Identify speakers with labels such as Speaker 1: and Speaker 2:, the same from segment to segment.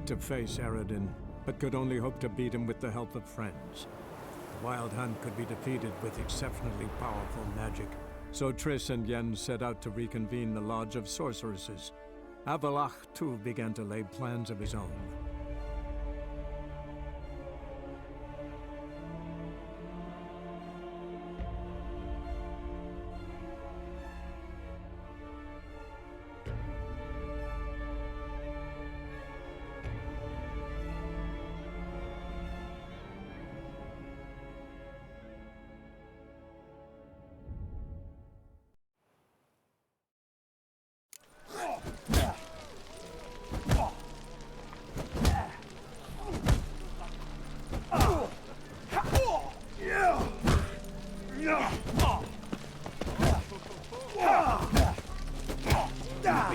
Speaker 1: had to face Eredin, but could only hope to beat him with the help of friends. The Wild Hunt could be defeated with exceptionally powerful magic, so Triss and Yen set out to reconvene the Lodge of Sorceresses. Avalach, too, began to lay plans of his own.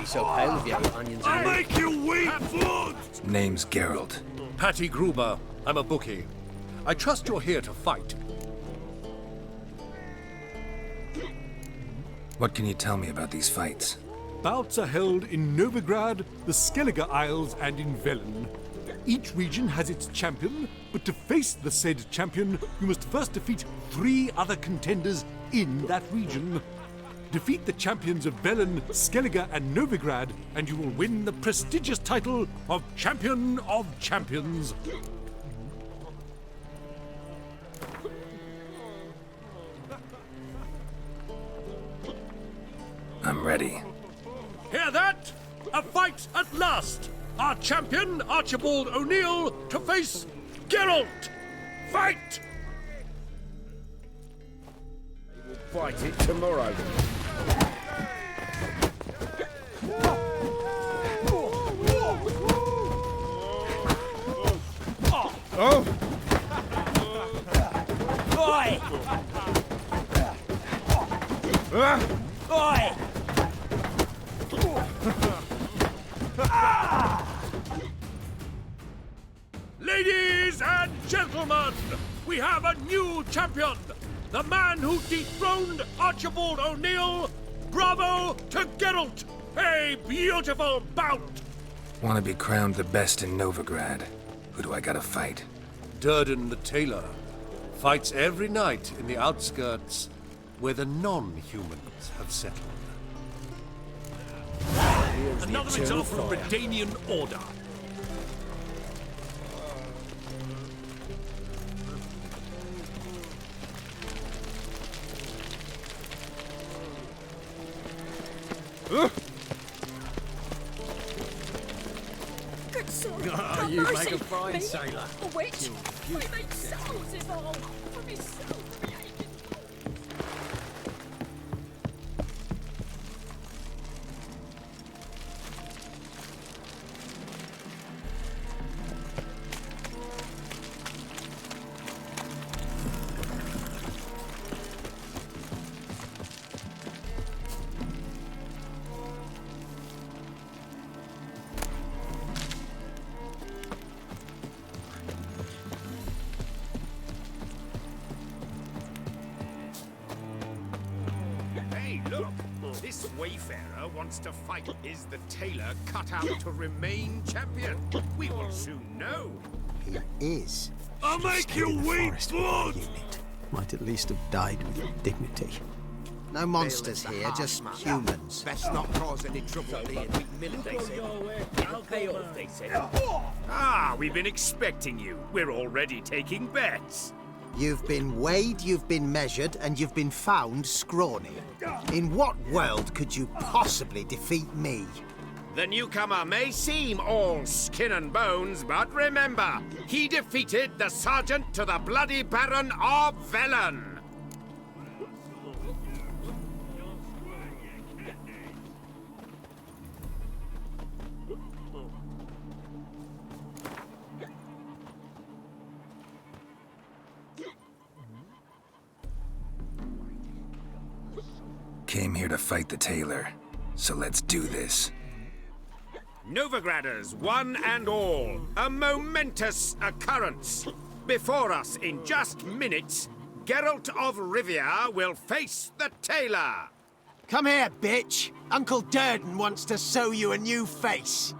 Speaker 2: So pale with your onions.
Speaker 3: I'll make you weep, food!
Speaker 4: Name's Geralt.
Speaker 3: Patty Gruber. I'm a bookie. I trust you're here to fight.
Speaker 4: What can you tell me about these fights?
Speaker 5: Bouts are held in Novigrad, the Skellige Isles, and in Velen. Each region has its champion, but to face the said champion, you must first defeat 3 other contenders in that region. Defeat the champions of Velen, Skellige, and Novigrad, and you will win the prestigious title of Champion of Champions.
Speaker 4: I'm ready.
Speaker 3: Hear that? A fight at last! Our champion, Archibald O'Neill, to face Geralt! Fight!
Speaker 2: We'll fight it tomorrow.
Speaker 3: Oh!
Speaker 2: Oi! Oi!
Speaker 3: Ladies and gentlemen, we have a new champion! The man who dethroned Archibald O'Neill! Bravo to Geralt! A beautiful bout!
Speaker 4: Want to be crowned the best in Novigrad? Who do I gotta fight?
Speaker 3: Durden the tailor fights every night in the outskirts where the non-humans have settled. Another example from Redanian order.
Speaker 6: Good sword.
Speaker 2: Oh, you make a fine sailor.
Speaker 6: A witch? I make souls evolve from his self-created.
Speaker 7: This wayfarer wants to fight. Is the tailor cut out to remain champion? We will soon know.
Speaker 8: He is.
Speaker 3: I'll make you weep, blood!
Speaker 8: Unit. Might at least have died with dignity. No monsters here, just humans.
Speaker 7: Best not cause any trouble.
Speaker 2: I'll pay off, they said.
Speaker 7: Ah, we've been expecting you. We're already taking bets.
Speaker 8: You've been weighed, you've been measured, and you've been found scrawny. In what world could you possibly defeat me?
Speaker 7: The newcomer may seem all skin and bones, but remember, he defeated the sergeant to the bloody Baron of Velen.
Speaker 4: Came here to fight the tailor, so let's do this.
Speaker 7: Novigraders, one and all, a momentous occurrence. Before us, in just minutes, Geralt of Rivia will face the tailor.
Speaker 8: Come here, bitch. Uncle Durden wants to sew you a new face.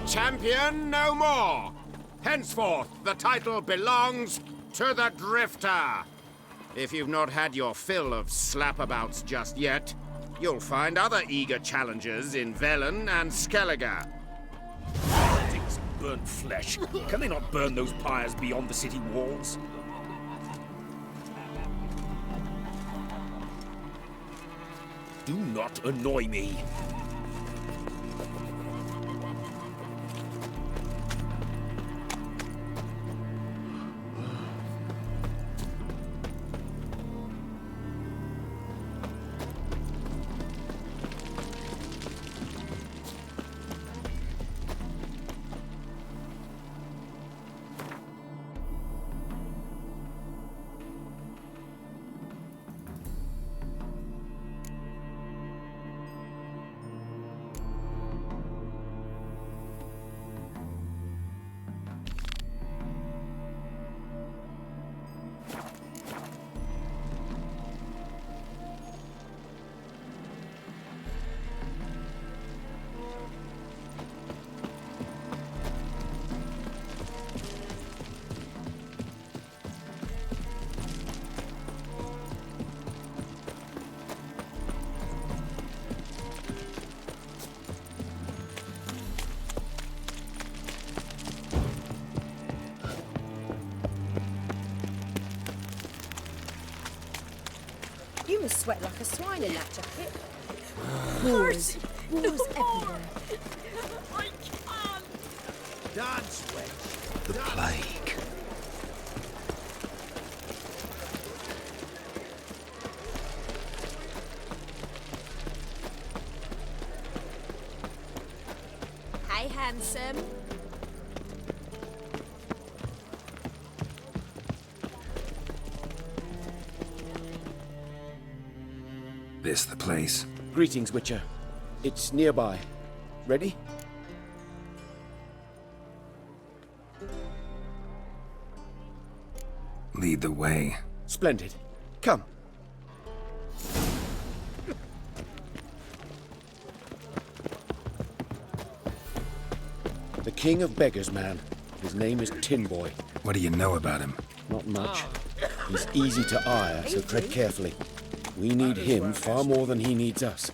Speaker 7: Champion no more. Henceforth, the title belongs to the Drifter. If you've not had your fill of slapabouts just yet, you'll find other eager challengers in Velen and Skellige.
Speaker 3: Things burnt flesh. Can they not burn those pyres beyond the city walls? Do not annoy me.
Speaker 6: You must sweat like a swine in that jacket. Wars everywhere.
Speaker 2: I can't. Dance, wench.
Speaker 4: The plague.
Speaker 6: Hey, handsome.
Speaker 4: This the place?
Speaker 2: Greetings, Witcher. It's nearby. Ready?
Speaker 4: Lead the way.
Speaker 2: Splendid. Come. The king of beggars, man. His name is Tin Boy.
Speaker 4: What do you know about him?
Speaker 2: Not much. He's easy to ire, so tread carefully. We need him far more than he needs us.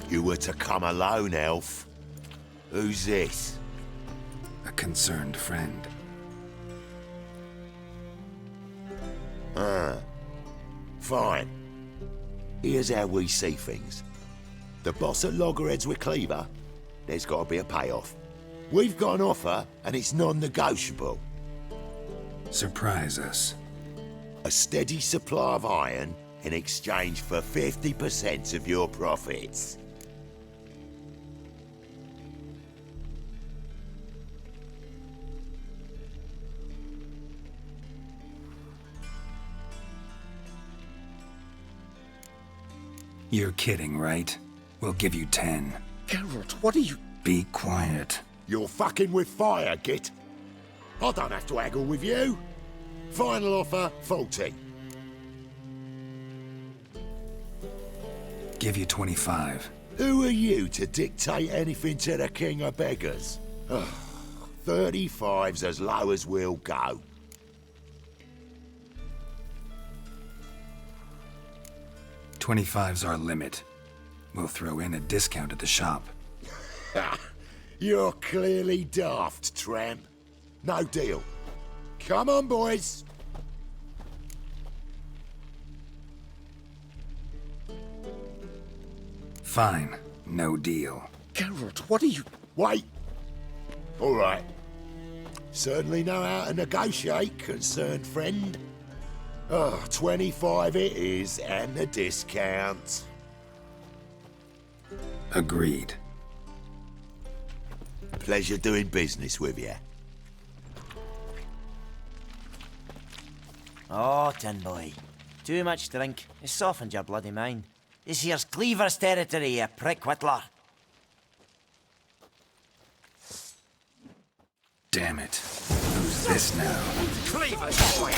Speaker 9: You were to come alone, elf. Who's this?
Speaker 4: A concerned friend.
Speaker 9: Fine. Here's how we see things. The boss at Loggerheads with Cleaver, there's got to be a payoff. We've got an offer, and it's non-negotiable.
Speaker 4: Surprise us.
Speaker 9: A steady supply of iron in exchange for 50% of your profits.
Speaker 4: You're kidding, right? We'll give you 10.
Speaker 2: Geralt, what are you...
Speaker 4: Be quiet.
Speaker 9: You're fucking with fire, Git. I don't have to haggle with you. Final offer, 40.
Speaker 4: Give you 25.
Speaker 9: Who are you to dictate anything to the king of beggars? 35's as low as we'll go.
Speaker 4: $25's our limit. We'll throw in a discount at the shop.
Speaker 9: You're clearly daft, tramp. No deal. Come on, boys.
Speaker 4: Fine. No deal.
Speaker 2: Geralt, what are you...
Speaker 9: Wait. All right. Certainly know how to negotiate, concerned friend. 25 it is, and the discount.
Speaker 4: Agreed.
Speaker 9: Pleasure doing business with you.
Speaker 10: Oh, tin boy. Too much drink. It's softened your bloody mind. This here's Cleaver's territory, you prick whittler.
Speaker 4: Damn it. Who's this now?
Speaker 7: Cleaver's boy!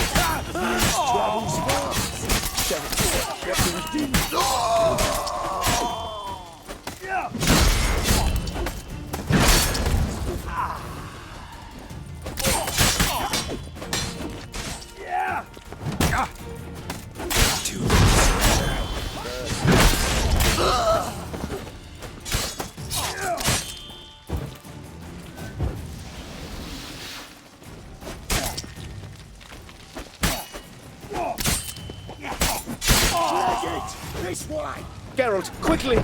Speaker 9: This way!
Speaker 2: Geralt, quickly!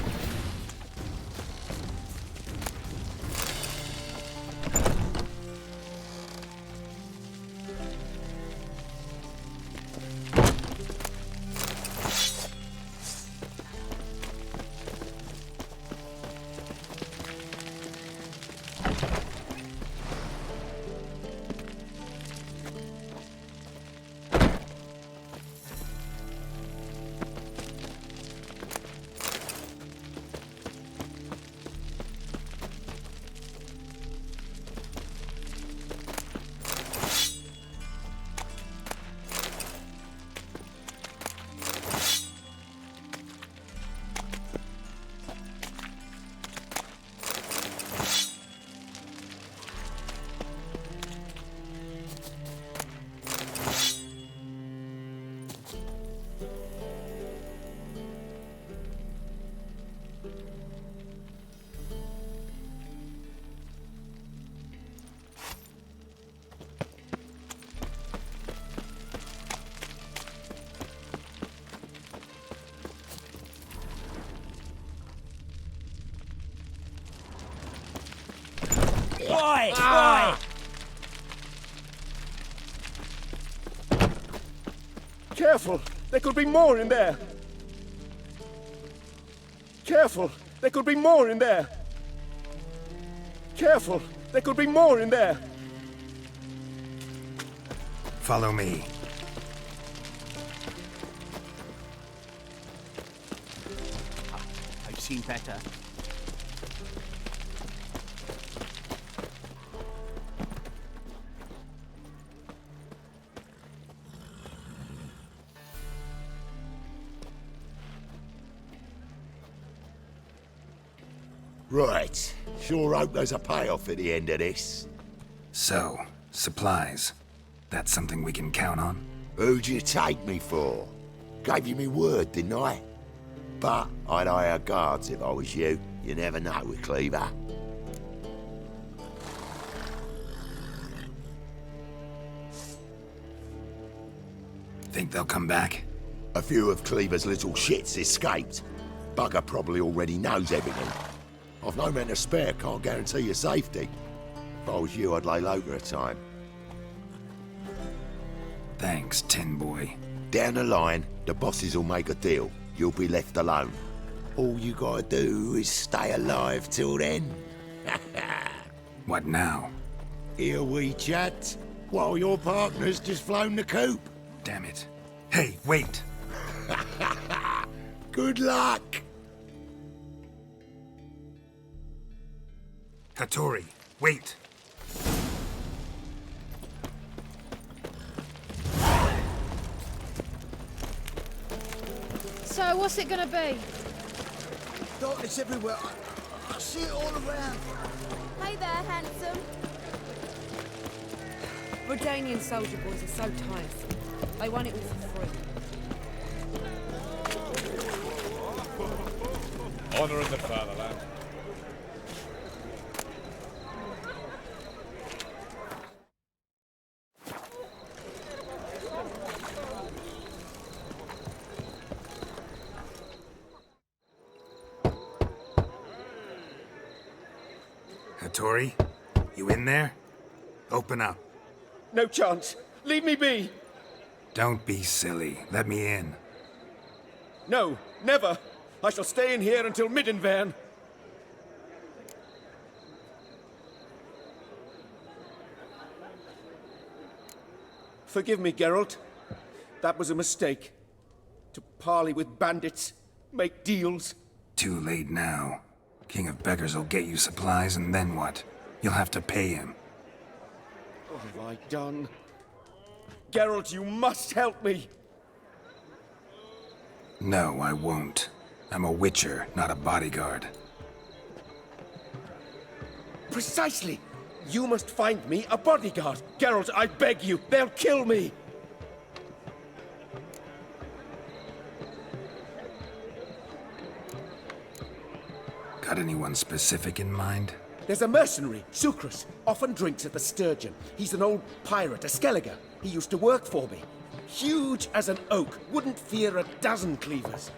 Speaker 10: Boy! Boy!
Speaker 2: Careful! There could be more in there! Careful! There could be more in there! Careful! There could be more in there!
Speaker 4: Follow me.
Speaker 10: I've seen better.
Speaker 9: Right. Sure hope there's a payoff at the end of this.
Speaker 4: So, supplies. That's something we can count on?
Speaker 9: Who'd you take me for? Gave you me word, didn't I? But I'd hire guards if I was you. You never know with Cleaver.
Speaker 4: Think they'll come back?
Speaker 9: A few of Cleaver's little shits escaped. Bugger probably already knows everything. I've no men to spare, can't guarantee your safety. If I was you, I'd lay low for a time.
Speaker 4: Thanks, Tin Boy.
Speaker 9: Down the line, the bosses will make a deal. You'll be left alone. All you gotta do is stay alive till then.
Speaker 4: What now?
Speaker 9: Here we chat, while your partner's just flown the coop.
Speaker 4: Damn it. Hey, wait!
Speaker 9: Good luck!
Speaker 4: Hattori, wait!
Speaker 6: So, what's it gonna be?
Speaker 8: Darkness everywhere. I see it all around.
Speaker 11: Hey there, handsome.
Speaker 6: Bredanian soldier boys are so tiresome. They want it all for free.
Speaker 3: Honor in the fatherland.
Speaker 4: Hattori, you in there? Open up.
Speaker 11: No chance. Leave me be.
Speaker 4: Don't be silly. Let me in.
Speaker 11: No, never. I shall stay in here until Middenvern. Forgive me, Geralt. That was a mistake. To parley with bandits, make deals.
Speaker 4: Too late now. King of Beggars will get you supplies, and then what? You'll have to pay him.
Speaker 11: What have I done? Geralt, you must help me!
Speaker 4: No, I won't. I'm a witcher, not a bodyguard.
Speaker 11: Precisely! You must find me a bodyguard. Geralt, I beg you, they'll kill me!
Speaker 4: Got anyone specific in mind?
Speaker 11: There's a mercenary, Sucrus, often drinks at the Sturgeon. He's an old pirate, a Skelliger. He used to work for me. Huge as an oak, wouldn't fear a dozen cleavers.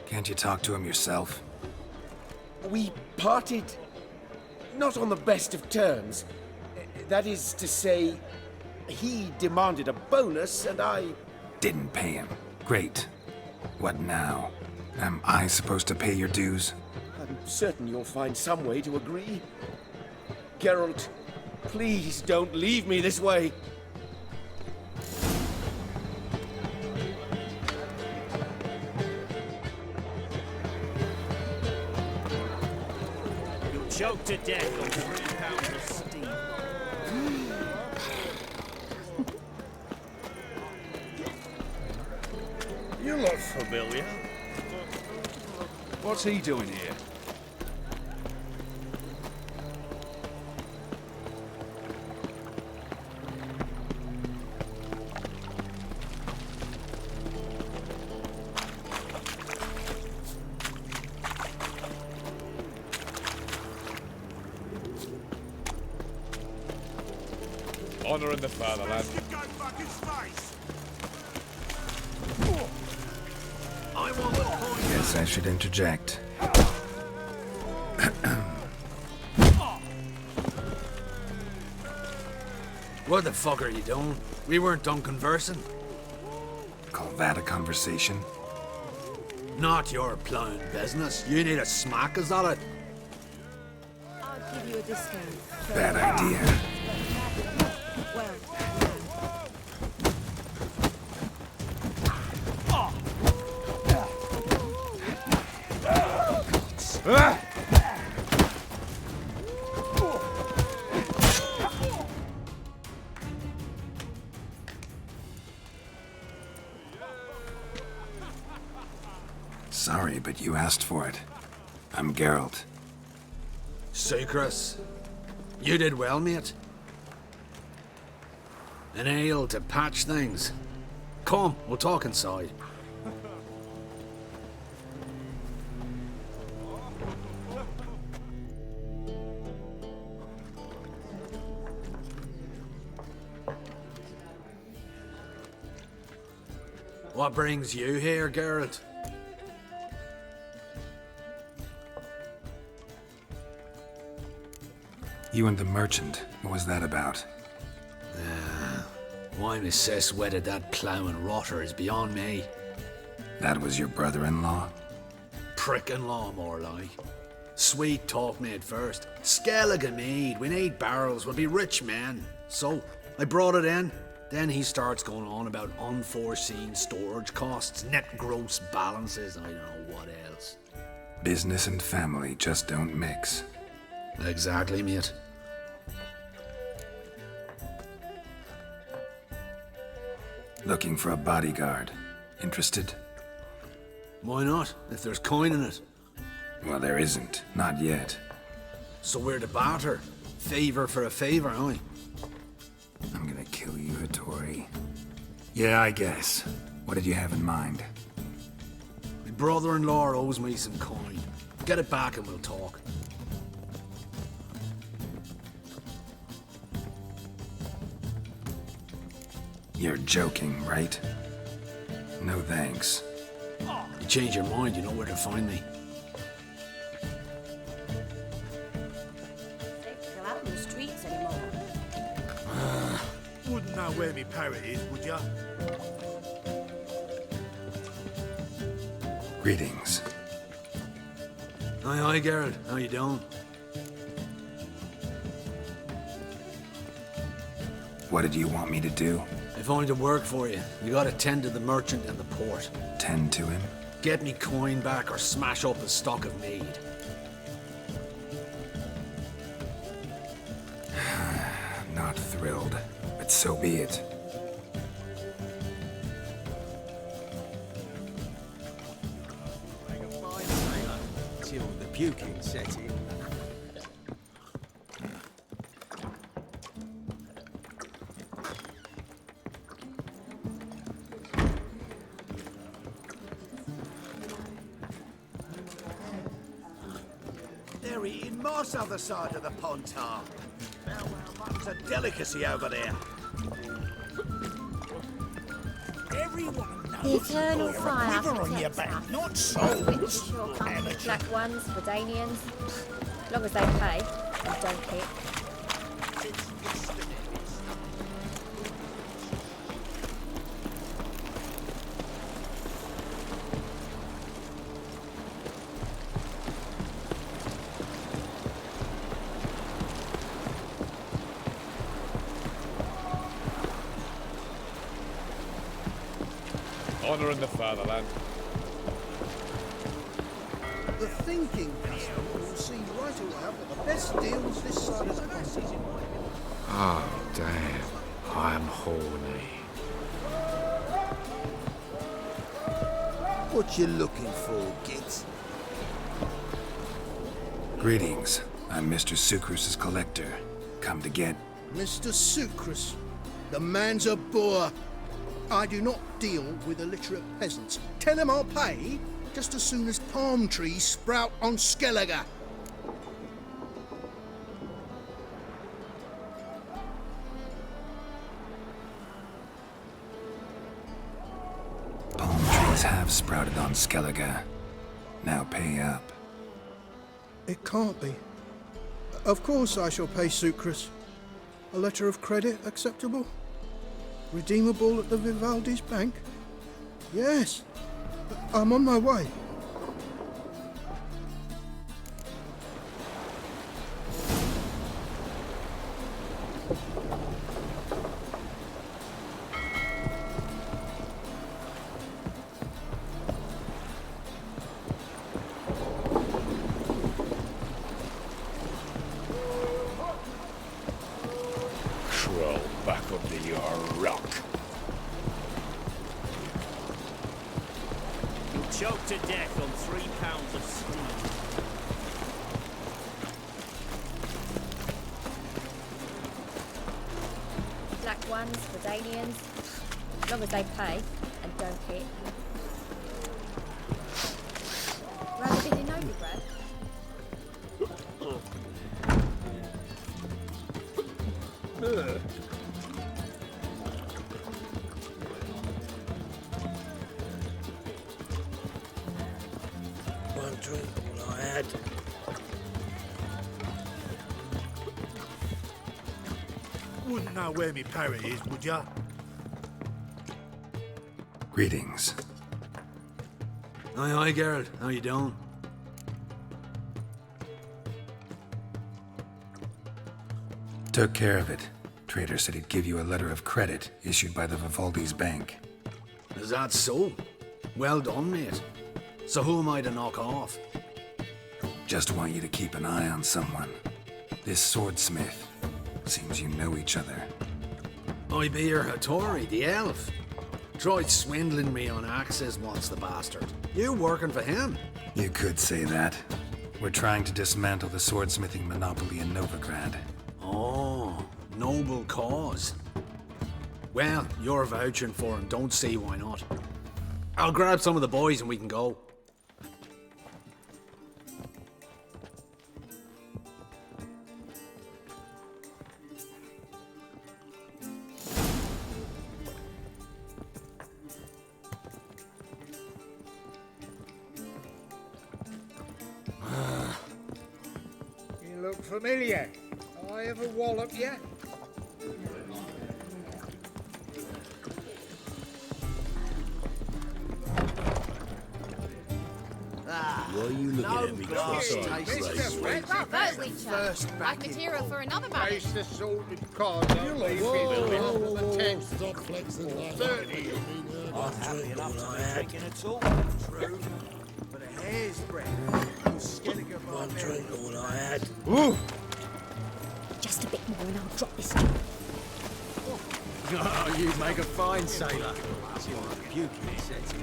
Speaker 4: Can't you talk to him yourself?
Speaker 11: We parted not on the best of terms. That is to say, he demanded a bonus and I...
Speaker 4: Didn't pay him. Great. What now? Am I supposed to pay your dues?
Speaker 11: I'm certain you'll find some way to agree. Geralt, please don't leave me this way.
Speaker 3: You'll choke to death on 3 pounds of steam. You look familiar.
Speaker 12: What's he doing here?
Speaker 3: Honor in the fatherland.
Speaker 4: Guess I should interject.
Speaker 12: What the fuck are you doing? We weren't done conversing.
Speaker 4: Call that a conversation?
Speaker 12: Not your plowing business. You need a smack, is that it?
Speaker 6: I'll give you a discount.
Speaker 4: Bad idea.
Speaker 6: Well,
Speaker 4: Sorry, but you asked for it. I'm Geralt.
Speaker 12: Sucrus. You did well, mate. An ale to patch things. Come, we'll talk inside. What brings you here, Geralt?
Speaker 4: You and the merchant. What was that about?
Speaker 12: Why Miss Sis wedded that ploughing rotter is beyond me.
Speaker 4: That was your brother-in-law?
Speaker 12: Prick-in-law, more like. Sweet talk made first. Skellig mead, we need barrels, we'll be rich men. So, I brought it in. Then he starts going on about unforeseen storage costs, net gross balances, and I don't know what else.
Speaker 4: Business and family just don't mix.
Speaker 12: Exactly, mate.
Speaker 4: Looking for a bodyguard. Interested?
Speaker 12: Why not, if there's coin in it?
Speaker 4: Well, there isn't. Not yet.
Speaker 12: So we're to barter. Favour for a favour, aye?
Speaker 4: Yeah, I guess. What did you have in mind?
Speaker 12: My brother-in-law owes me some coin. Get it back and we'll talk.
Speaker 4: You're joking, right? No thanks.
Speaker 12: You change your mind, you know where to find me.
Speaker 6: Go out on the streets anymore.
Speaker 3: Wouldn't know where me parrot is, would ya?
Speaker 4: Greetings.
Speaker 12: Aye, Geralt. How you doing?
Speaker 4: What did you want me to do?
Speaker 12: I find a work for you. You gotta tend to the merchant and the port.
Speaker 4: Tend to him?
Speaker 12: Get me coin back or smash up his stock of mead.
Speaker 4: Not thrilled, but so be it.
Speaker 11: Till the puking set in.
Speaker 3: They're eating moss other side of the pond, tar. Mutton's a delicacy over there.
Speaker 6: The eternal fire protects us.
Speaker 3: not
Speaker 6: Witness your company, black ones, Verdanians. As long as they pay and don't hit.
Speaker 3: Honour in the fatherland.
Speaker 13: The thinking customer will see right away that the best deals this side of the pond.
Speaker 7: Oh, damn. I'm horny.
Speaker 13: What you looking for, Git?
Speaker 4: Greetings. I'm Mr. Sucrus's collector. Come to get...
Speaker 13: Mr. Sucrus. The man's a boor. I do not deal with illiterate peasants. Tell him I'll pay just as soon as palm trees sprout on Skellige.
Speaker 4: Palm trees have sprouted on Skellige. Now pay up.
Speaker 13: It can't be. Of course I shall pay Sucrus. A letter of credit acceptable? Redeemable at the Vivaldi's bank? Yes. I'm on my way.
Speaker 3: Crawl back under your rock.
Speaker 14: You'll choke to death on 3 pounds of steam.
Speaker 6: Black ones, Verdanians. As long as they pay and don't hit. Rather been in Novigrad?
Speaker 3: One drink, all I had. Wouldn't know where me parrot is, would ya?
Speaker 4: Greetings.
Speaker 12: Aye, Geralt. How you doing?
Speaker 4: Took care of it. Trader said he'd give you a letter of credit issued by the Vivaldi's bank.
Speaker 12: Is that so? Well done, mate. So who am I to knock off?
Speaker 4: Just want you to keep an eye on someone. This swordsmith. Seems you know each other.
Speaker 12: I be your Hattori, the elf. Tried swindling me on axes once, the bastard. You working for him?
Speaker 4: You could say that. We're trying to dismantle the swordsmithing monopoly in Novigrad.
Speaker 12: Oh, noble cause. Well, you're vouching for him. Don't see why not. I'll grab some of the boys and we can go.
Speaker 15: You look familiar. I ever wallop you?
Speaker 9: Why are you looking at me
Speaker 15: Mr. Red,
Speaker 6: Bravo, Witcher. Like material for another man.
Speaker 15: face the salted cod on me for the tent.
Speaker 9: Stop flexing like
Speaker 15: 30.
Speaker 10: I'm happy enough to be drinking at all.
Speaker 11: True, but a hair's breadth. I'm scared of
Speaker 9: one drink all I had.
Speaker 11: Ooh!
Speaker 6: Just a bit more and I'll drop this.
Speaker 11: Oh, you make a fine sailor. It's your rebuke, he says.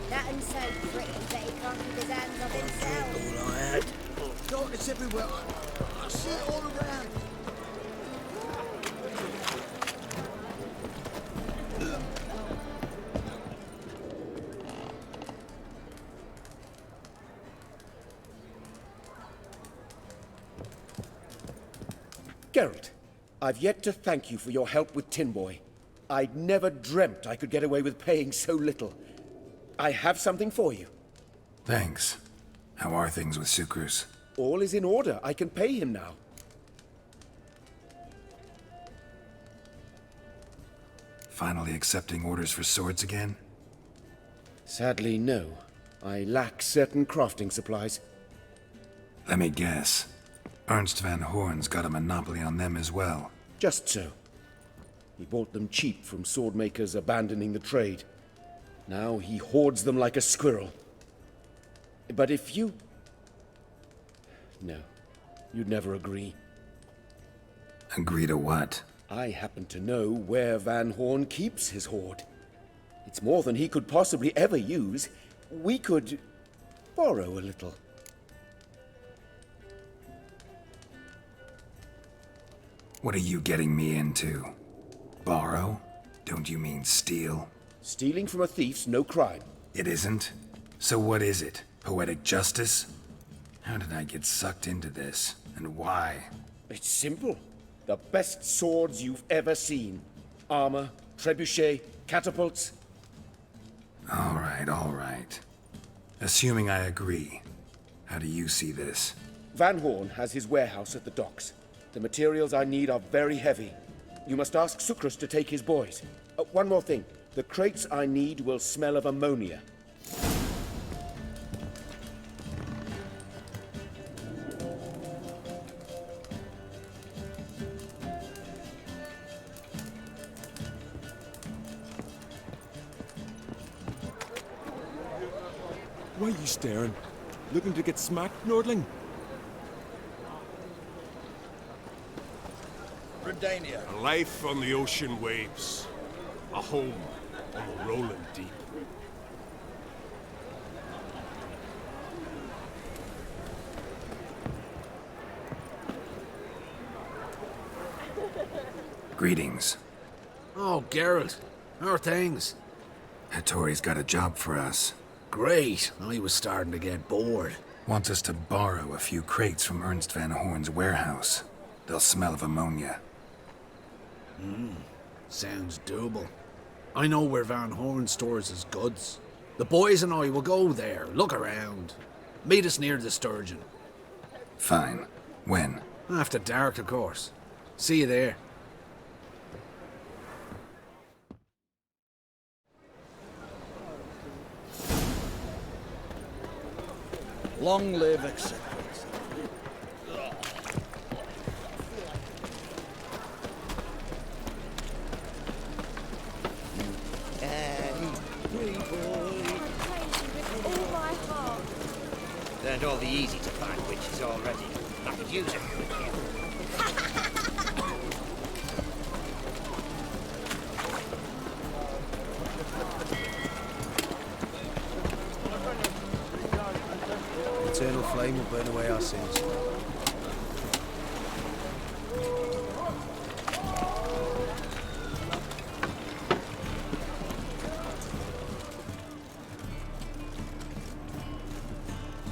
Speaker 6: That and so pretty that he can't keep his hands off himself.
Speaker 9: All I had.
Speaker 11: Darkness everywhere. I see it all around. Geralt, I've yet to thank you for your help with Tin Boy. I'd never dreamt I could get away with paying so little. I have something for you.
Speaker 4: Thanks. How are things with Sukrus?
Speaker 11: All is in order. I can pay him now.
Speaker 4: Finally accepting orders for swords again?
Speaker 11: Sadly, no. I lack certain crafting supplies.
Speaker 4: Let me guess. Ernst van Hoorn's got a monopoly on them as well.
Speaker 11: Just so. He bought them cheap from sword makers abandoning the trade. Now he hoards them like a squirrel. But if you... No, you'd never agree.
Speaker 4: Agree to what?
Speaker 11: I happen to know where Van Horn keeps his hoard. It's more than he could possibly ever use. We could borrow a little.
Speaker 4: What are you getting me into? Borrow? Don't you mean steal?
Speaker 11: Stealing from a thief's no crime.
Speaker 4: It isn't? So what is it? Poetic justice? How did I get sucked into this? And why?
Speaker 11: It's simple. The best swords you've ever seen. Armor, trebuchet, catapults.
Speaker 4: All right. Assuming I agree, how do you see this?
Speaker 11: Van Horn has his warehouse at the docks. The materials I need are very heavy. You must ask Sukrus to take his boys. One more thing. The crates I need will smell of ammonia.
Speaker 16: Why are you staring? Looking to get smacked, Nordling?
Speaker 3: A life on the ocean waves. A home on the rolling deep.
Speaker 4: Greetings.
Speaker 12: Oh, Geralt. How are things?
Speaker 4: Hattori's got a job for us.
Speaker 12: Great. I was starting to get bored.
Speaker 4: Wants us to borrow a few crates from Ernst van Hoorn's warehouse. They'll smell of ammonia.
Speaker 12: Sounds doable. I know where Van Horn stores his goods. The boys and I will go there, look around. Meet us near the Sturgeon.
Speaker 4: Fine. When?
Speaker 12: After dark, of course. See you there.
Speaker 17: Long live acceptance.
Speaker 6: All my heart.
Speaker 18: Learned all the easy to find witches already.
Speaker 15: I could use it.
Speaker 8: Eternal flame will burn away our sins.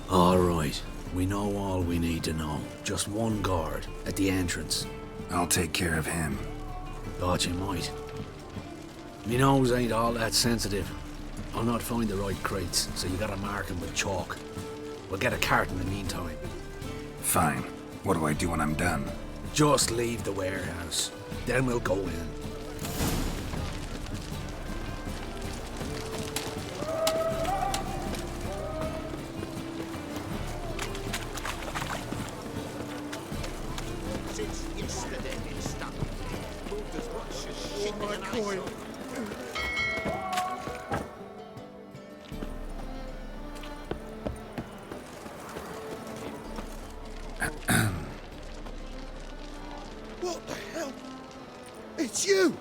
Speaker 12: All right. We know all we need to know. Just one guard at the entrance.
Speaker 4: I'll take care of him.
Speaker 12: Thought you might. Me nose ain't all that sensitive. I'll not find the right crates, so you gotta mark them with chalk. We'll get a cart in the meantime.
Speaker 4: Fine. What do I do when I'm done?
Speaker 12: Just leave the warehouse. Then we'll go in.
Speaker 15: Since yesterday it's stuck. Moved as much as shit in an ice.
Speaker 13: What the hell? It's you!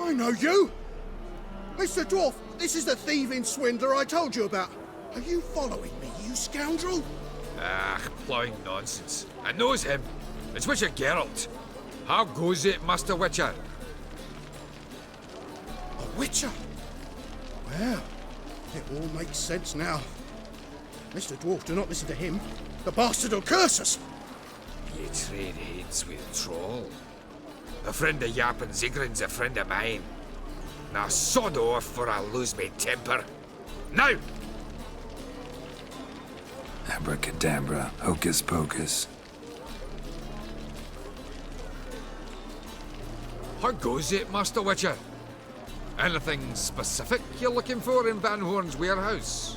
Speaker 13: I know you! Mr. Dwarf, this is the thieving swindler I told you about. Are you following me, you scoundrel?
Speaker 3: Ah, plowing nonsense. I knows him. It's Witcher3. How goes it, Master Witcher?
Speaker 13: A Witcher? Well, it all makes sense now. Mr. Dwarf, do not listen to him. The bastard will curse us.
Speaker 3: You trade heads with troll. A friend of Yap and Zigrin's a friend of mine. Now sod off or I'll lose my temper. Now!
Speaker 4: Abracadabra, hocus pocus.
Speaker 3: How goes it, Master Witcher? Anything specific you're looking for in Van Horn's warehouse?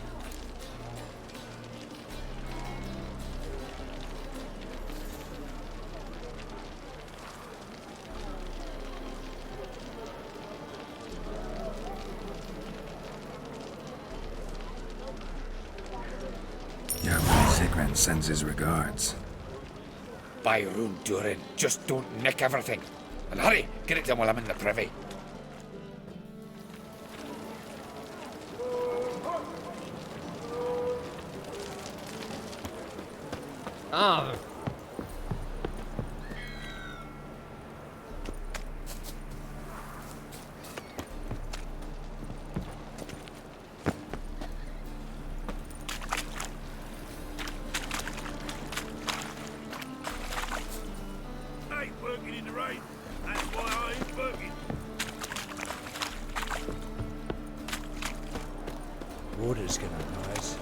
Speaker 4: Zigrin sends his regards.
Speaker 18: By Rune Durin, just don't nick everything. And hurry, get it done while I'm in the privy.
Speaker 14: Ah.
Speaker 3: I ain't working in the rain. That's why I ain't working.
Speaker 2: Water's gonna rise.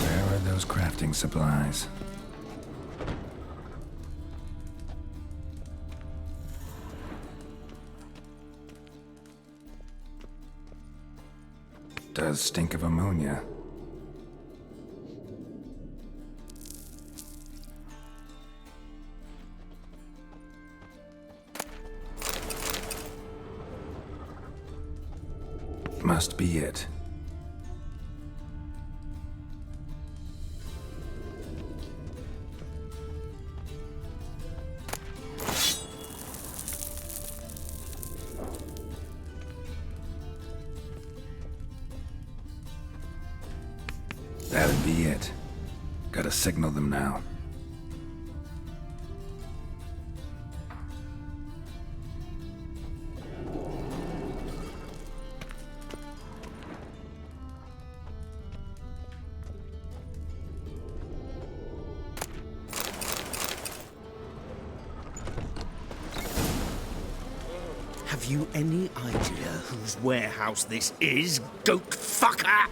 Speaker 4: Where are those crafting supplies? Does stink of ammonia. Must be it. That'd be it. Gotta signal them now.
Speaker 14: Have you any idea whose warehouse this is, goat fucker?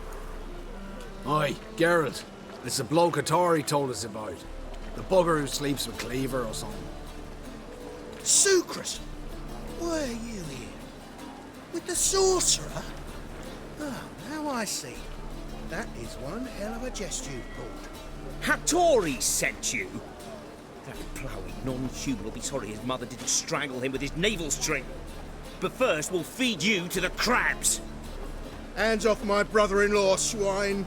Speaker 12: Aye, Geralt. It's the bloke Atari told us about. The bugger who sleeps with Cleaver or something.
Speaker 13: Sucrus! Why are you here? With the sorcerer? Oh, now I see. That is one hell of a jest you've pulled.
Speaker 14: Hattori sent you? That ploughing non-human will be sorry his mother didn't strangle him with his navel string. But first, we'll feed you to the crabs.
Speaker 13: Hands off my brother-in-law, swine.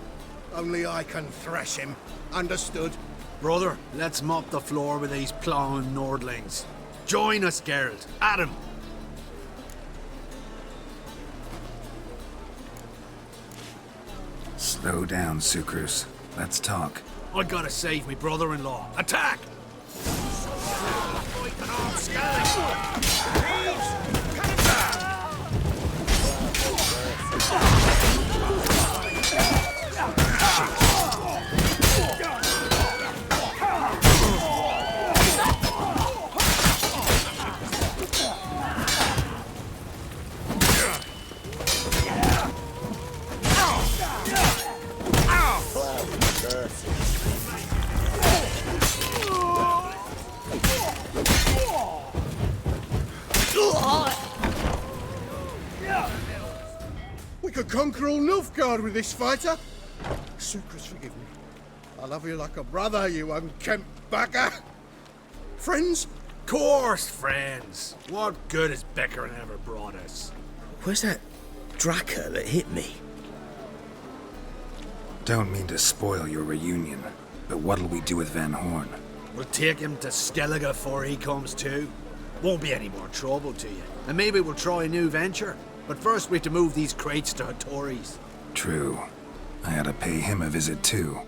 Speaker 13: Only I can thrash him. Understood?
Speaker 12: Brother, let's mop the floor with these plowing Nordlings. Join us, Geralt. Adam.
Speaker 4: Slow down, Sucrus. Let's talk.
Speaker 12: I gotta save me brother-in-law. Attack!
Speaker 13: We could conquer all Nilfgaard with this fighter. Sucrus, forgive me. I love you like a brother, you unkempt bugger. Friends?
Speaker 12: Course, friends. What good has Becker ever brought us?
Speaker 14: Where's that Draka that hit me?
Speaker 4: Don't mean to spoil your reunion, but what'll we do with Van Horn?
Speaker 12: We'll take him to Skellige before he comes to. Won't be any more trouble to you. And maybe we'll try a new venture. But first we have to move these crates to Hattori's.
Speaker 4: True. I had to pay him a visit too.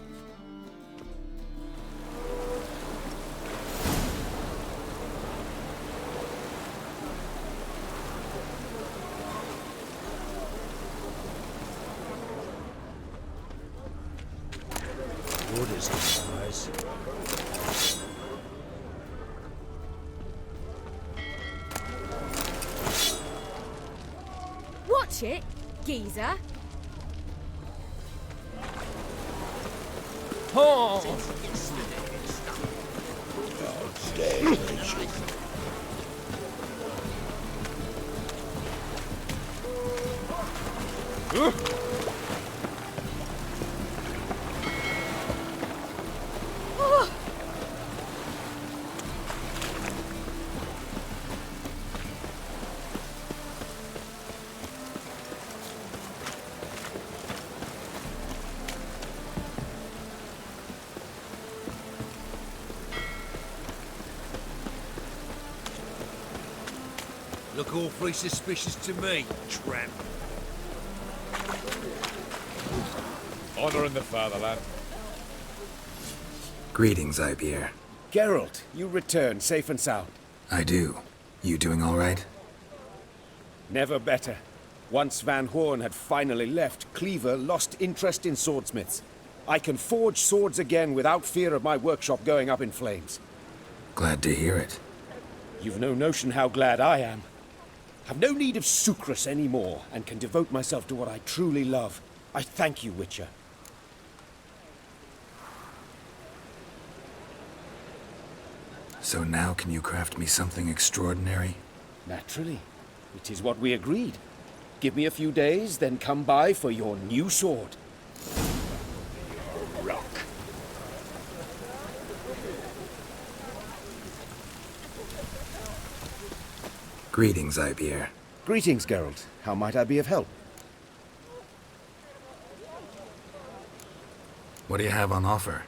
Speaker 14: What is it, guys?
Speaker 6: Watch it, geezer.
Speaker 14: Oh!
Speaker 3: Look awfully suspicious to me, tramp.
Speaker 18: Honor in the fatherland.
Speaker 4: Greetings, Ibeer.
Speaker 11: Geralt, you return safe and sound.
Speaker 4: I do. You doing all right?
Speaker 11: Never better. Once Van Horn had finally left, Cleaver lost interest in swordsmiths. I can forge swords again without fear of my workshop going up in flames.
Speaker 4: Glad to hear it.
Speaker 11: You've no notion how glad I am. I've no need of Sucrus anymore, and can devote myself to what I truly love. I thank you, Witcher.
Speaker 4: So now can you craft me something extraordinary?
Speaker 11: Naturally. It is what we agreed. Give me a few days, then come by for your new sword.
Speaker 3: Rock.
Speaker 4: Greetings, Ibeer.
Speaker 11: Greetings, Geralt. How might I be of help?
Speaker 4: What do you have on offer?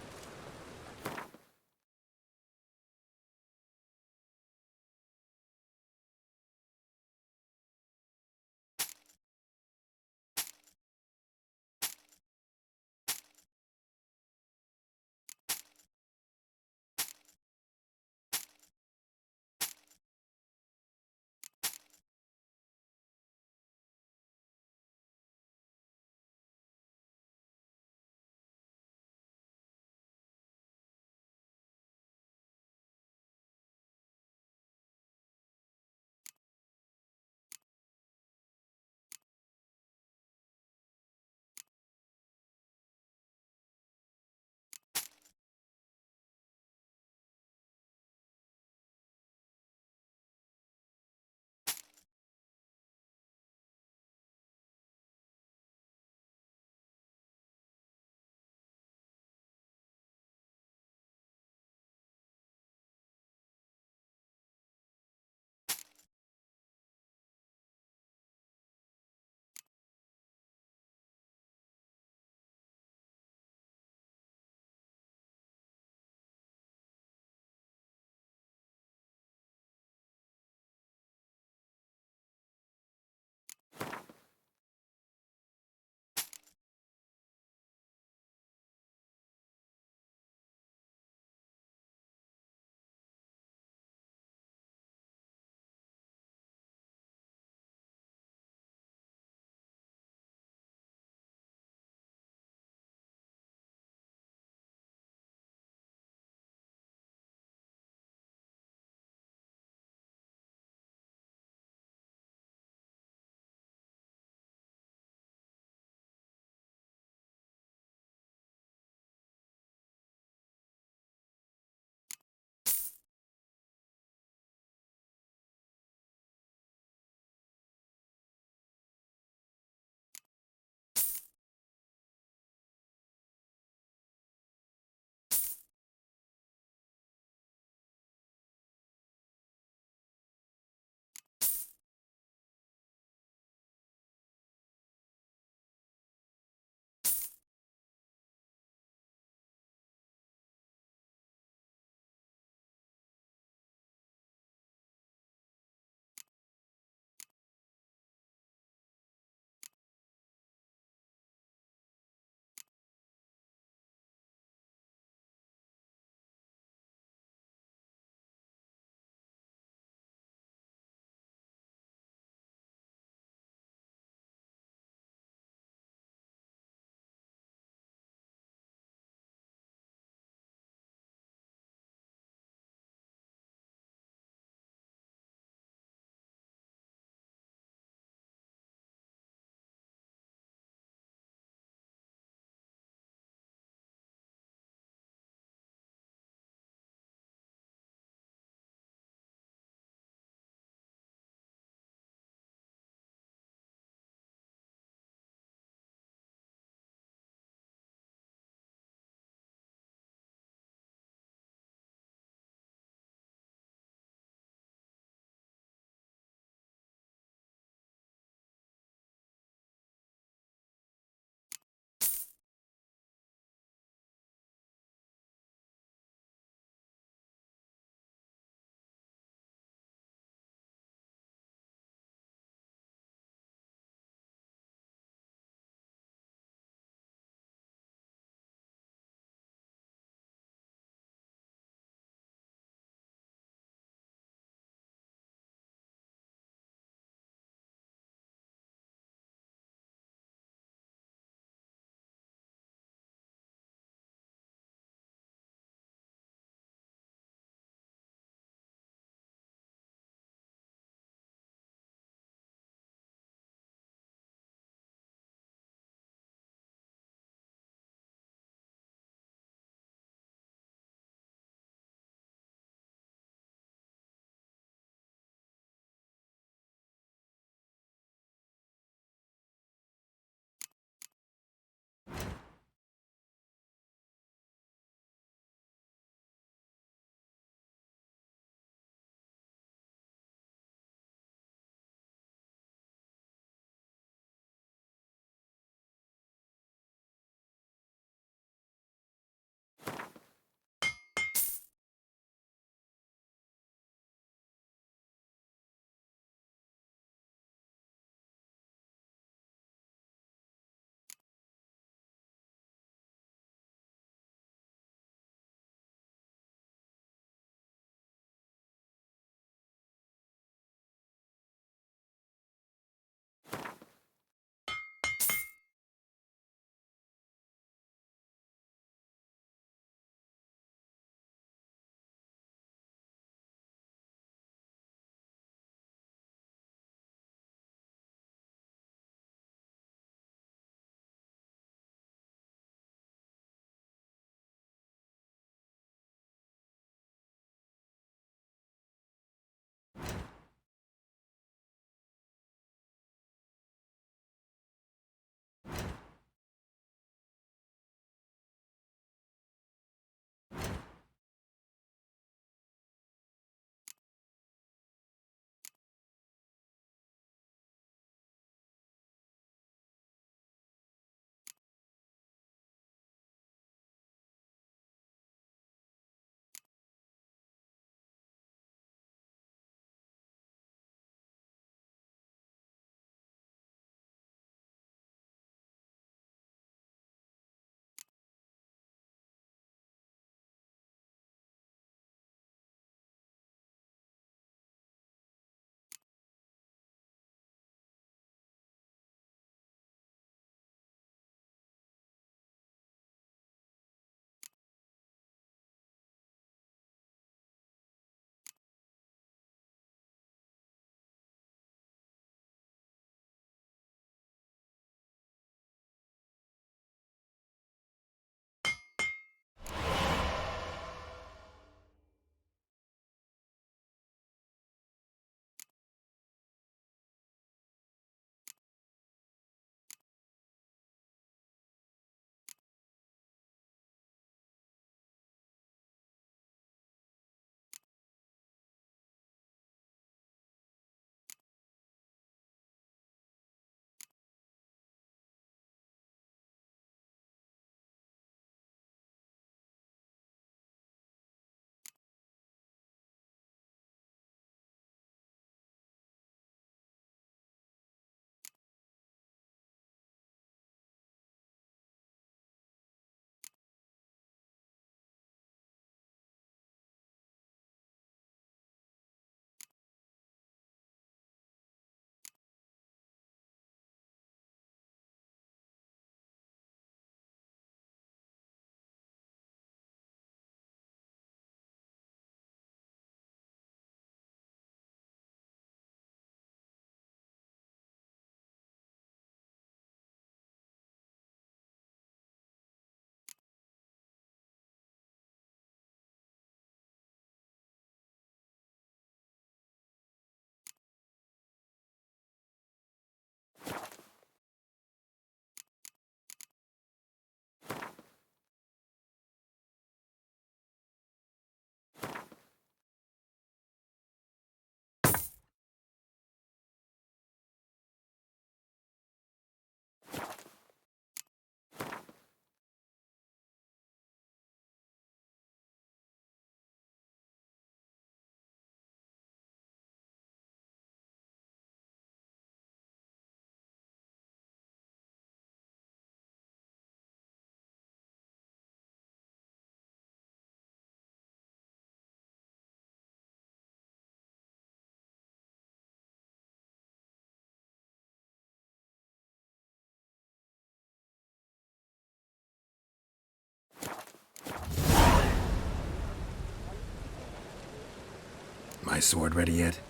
Speaker 4: My sword ready yet?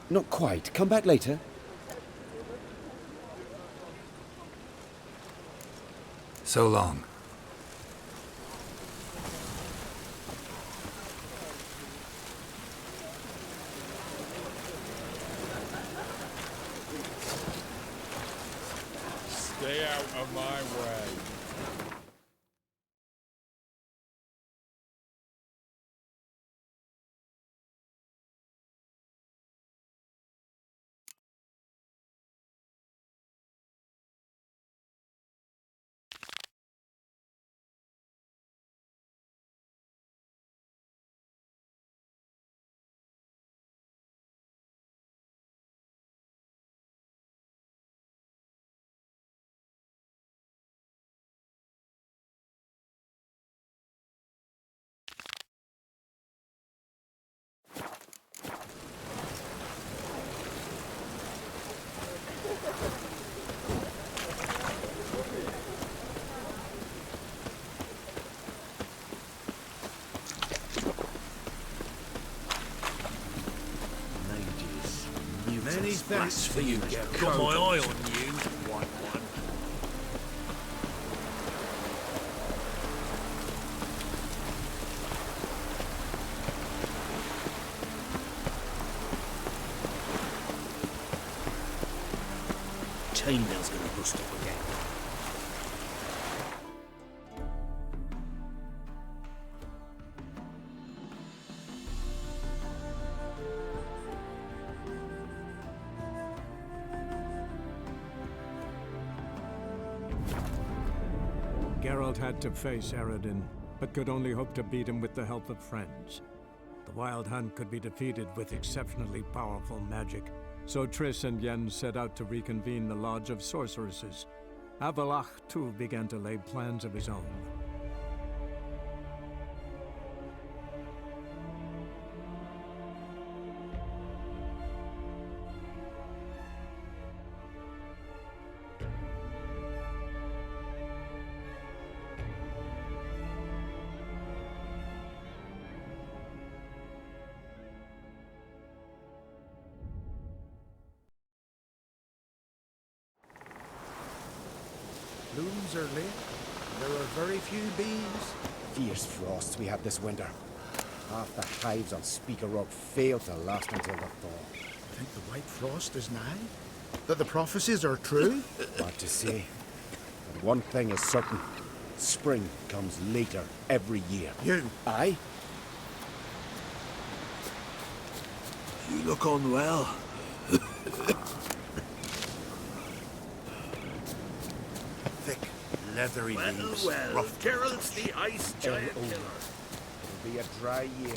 Speaker 11: Not quite. Come back later.
Speaker 4: So long.
Speaker 15: Stay out of my way.
Speaker 12: Many thanks for you, Geralt. Got my eye on you, white one. Chainmail's gonna rust up again.
Speaker 1: Geralt had to face Eredin, but could only hope to beat him with the help of friends. The Wild Hunt could be defeated with exceptionally powerful magic, so Triss and Yen set out to reconvene the Lodge of Sorceresses. Avallac'h, too, began to lay plans of his own.
Speaker 13: Blooms are lit. There are very few bees.
Speaker 11: Fierce frosts we had this winter. Half the hives on Speaker Rock failed to last until the thaw.
Speaker 13: Think the white frost is nigh? That the prophecies are true?
Speaker 11: Hard to say. But one thing is certain. Spring comes later every year.
Speaker 13: You?
Speaker 11: Aye?
Speaker 12: You look unwell.
Speaker 13: Thick, leathery leaves.
Speaker 12: Well,
Speaker 13: Rough.
Speaker 12: Geralt's the ice giant killer.
Speaker 11: It'll be a dry year.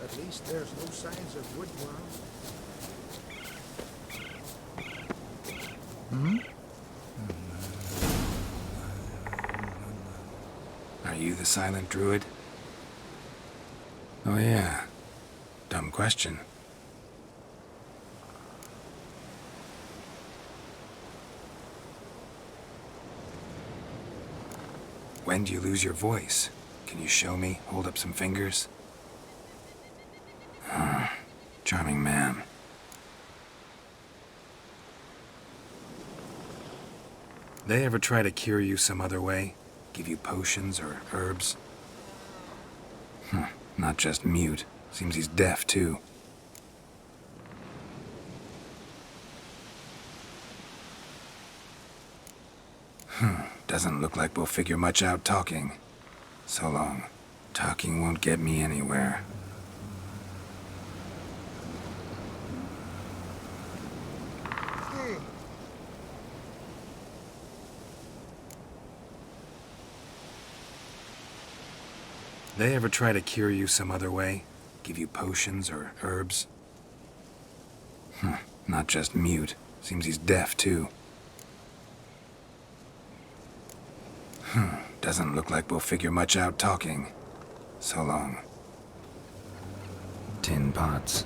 Speaker 13: At least there's no signs of woodworm.
Speaker 4: Are you the silent druid? Oh yeah. Dumb question. When do you lose your voice? Can you show me? Hold up some fingers? Charming man. They ever try to cure you some other way? Give you potions or herbs? Not just mute. Seems he's deaf, too. Doesn't look like we'll figure much out talking. So long. Talking won't get me anywhere. They ever try to cure you some other way? Give you potions or herbs? Not just mute. Seems he's deaf, too. Doesn't look like we'll figure much out talking. So long. Tin pots.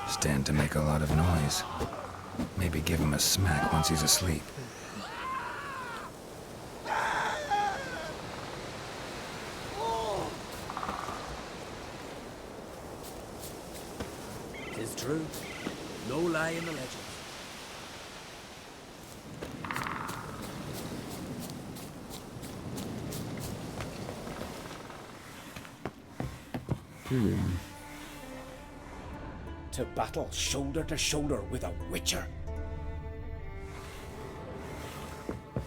Speaker 4: Stand to make a lot of noise. Maybe give him a smack once he's asleep.
Speaker 14: true. No lie in the legend.
Speaker 11: To battle shoulder to shoulder with a Witcher.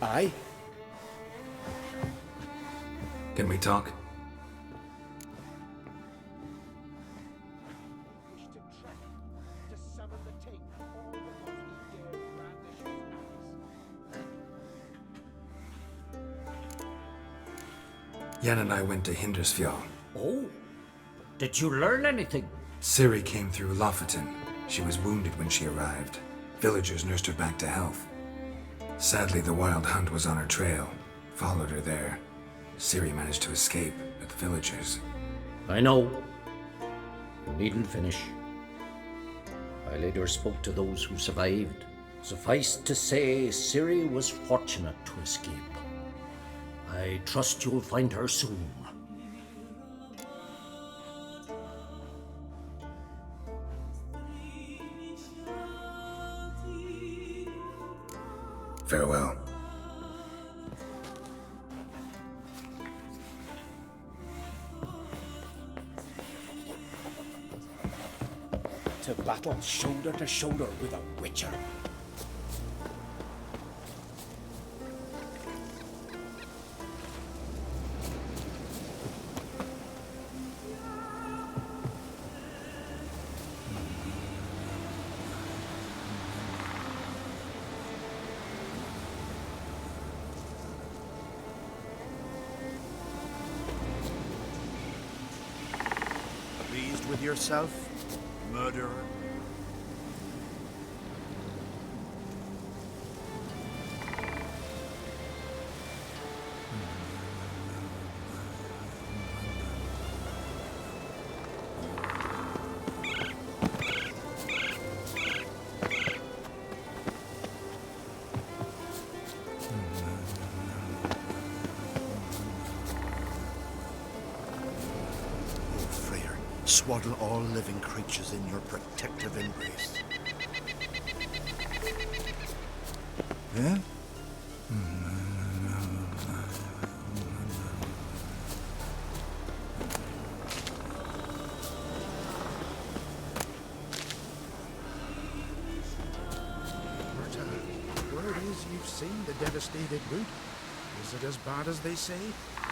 Speaker 11: Aye?
Speaker 4: Can we talk? Yen and I went to Hindersfjall.
Speaker 14: Oh? Did you learn anything?
Speaker 4: Ciri came through Lofoten. She was wounded when she arrived. Villagers nursed her back to health. Sadly, the Wild Hunt was on her trail. Followed her there. Ciri managed to escape, but the villagers...
Speaker 14: I know. You needn't finish. I later spoke to those who survived. Suffice to say, Ciri was fortunate to escape. I trust you'll find her soon.
Speaker 4: Farewell.
Speaker 11: To battle shoulder to shoulder with a Witcher.
Speaker 8: Pleased with yourself, murderer? Swaddle all living creatures in your protective embrace. Yeah?
Speaker 7: Marta, word is you've seen the devastated route. Is it as bad as they say?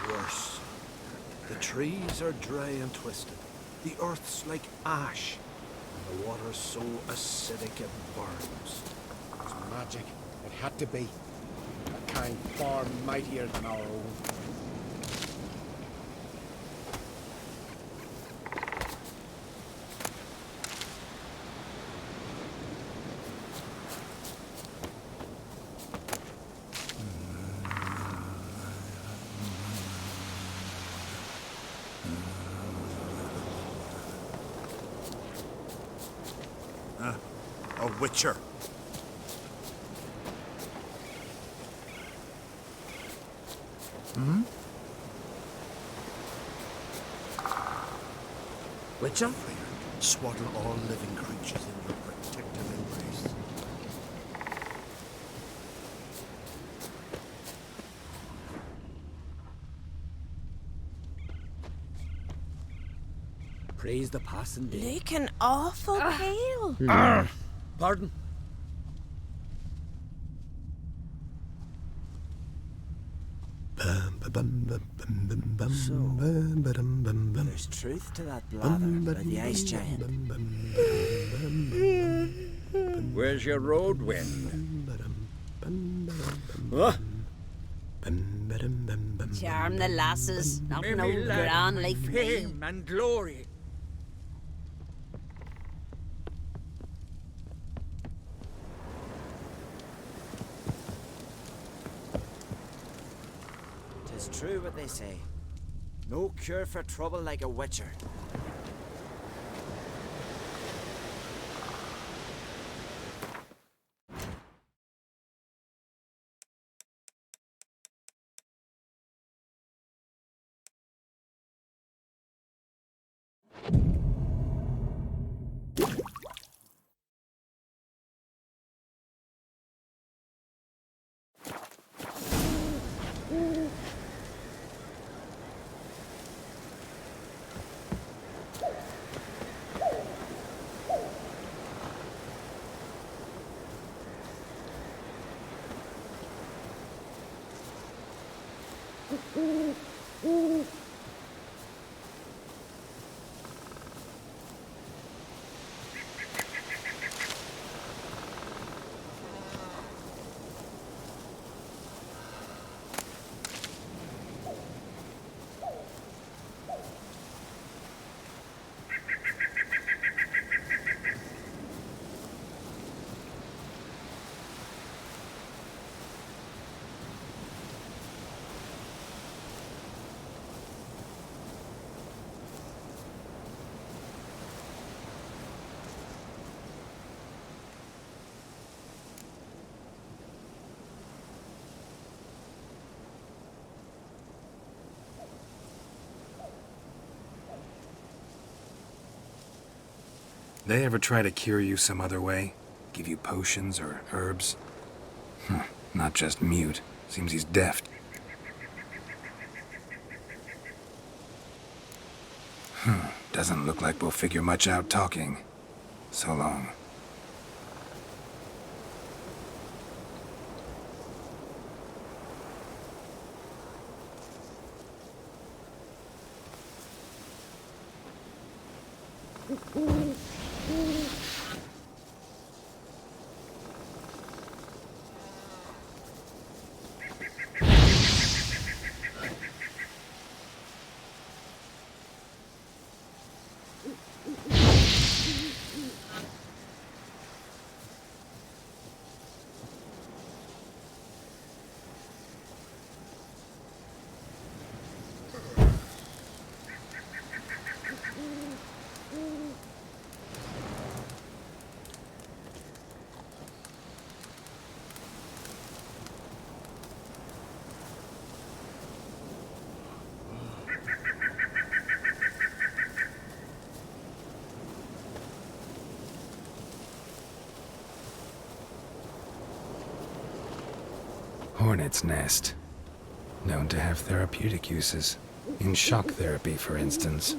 Speaker 8: Worse. The trees are dry and twisted. The earth's like ash, and the water's so acidic it burns.
Speaker 2: It's magic. It had to be. A kind far mightier than our own.
Speaker 8: A Witcher.
Speaker 14: Hmm? Witcher?
Speaker 8: Swaddle all living creatures in your protective embrace.
Speaker 14: Praise the passing day.
Speaker 6: Looking awful pale.
Speaker 14: Pardon?
Speaker 10: So, there's truth to that blather by the ice giant.
Speaker 15: Where's your road wind?
Speaker 10: What?
Speaker 6: Charm the lasses, not no grand like me.
Speaker 15: Fame and glory.
Speaker 10: Tis true what they say. No cure for trouble like a Witcher.
Speaker 4: They ever try to cure you some other way? Give you potions or herbs? Not just mute. Seems he's deaf. Doesn't look like we'll figure much out talking. So long. Hornet's nest. Known to have therapeutic uses. In shock therapy, for instance.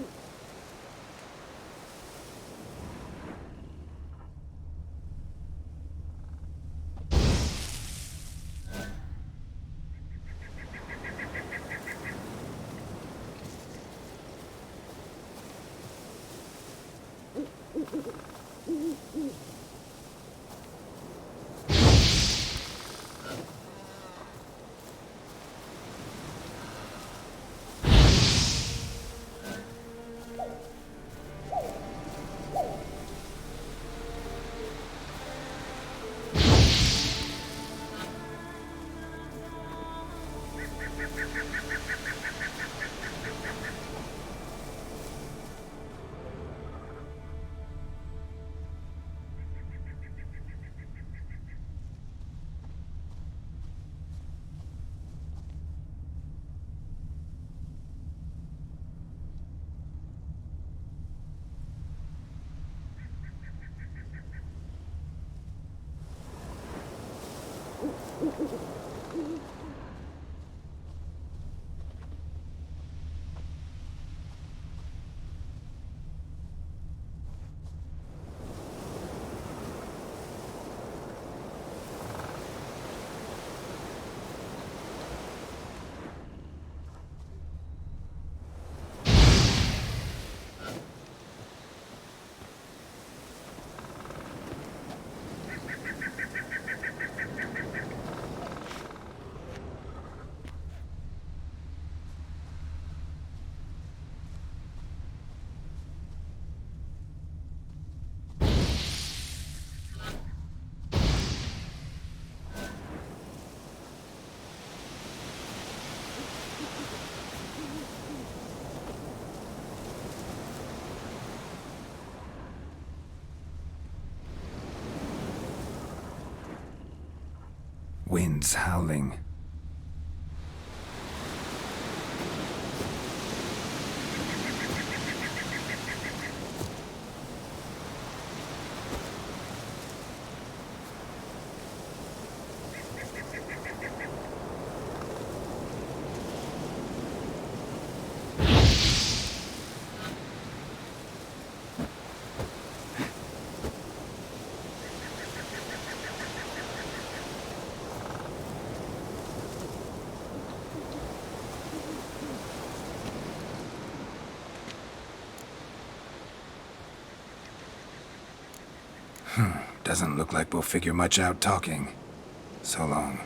Speaker 4: Winds howling. Doesn't look like we'll figure much out talking. So long.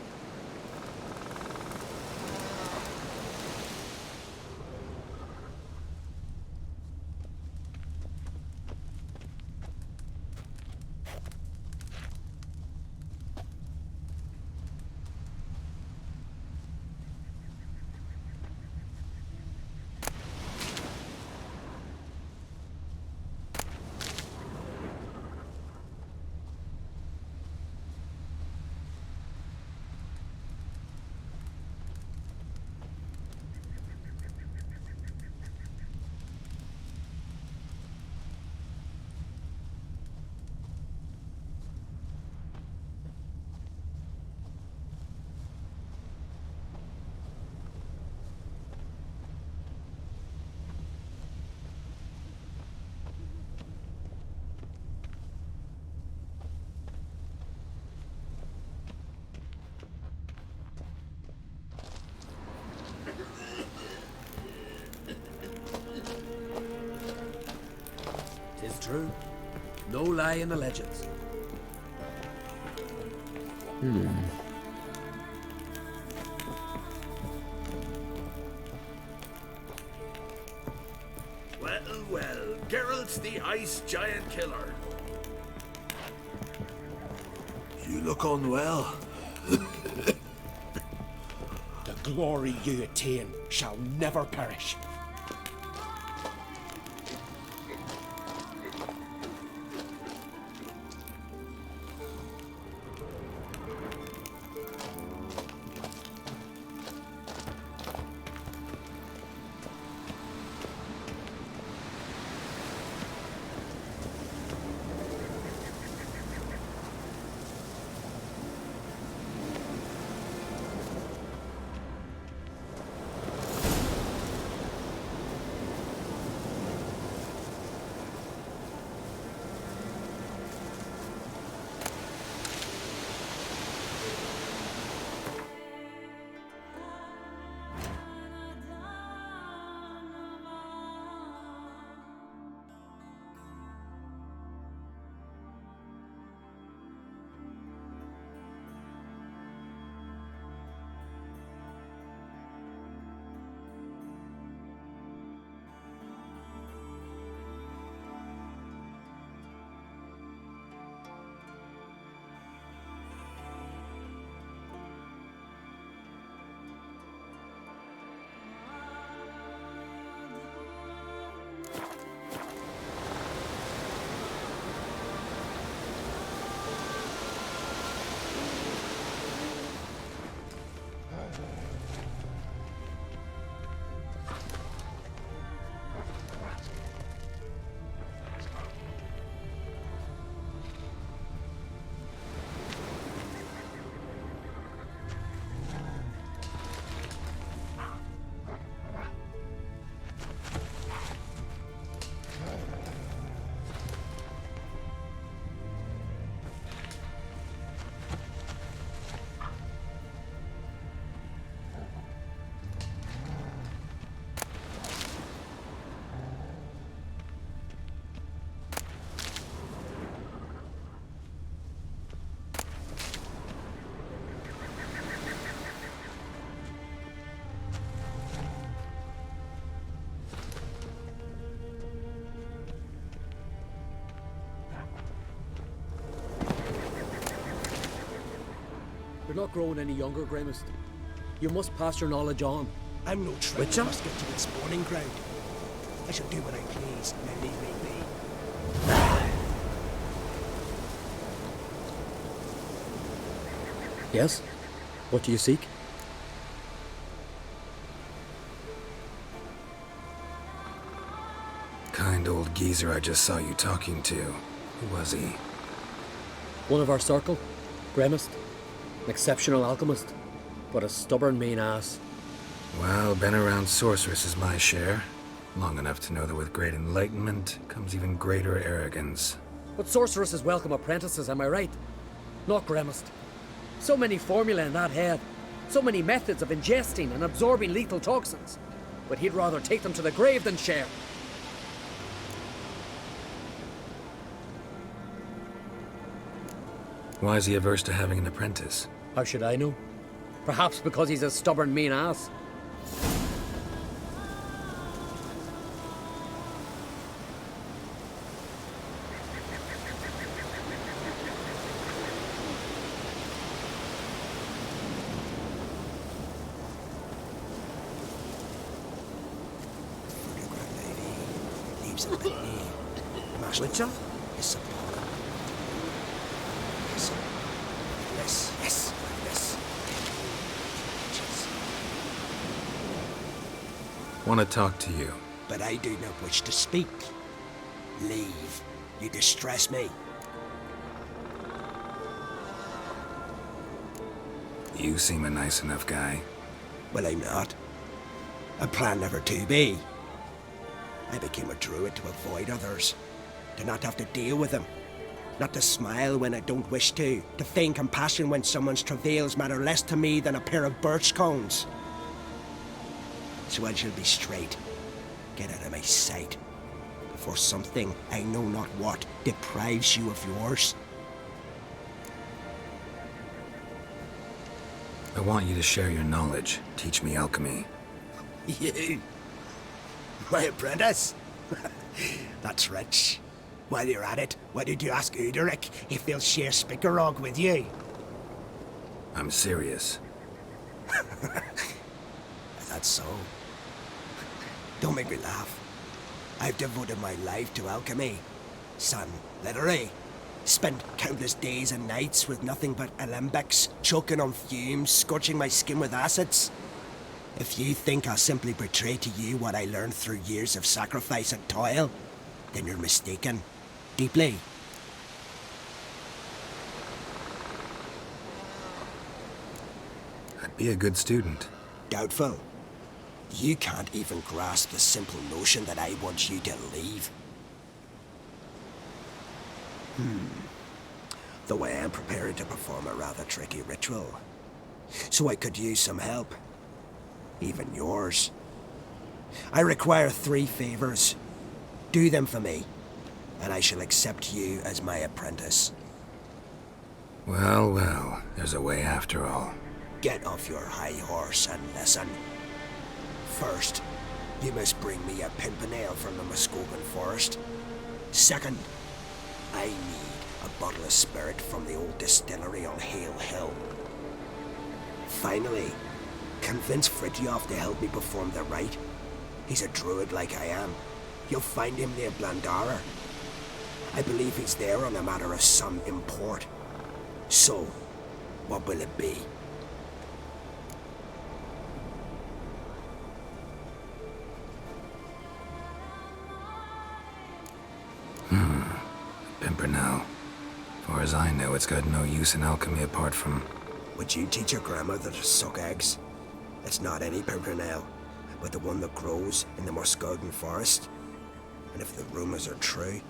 Speaker 3: Tis true. No lie in the legends. Well, well, Geralt's the ice giant killer.
Speaker 8: You look unwell.
Speaker 11: The glory you attain shall never perish.
Speaker 3: You're not growing any younger, Gramist. You must pass your knowledge on.
Speaker 19: I'm no traitor.
Speaker 3: Witcher?
Speaker 19: I must get to its spawning ground. I shall do what I please. Now leave me be.
Speaker 3: Yes? What do you seek?
Speaker 4: Kind old geezer I just saw you talking to. Who was he?
Speaker 3: One of our circle, Gramist. An exceptional alchemist, but a stubborn mean ass.
Speaker 4: Well, been around sorceress is my share. Long enough to know that with great enlightenment comes even greater arrogance.
Speaker 3: But sorceresses welcome apprentices, am I right? Not Gramist. So many formulae in that head. So many methods of ingesting and absorbing lethal toxins. But he'd rather take them to the grave than share.
Speaker 4: Why is he averse to having an apprentice?
Speaker 20: How should I know? Perhaps because he's a stubborn, mean ass.
Speaker 19: Witcher? Yes, yes, yes, yes.
Speaker 4: Want to talk to you.
Speaker 19: But I do not wish to speak. Leave. You distress me.
Speaker 4: You seem a nice enough guy.
Speaker 19: Well, I'm not. I plan never to be. I became a druid to avoid others. To not have to deal with them. Not to smile when I don't wish to feign compassion when someone's travails matter less to me than a pair of birch cones. So I shall be straight. Get out of my sight. Before something, I know not what, deprives you of yours.
Speaker 4: I want you to share your knowledge. Teach me alchemy.
Speaker 19: You? My apprentice? That's rich. While you're at it, why did you ask Uderic if he'll share Spickerog with you?
Speaker 4: I'm serious.
Speaker 19: That's so. Don't make me laugh. I've devoted my life to alchemy. Son, literally. Spent countless days and nights with nothing but alembics, choking on fumes, scorching my skin with acids. If you think I'll simply betray to you what I learned through years of sacrifice and toil, then you're mistaken. Deeply.
Speaker 4: I'd be a good student.
Speaker 19: Doubtful. You can't even grasp the simple notion that I want you to leave. Though I am preparing to perform a rather tricky ritual. So I could use some help. Even yours. I require 3 favors. Do them for me, and I shall accept you as my apprentice.
Speaker 4: Well, well, there's a way after all.
Speaker 19: Get off your high horse and listen. First, you must bring me a pimpernel from the Muskogan forest. Second, I need a bottle of spirit from the old distillery on Hale Hill. Finally, convince Fritjof to help me perform the rite. He's a druid like I am. You'll find him near Blandara. I believe he's there on a matter of some import. So, what will it be?
Speaker 4: Pimpernel. Far as I know, it's got no use in alchemy apart from...
Speaker 19: Would you teach your grandmother to suck eggs? It's not any pimpernel, but the one that grows in the Muskogan forest. And if the rumors are true,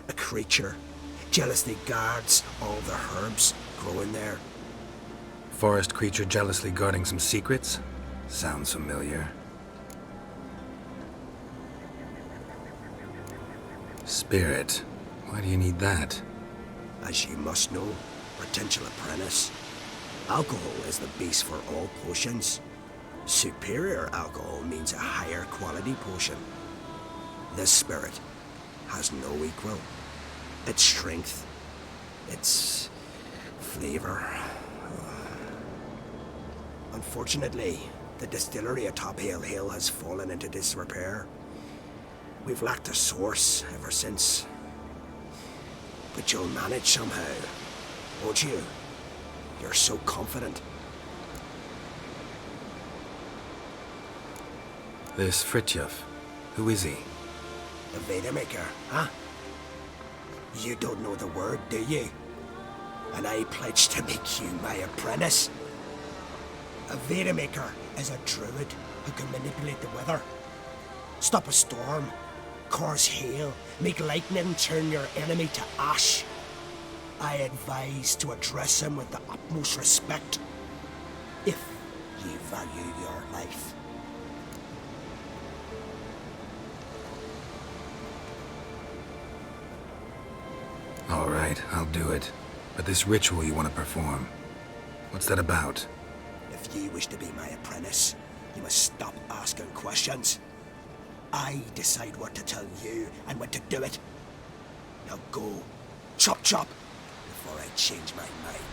Speaker 19: a creature jealously guards all the herbs growing there.
Speaker 4: Forest creature jealously guarding some secrets? Sounds familiar. Spirit. Why do you need that?
Speaker 19: As you must know, potential apprentice, alcohol is the base for all potions. Superior alcohol means a higher quality potion. This spirit has no equal. Its strength, its flavor. Unfortunately, the distillery atop Hale Hill has fallen into disrepair. We've lacked a source ever since. But you'll manage somehow, won't you? You're so confident.
Speaker 4: This Fritjof, who is he?
Speaker 19: The Veda Maker, huh? You don't know the word, do you? And I pledge to make you my apprentice. A Veda Maker is a druid who can manipulate the weather. Stop a storm, cause hail, make lightning turn your enemy to ash. I advise to address him with the utmost respect, if you value your life.
Speaker 4: All right, I'll do it. But this ritual you want to perform, what's that about?
Speaker 19: If you wish to be my apprentice, you must stop asking questions. I decide what to tell you and when to do it. Now go, chop chop, before I change my mind.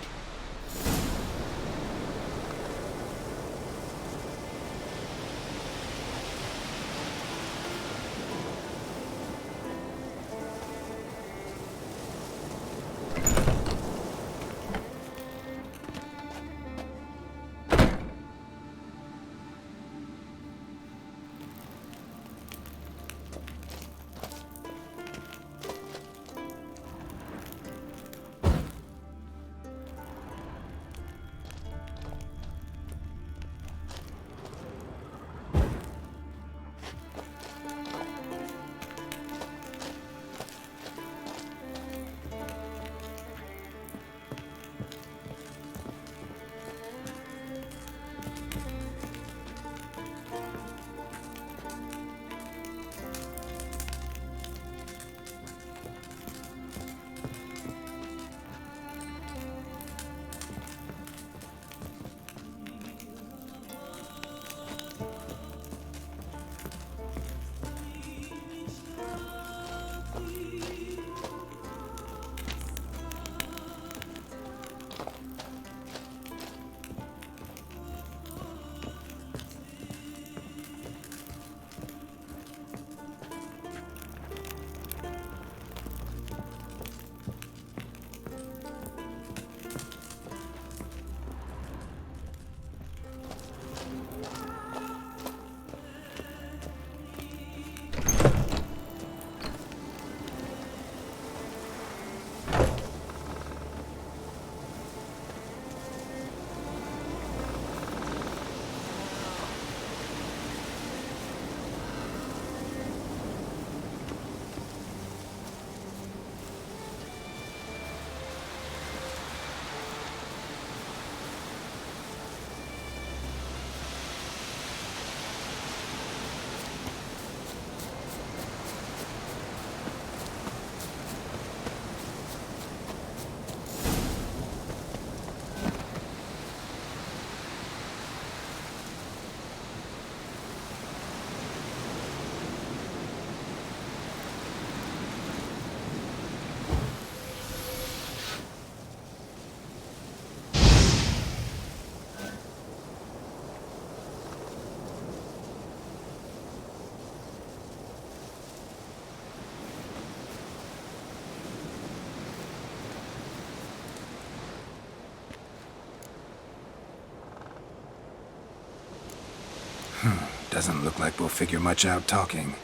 Speaker 4: Doesn't look like we'll figure much out talking.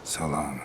Speaker 4: So long.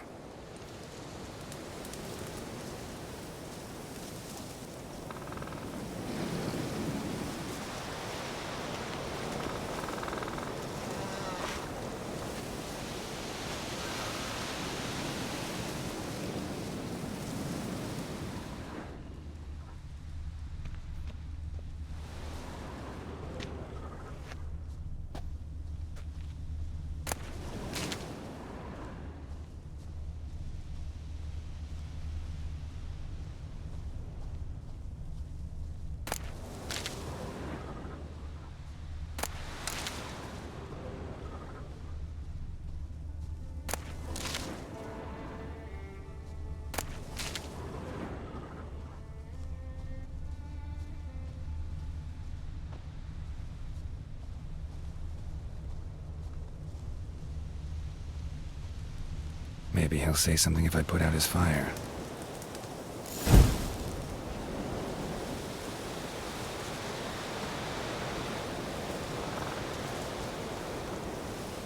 Speaker 4: Maybe he'll say something if I put out his fire.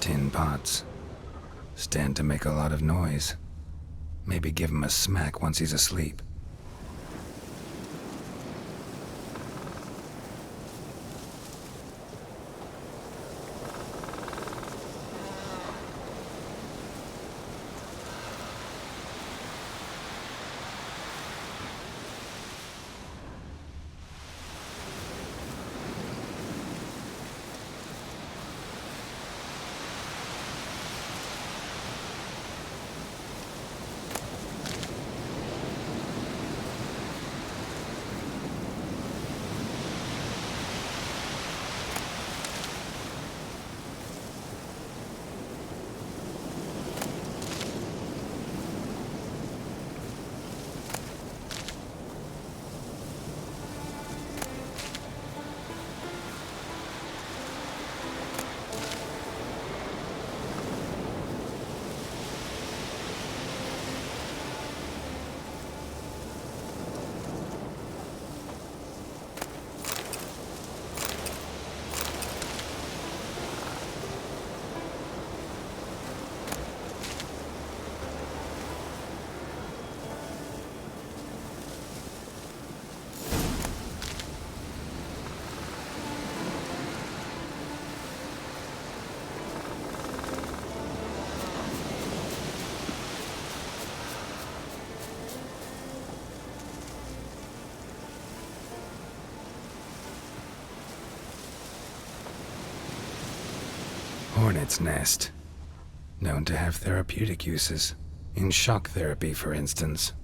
Speaker 4: Tin pots. Stand to make a lot of noise. Maybe give him a smack once he's asleep. hornet's nest, known to have therapeutic uses, in shock therapy, for instance.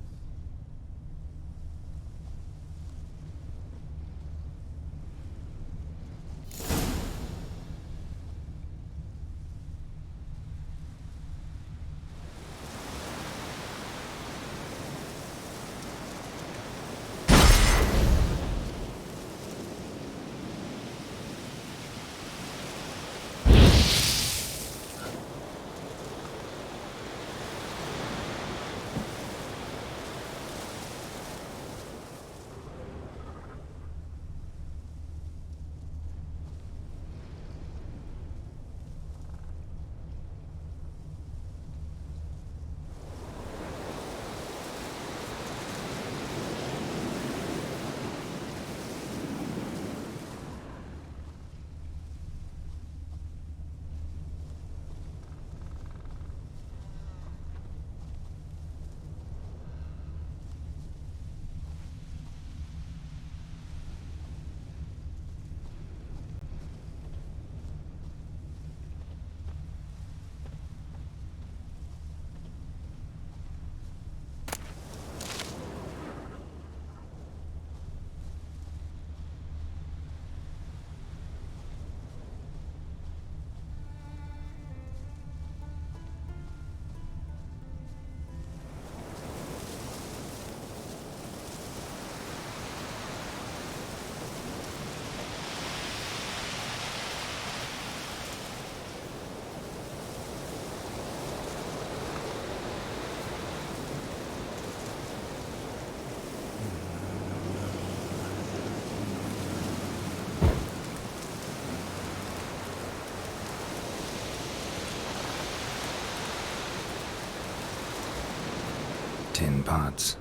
Speaker 4: Tin pots.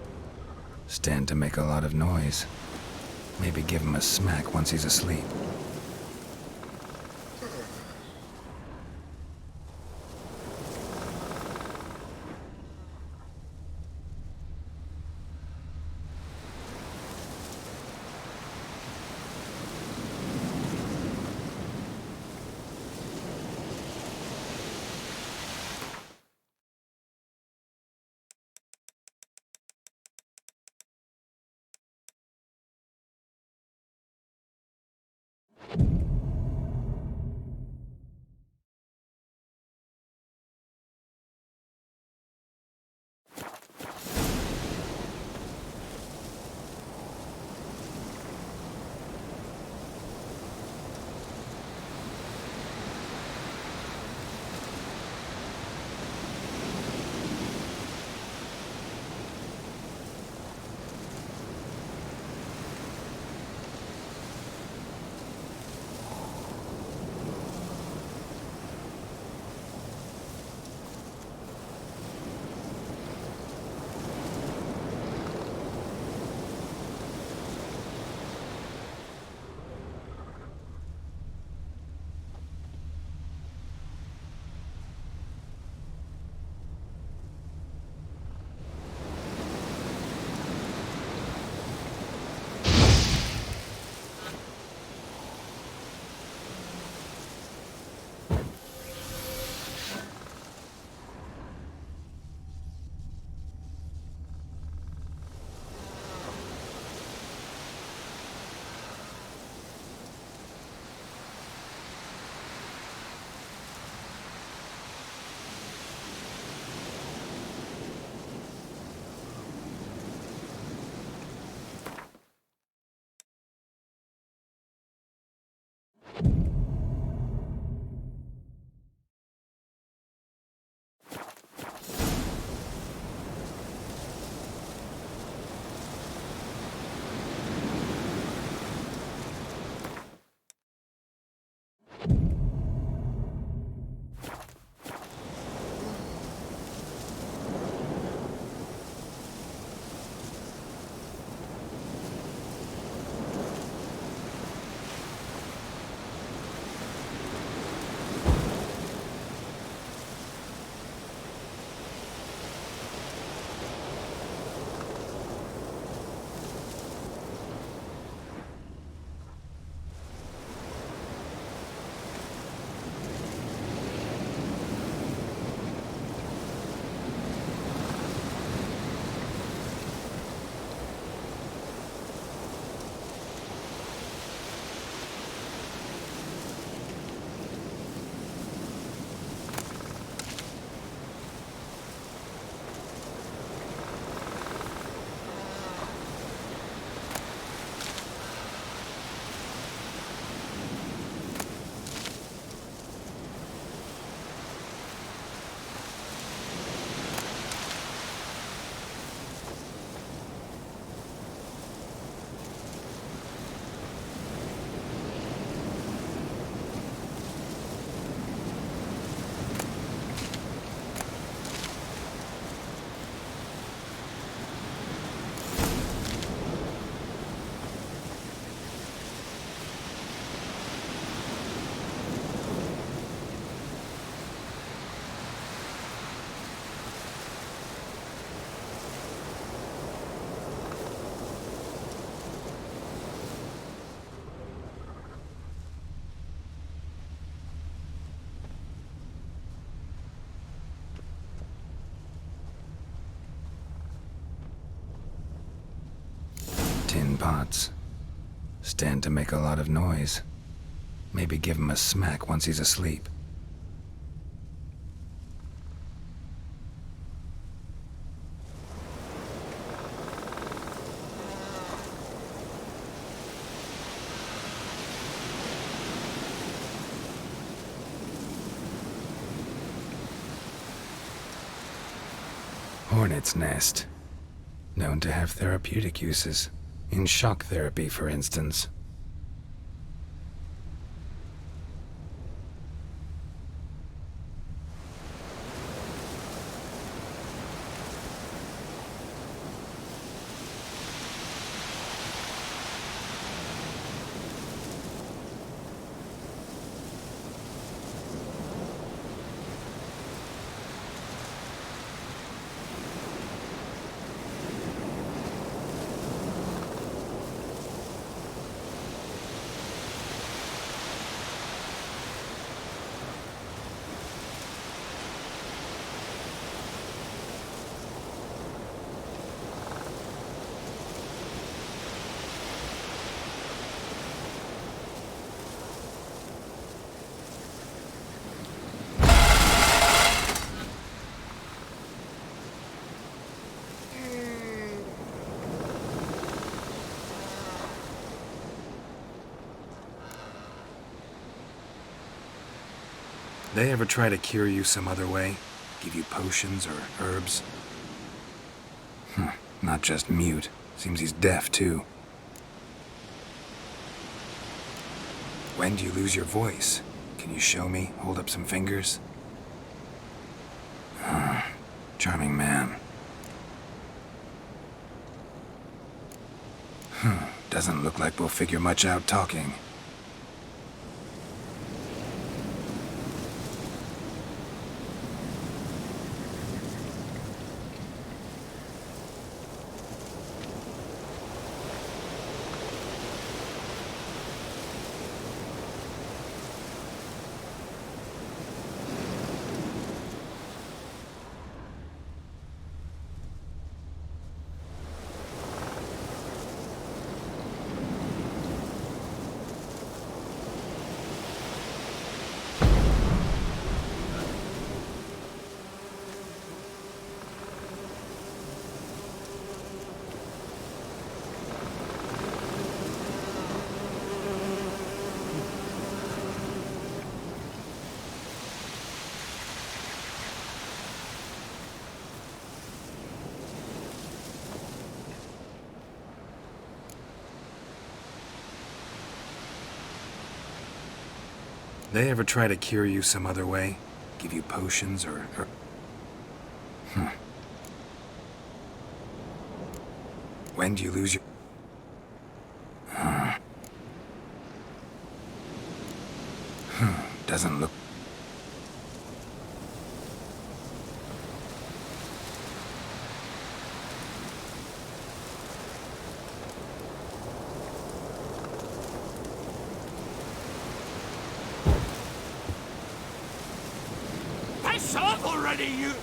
Speaker 4: Stand to make a lot of noise. Maybe give him a smack once he's asleep. pots. Stand to make a lot of noise. Maybe give him a smack once he's asleep. Hornet's nest. Known to have therapeutic uses. In shock therapy, for instance. They ever try to cure you some other way? Give you potions or herbs? Not just mute. Seems he's deaf, too. When do you lose your voice? Can you show me? Hold up some fingers? Charming man. Doesn't look like we'll figure much out talking. They ever try to cure you some other way? Give you potions or... When do you lose your... Doesn't look...
Speaker 3: Piss off already, you...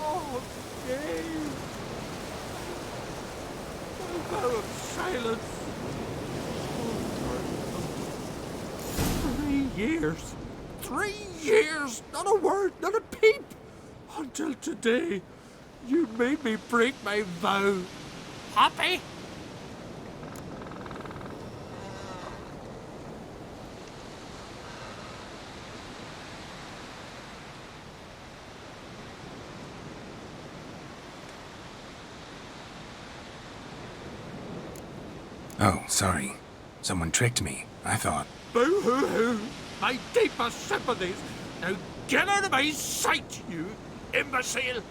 Speaker 3: Oh, Dave. A vow of silence. 3 years. 3 years! Not a word, not a peep! Until today, you made me break my vow. Happy?
Speaker 4: Oh, sorry. Someone tricked me. I thought...
Speaker 3: Boo-hoo-hoo! My deepest sympathies! Now get out of my sight, you imbecile!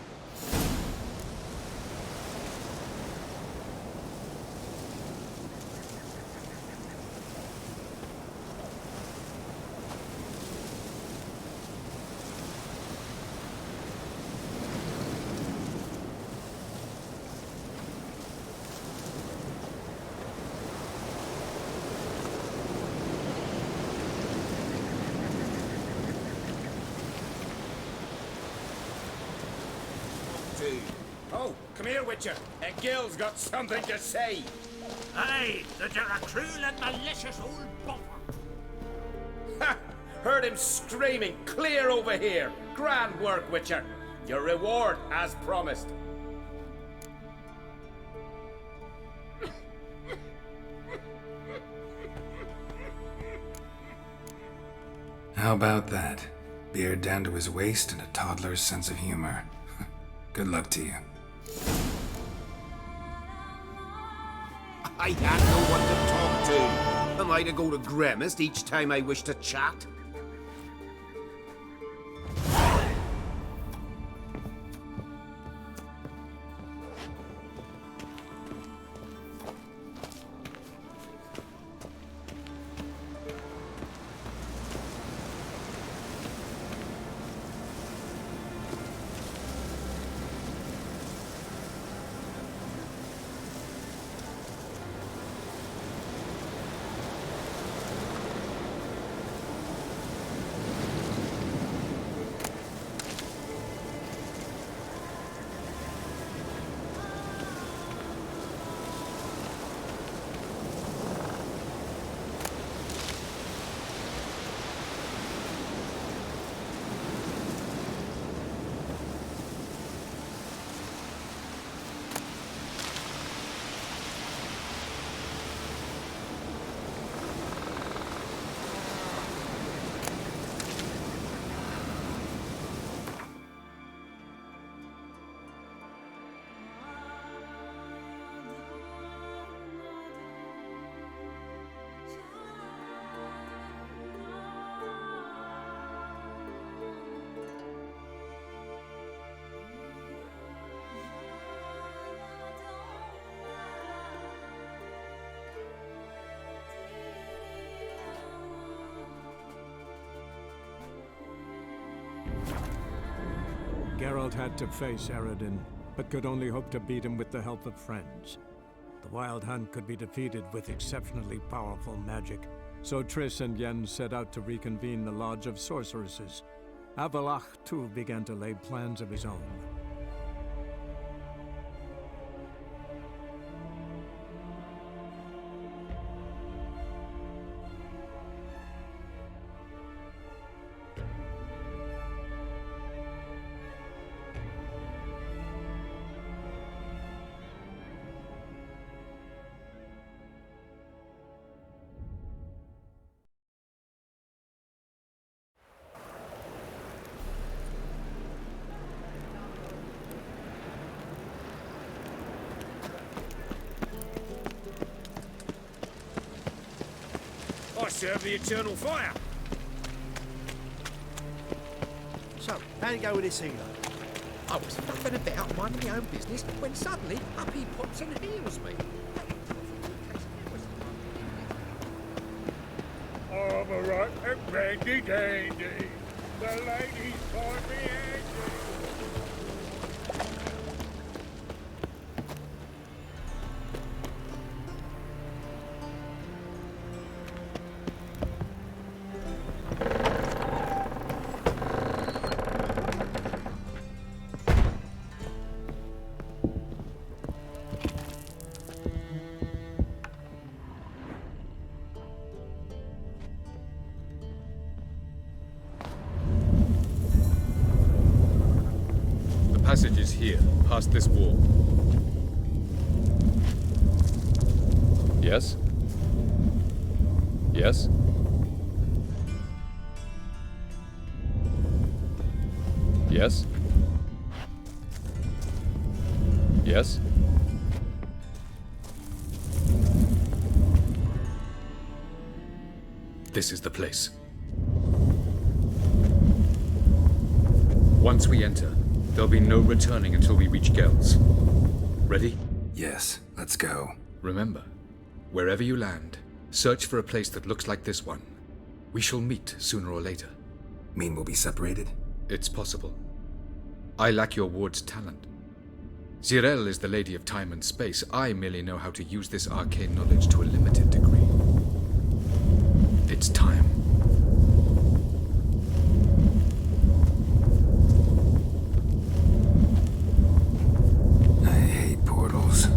Speaker 7: Oh, come here, Witcher. Gil's got something to say.
Speaker 3: Aye, that you're a cruel and malicious old buffer.
Speaker 11: Ha! Heard him screaming, clear over here. Grand work, Witcher. Your reward, as promised.
Speaker 4: How about that? Beard down to his waist and a toddler's sense of humor. Good luck to you.
Speaker 7: I had no one to talk to. Am I to go to Grimmest each time I wish to chat?
Speaker 1: Geralt had to face Eredin, but could only hope to beat him with the help of friends. The Wild Hunt could be defeated with exceptionally powerful magic, so Triss and Yen set out to reconvene the Lodge of Sorceresses. Avallac'h, too, began to lay plans of his own.
Speaker 3: I serve the eternal fire.
Speaker 8: So, how'd it go with this healer? I was faffing about minding my own business when suddenly up he pops and heals me.
Speaker 15: I'm a right and randy dandy. The ladies find me handy.
Speaker 21: Passage is here, past this wall. Yes? Yes? Yes? Yes? This is the place. Once we enter, there'll be no returning until we reach Gel's. Ready?
Speaker 4: Yes, let's go.
Speaker 21: Remember, wherever you land, search for a place that looks like this one. We shall meet sooner or later.
Speaker 4: Mean we'll be separated?
Speaker 21: It's possible. I lack your ward's talent. Zirel is the Lady of Time and Space. I merely know how to use this arcane knowledge to a limited degree. It's time.
Speaker 4: I hate portals.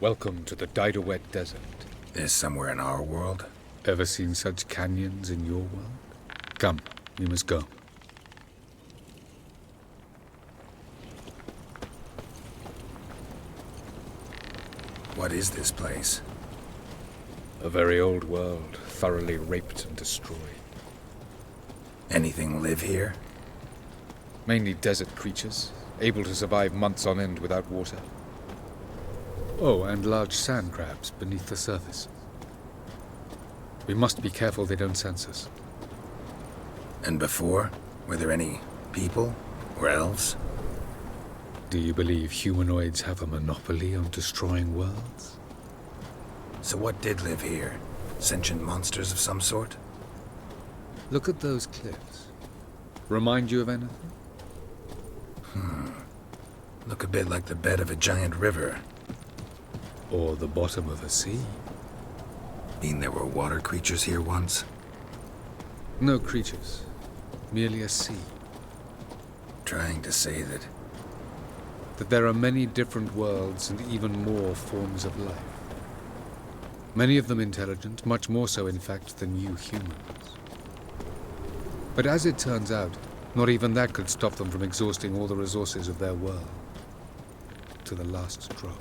Speaker 21: Welcome to the Didowet Desert.
Speaker 4: Is somewhere in our world?
Speaker 21: Ever seen such canyons in your world? Come, we must go.
Speaker 4: What is this place?
Speaker 21: A very old world, thoroughly raped and destroyed.
Speaker 4: Anything live here?
Speaker 21: Mainly desert creatures, able to survive months on end without water. Oh, and large sand crabs beneath the surface. We must be careful they don't sense us.
Speaker 4: And before? Were there any people? Or elves?
Speaker 21: Do you believe humanoids have a monopoly on destroying worlds?
Speaker 4: So what did live here? Sentient monsters of some sort?
Speaker 21: Look at those cliffs. Remind you of anything?
Speaker 4: Look a bit like the bed of a giant river.
Speaker 21: Or the bottom of a sea.
Speaker 4: Mean there were water creatures here once?
Speaker 21: No creatures. Merely a sea.
Speaker 4: Trying to say that
Speaker 21: there are many different worlds and even more forms of life. Many of them intelligent, much more so in fact than you humans. But as it turns out, not even that could stop them from exhausting all the resources of their world. To the last drop.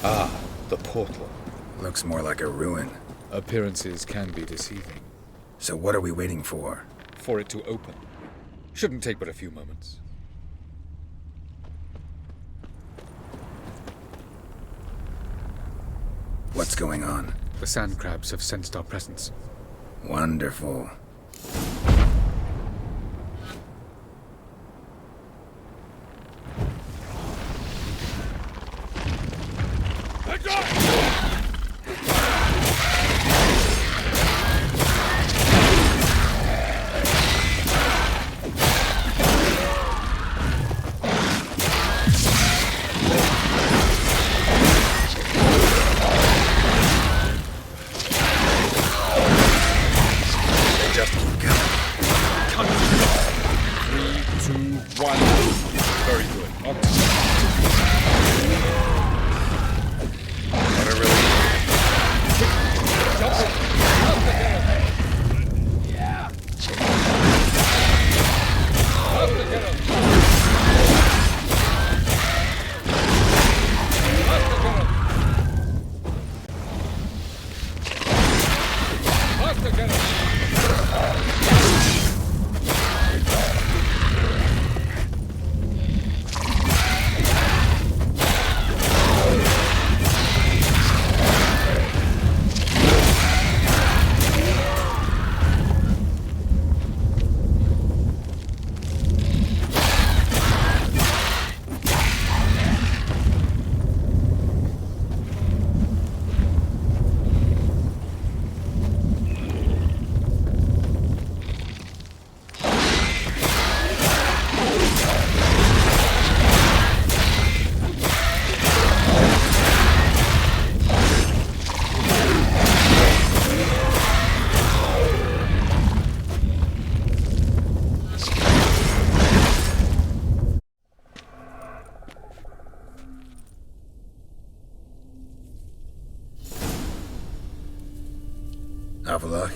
Speaker 21: Ah, the portal.
Speaker 4: Looks more like a ruin.
Speaker 21: Appearances can be deceiving.
Speaker 4: So what are we waiting for?
Speaker 21: For it to open. Shouldn't take but a few moments.
Speaker 4: What's going on?
Speaker 21: The sand crabs have sensed our presence.
Speaker 4: Wonderful. Have a look.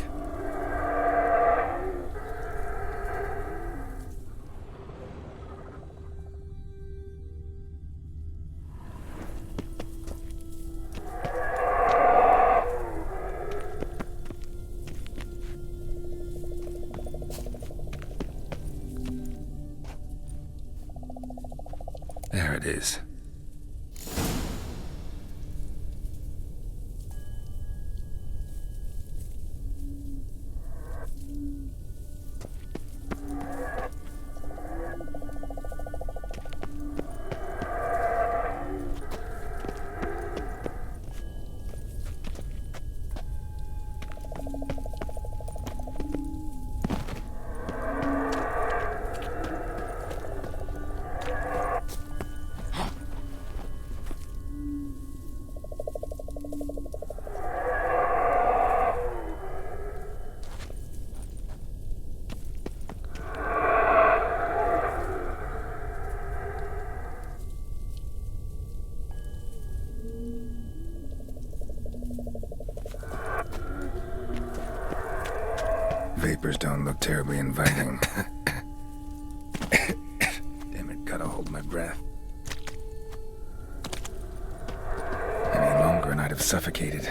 Speaker 4: There it is. papers don't look terribly inviting. Damn it, gotta hold my breath. Any longer and I'd have suffocated.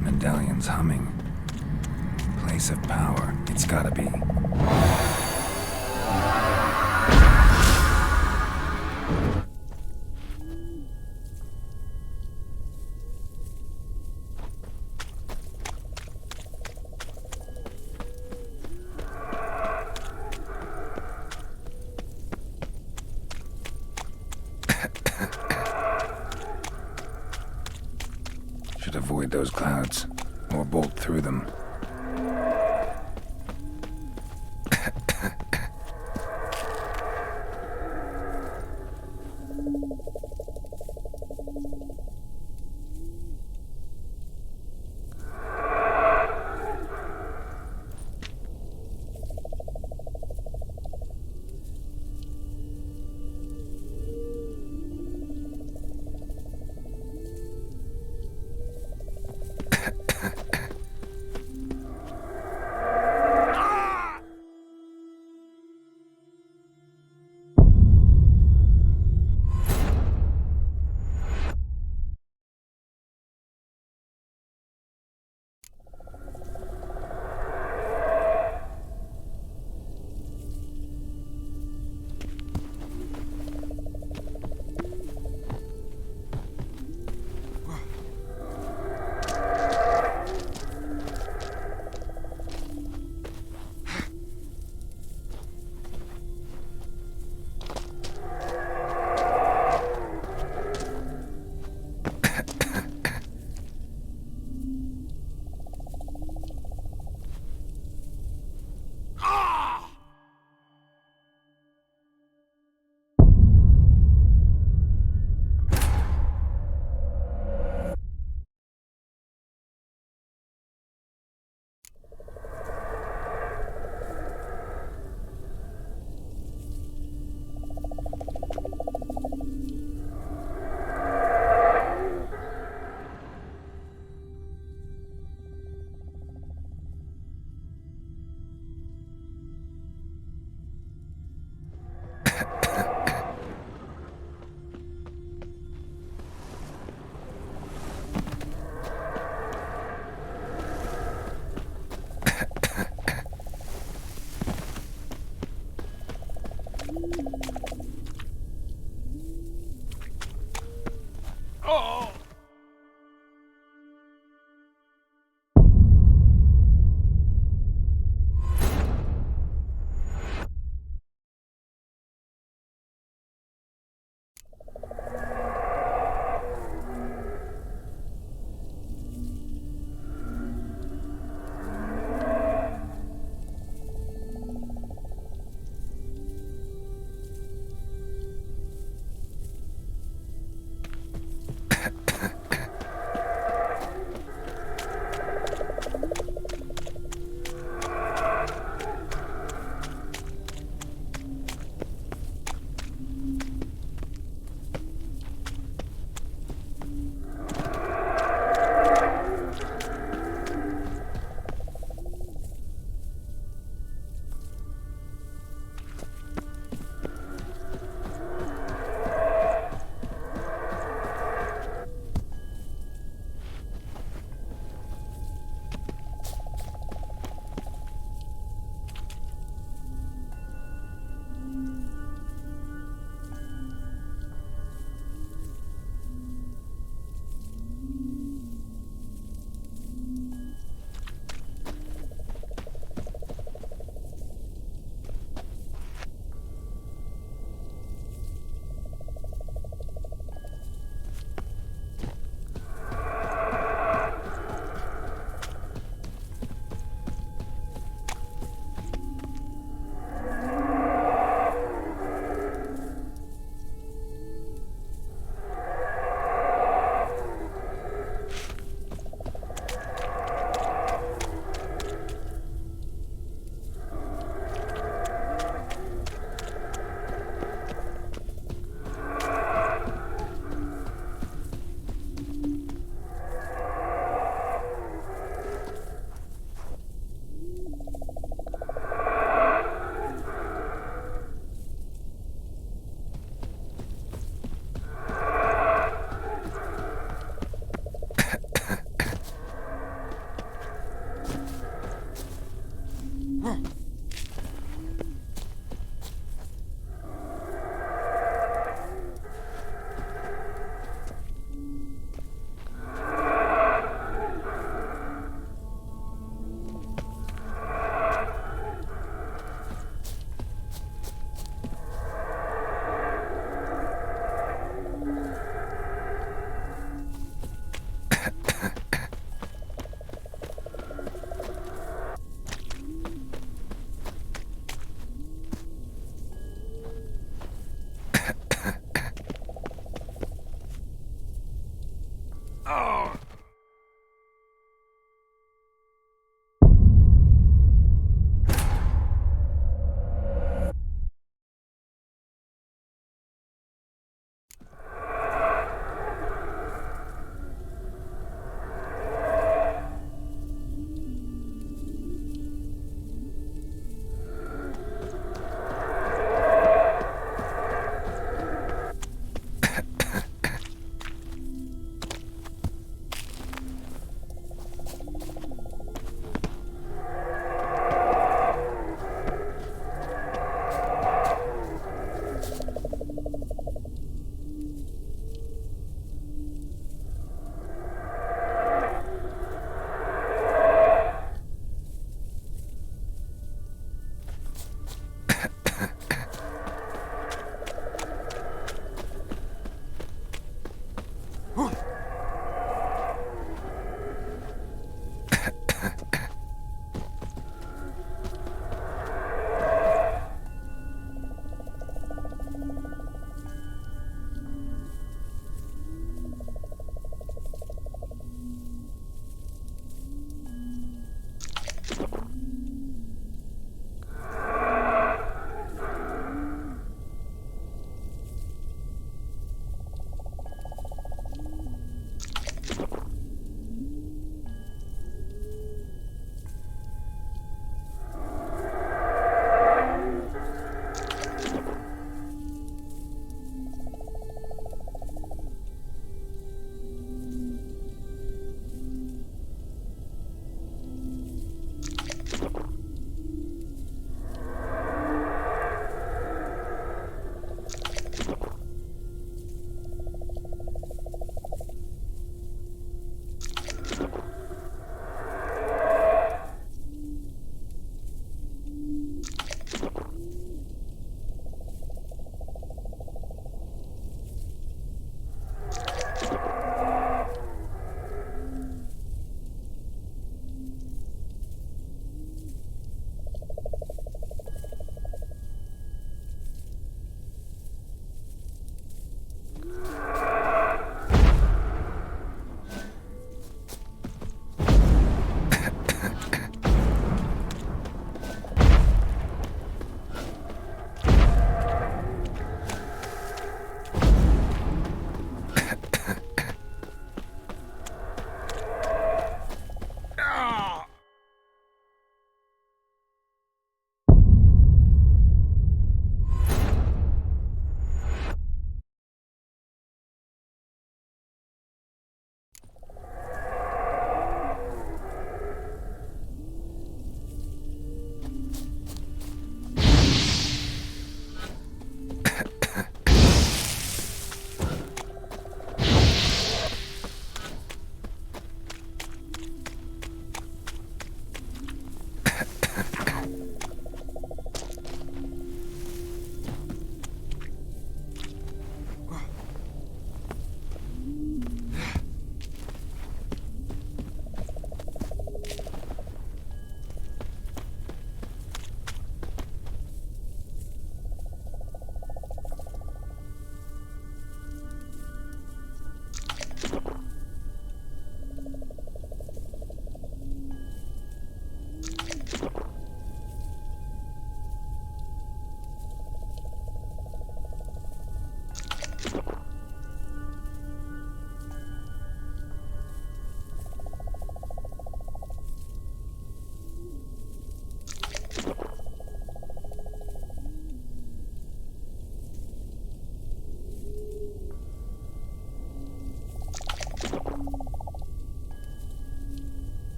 Speaker 4: Medallion's humming. Place of power. It's gotta be. Should avoid those clouds, or bolt through them.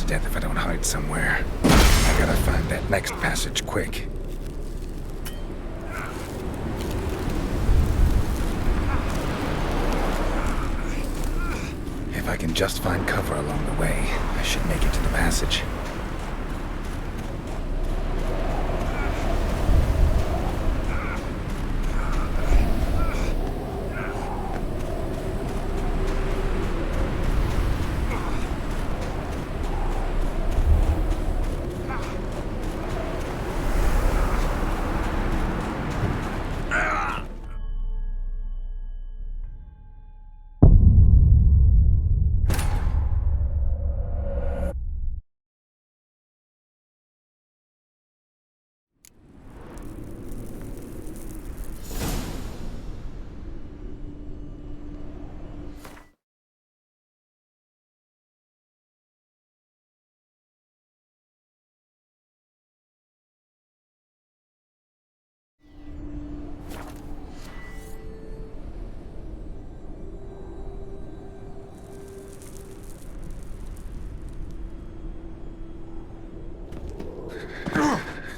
Speaker 4: to death if I don't hide somewhere. I gotta find that next passage quick. If I can just find cover along the way, I should make it to the passage.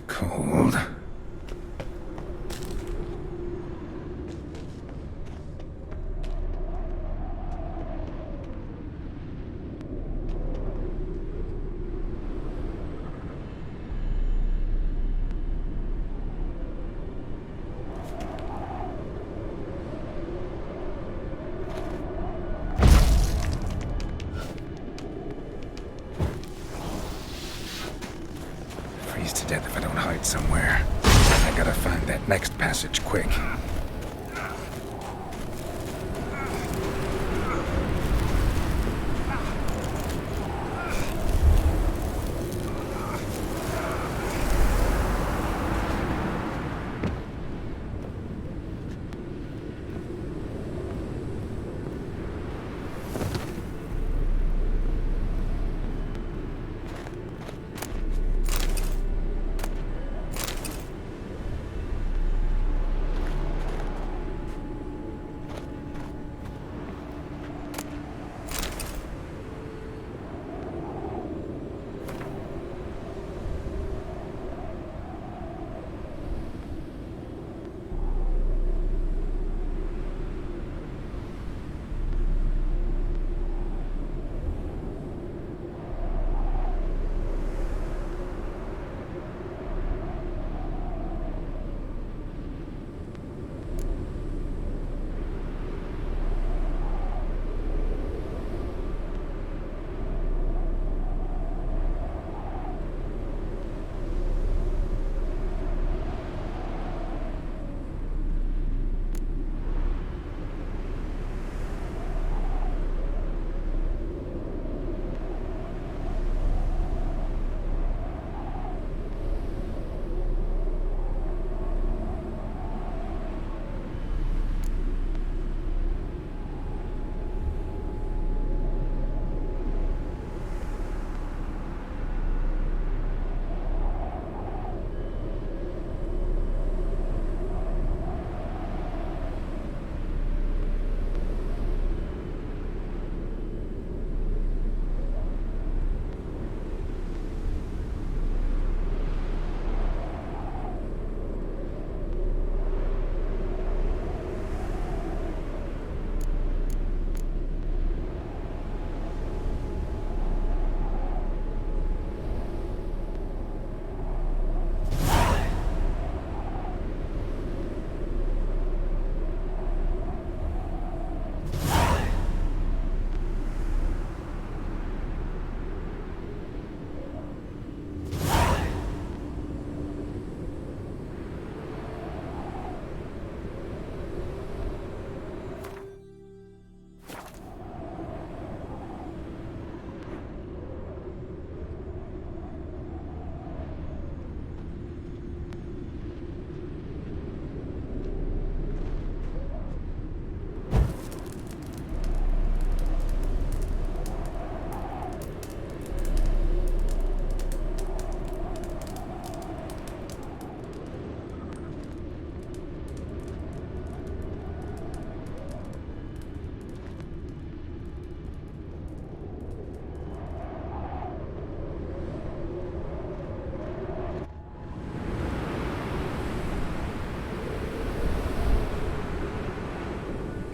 Speaker 4: Cold. Freeze to death if I don't hide somewhere. I gotta find that next passage quick.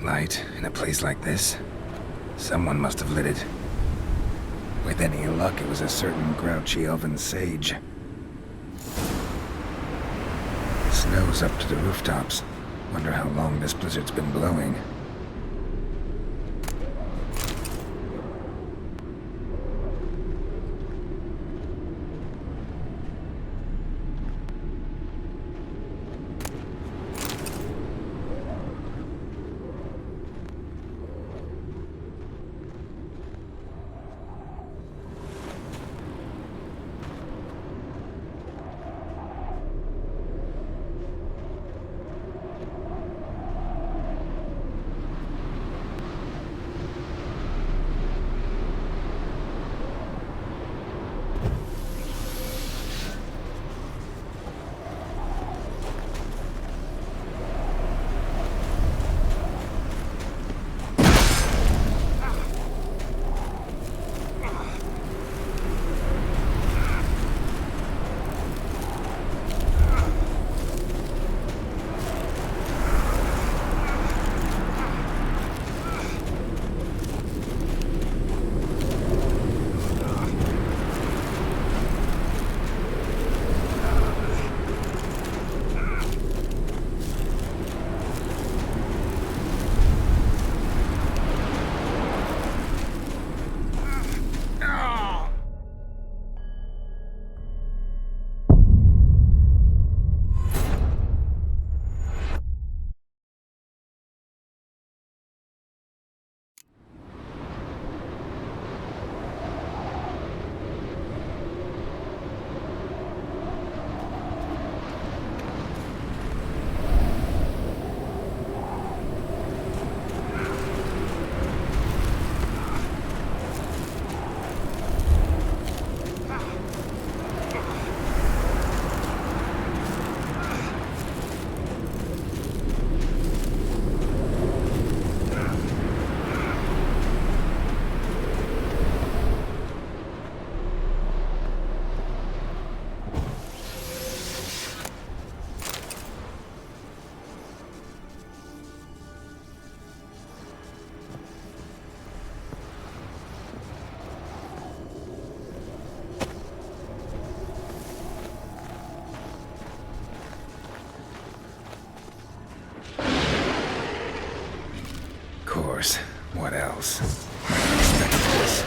Speaker 4: Light in a place like this? Someone must have lit it. With any luck, it was a certain grouchy elven sage. Snow's up to the rooftops. Wonder how long this blizzard's been blowing. What else? I expected this.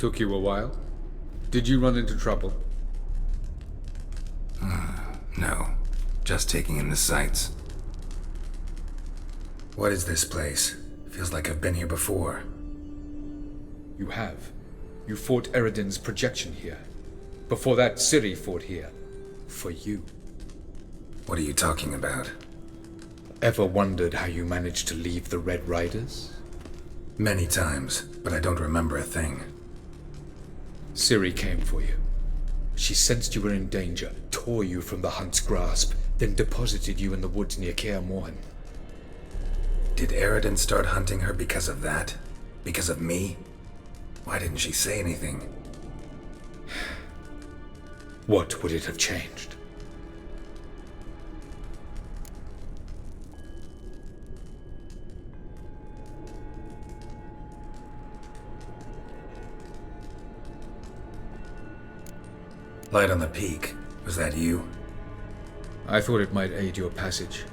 Speaker 21: Took you a while? Did you run into trouble?
Speaker 4: No. Just taking in the sights. What is this place? Feels like I've been here before.
Speaker 21: You have. You fought Eredin's projection here. Before that, Ciri fought here. For you.
Speaker 4: What are you talking about?
Speaker 21: Ever wondered how you managed to leave the Red Riders?
Speaker 4: Many times, but I don't remember a thing.
Speaker 21: Ciri came for you. She sensed you were in danger, tore you from the Hunt's grasp, then deposited you in the woods near Kaer Morhen.
Speaker 4: Did Eredin start hunting her because of that? Because of me? Why didn't she say anything?
Speaker 21: What would it have changed?
Speaker 4: Light on the peak. Was that you?
Speaker 21: I thought it might aid your passage.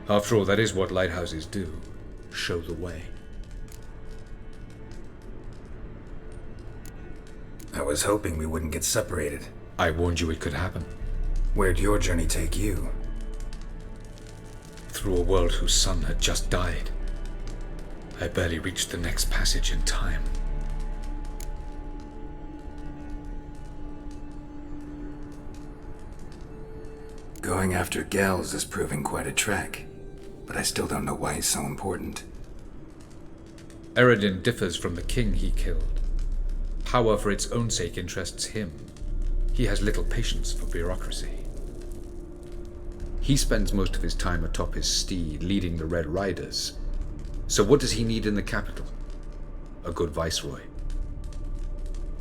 Speaker 21: After all, that is what lighthouses do. Show the way.
Speaker 4: I was hoping we wouldn't get separated.
Speaker 21: I warned you it could happen.
Speaker 4: Where'd your journey take you?
Speaker 21: Through a world whose sun had just died. I barely reached the next passage in time.
Speaker 4: Going after Gels is proving quite a trek, but I still don't know why he's so important.
Speaker 21: Eredin differs from the king he killed. Power for its own sake interests him. He has little patience for bureaucracy. He spends most of his time atop his steed, leading the Red Riders. So what does he need in the capital? A good viceroy.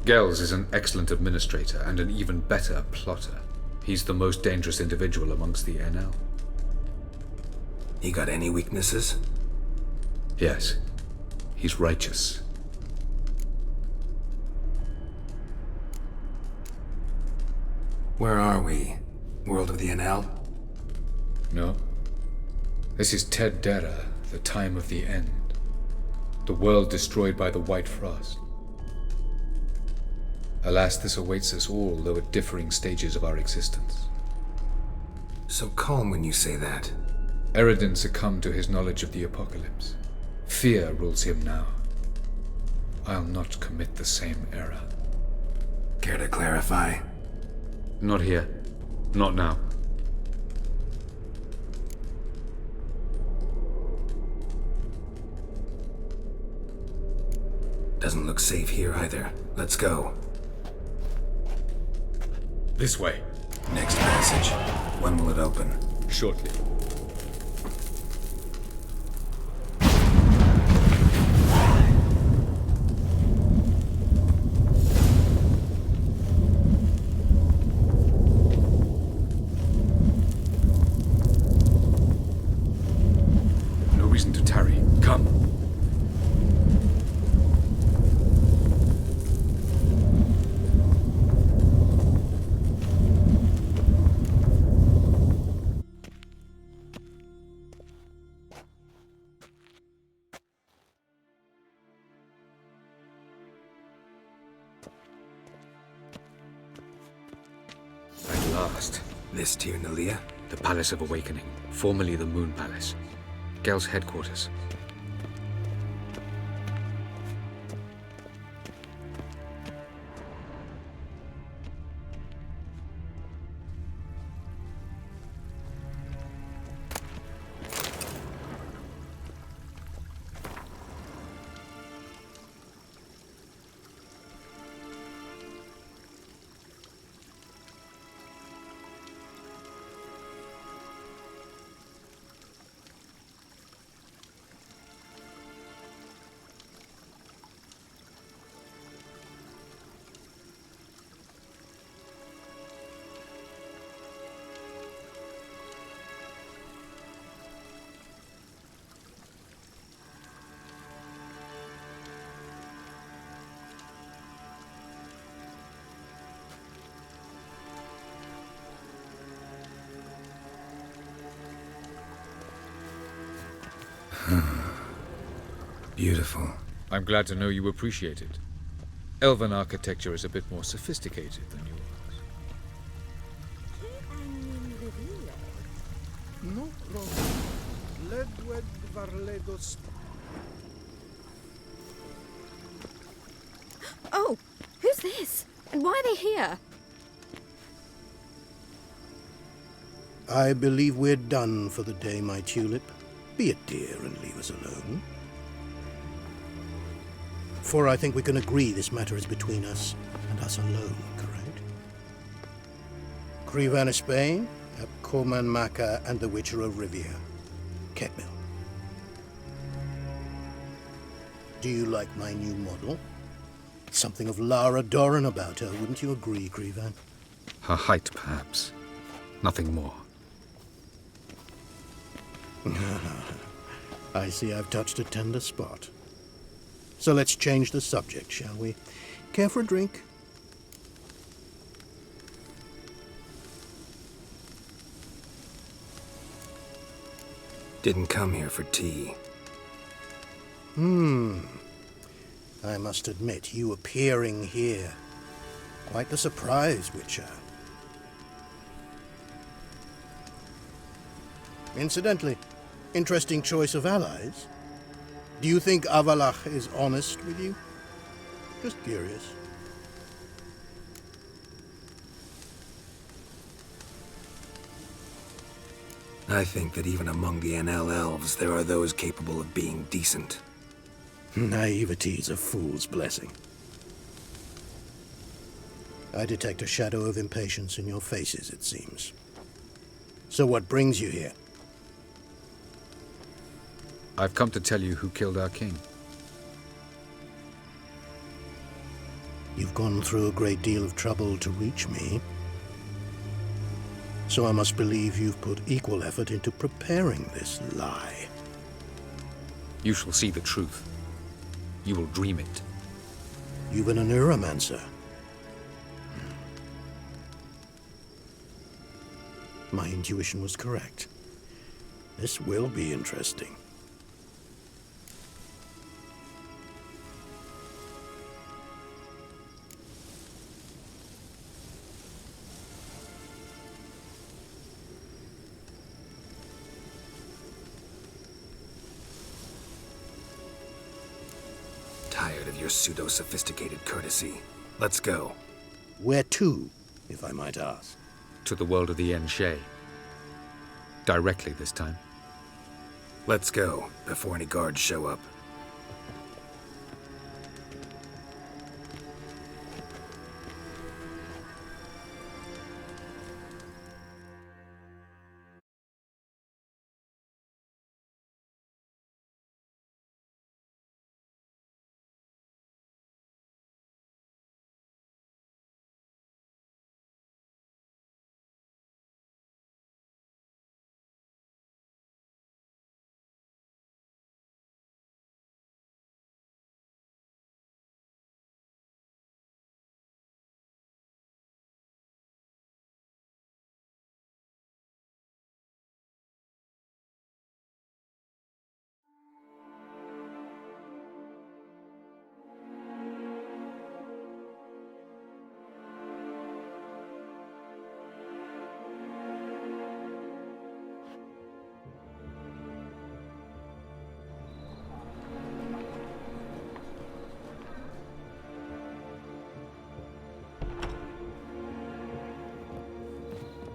Speaker 21: Gels is an excellent administrator and an even better plotter. He's the most dangerous individual amongst the NL.
Speaker 4: He got any weaknesses?
Speaker 21: Yes. He's righteous.
Speaker 4: Where are we? World of the NL?
Speaker 21: No. This is Ted Dera, the time of the end. The world destroyed by the White Frost. Alas, this awaits us all, though at differing stages of our existence.
Speaker 4: So calm when you say that.
Speaker 21: Eredin succumbed to his knowledge of the apocalypse. Fear rules him now. I'll not commit the same error.
Speaker 4: Care to clarify?
Speaker 21: Not here. Not now.
Speaker 4: Doesn't look safe here either. Let's go.
Speaker 21: This way.
Speaker 4: Next passage. When will it open?
Speaker 21: Shortly. No reason to tarry. Come.
Speaker 4: This Tir Nalia?
Speaker 21: The Palace of Awakening, formerly the Moon Palace. Gel's headquarters.
Speaker 4: Beautiful.
Speaker 21: I'm glad to know you appreciate it. Elven architecture is a bit more sophisticated than yours.
Speaker 13: No problem. Ledwed varledos.
Speaker 6: Oh, who's this? And why are they here?
Speaker 13: I believe we're done for the day, my tulip. Be a dear and leave us alone. For I think we can agree this matter is between us and us alone, correct? Krivan of Spain, Abcorman Maka, and the Witcher of Rivia. Ketmil. Do you like my new model? Something of Lara Doran about her, wouldn't you agree, Krivan?
Speaker 21: Her height, perhaps. Nothing more.
Speaker 13: I see I've touched a tender spot. So let's change the subject, shall we? Care for a drink?
Speaker 4: Didn't come here for tea.
Speaker 13: I must admit, you appearing here. Quite the surprise, Witcher. Incidentally, interesting choice of allies. Do you think Avalach is honest with you? Just curious.
Speaker 4: I think that even among the NL elves, there are those capable of being decent.
Speaker 13: Naivety's a fool's blessing. I detect a shadow of impatience in your faces, it seems. So what brings you here?
Speaker 21: I've come to tell you who killed our king.
Speaker 13: You've gone through a great deal of trouble to reach me. So I must believe you've put equal effort into preparing this lie.
Speaker 21: You shall see the truth. You will dream it.
Speaker 13: You've been a neuromancer. My intuition was correct. This will be interesting.
Speaker 4: Tired of your pseudo-sophisticated courtesy. Let's go.
Speaker 13: Where to, if I might ask?
Speaker 21: To the world of the Enshe. Directly this time.
Speaker 4: Let's go, before any guards show up.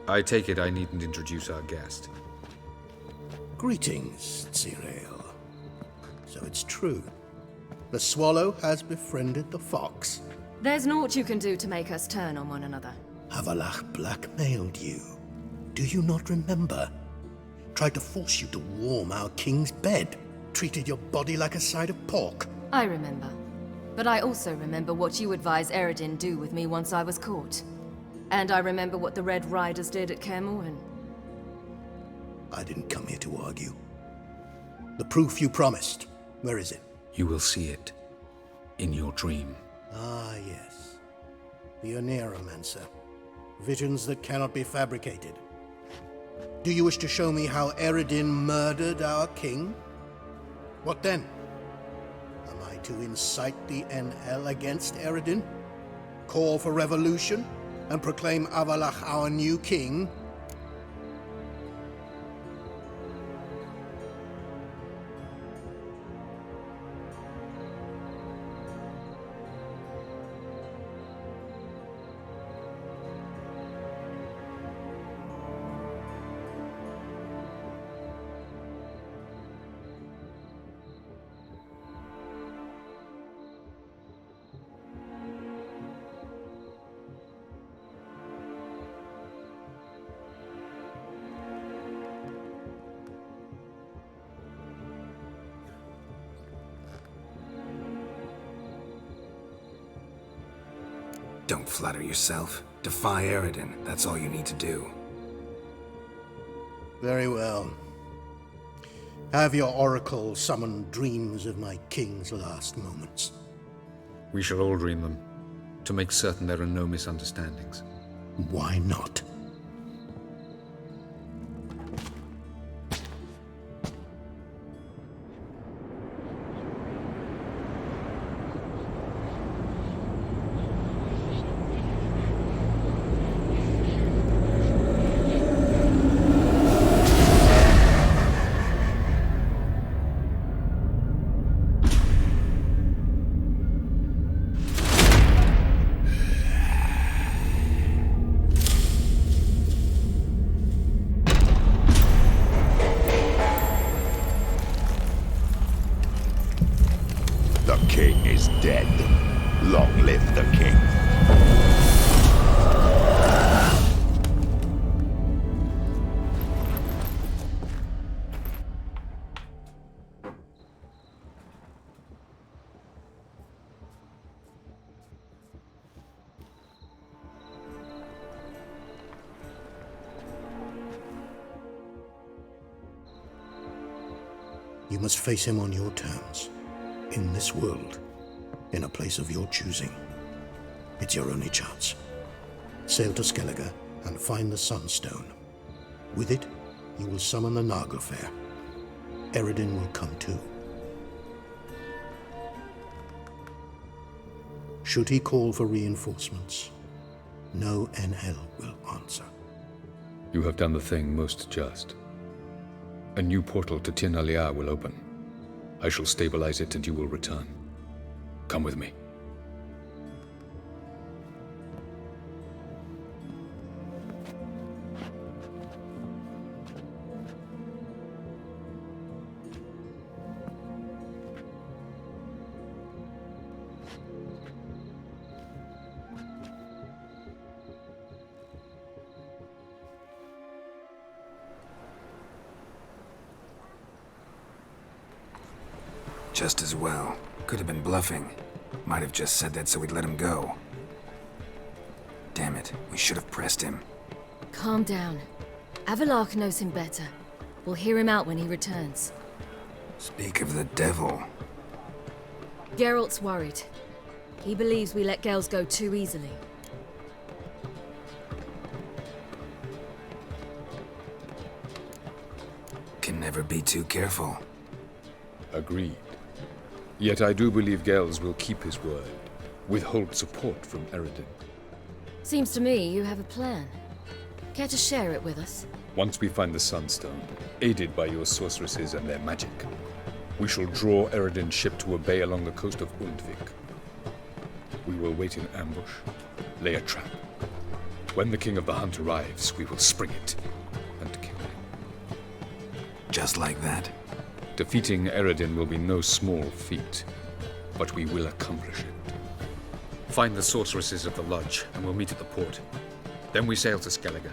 Speaker 21: I take it I needn't introduce our guest.
Speaker 13: Greetings, Cyril. So it's true. The swallow has befriended the fox.
Speaker 5: There's naught you can do to make us turn on one another.
Speaker 13: Avalach blackmailed you. Do you not remember? Tried to force you to warm our king's bed. Treated your body like a side of pork.
Speaker 5: I remember. But I also remember what you advised Eredin do with me once I was caught. And I remember what the Red Riders did at Kaer Morhen.
Speaker 13: I didn't come here to argue. The proof you promised, where is it?
Speaker 21: You will see it. In your dream.
Speaker 13: Ah, yes. The Oneiromancer. Visions that cannot be fabricated. Do you wish to show me how Eredin murdered our king? What then? Am I to incite the NL against Eredin, call for revolution, and proclaim Avalach our new king?
Speaker 4: Don't flatter yourself. Defy Eredin. That's all you need to do.
Speaker 13: Very well. Have your oracle summon dreams of my king's last moments.
Speaker 21: We shall all dream them, to make certain there are no misunderstandings.
Speaker 13: Why not? You must face him on your terms, in this world, in a place of your choosing. It's your only chance. Sail to Skellige and find the Sunstone. With it, you will summon the Naglfair. Eredin will come too. Should he call for reinforcements, no NL will answer.
Speaker 21: You have done the thing most just. A new portal to Tir na Liar will open. I shall stabilize it and you will return. Come with me.
Speaker 4: Just as well. Could have been bluffing. Might have just said that so we'd let him go. Damn it, we should have pressed him.
Speaker 5: Calm down. Avalach knows him better. We'll hear him out when he returns.
Speaker 4: Speak of the devil.
Speaker 5: Geralt's worried. He believes we let girls go too easily.
Speaker 4: Can never be too careful.
Speaker 21: Agreed. Yet I do believe Gels will keep his word, withhold support from Eredin.
Speaker 5: Seems to me you have a plan. Care to share it with us?
Speaker 21: Once we find the Sunstone, aided by your sorceresses and their magic, we shall draw Eredin's ship to a bay along the coast of Undvik. We will wait in ambush, lay a trap. When the King of the Hunt arrives, we will spring it and kill him.
Speaker 4: Just like that?
Speaker 21: Defeating Eredin will be no small feat, but we will accomplish it. Find the sorceresses of the lodge, and we'll meet at the port. Then we sail to Skellige.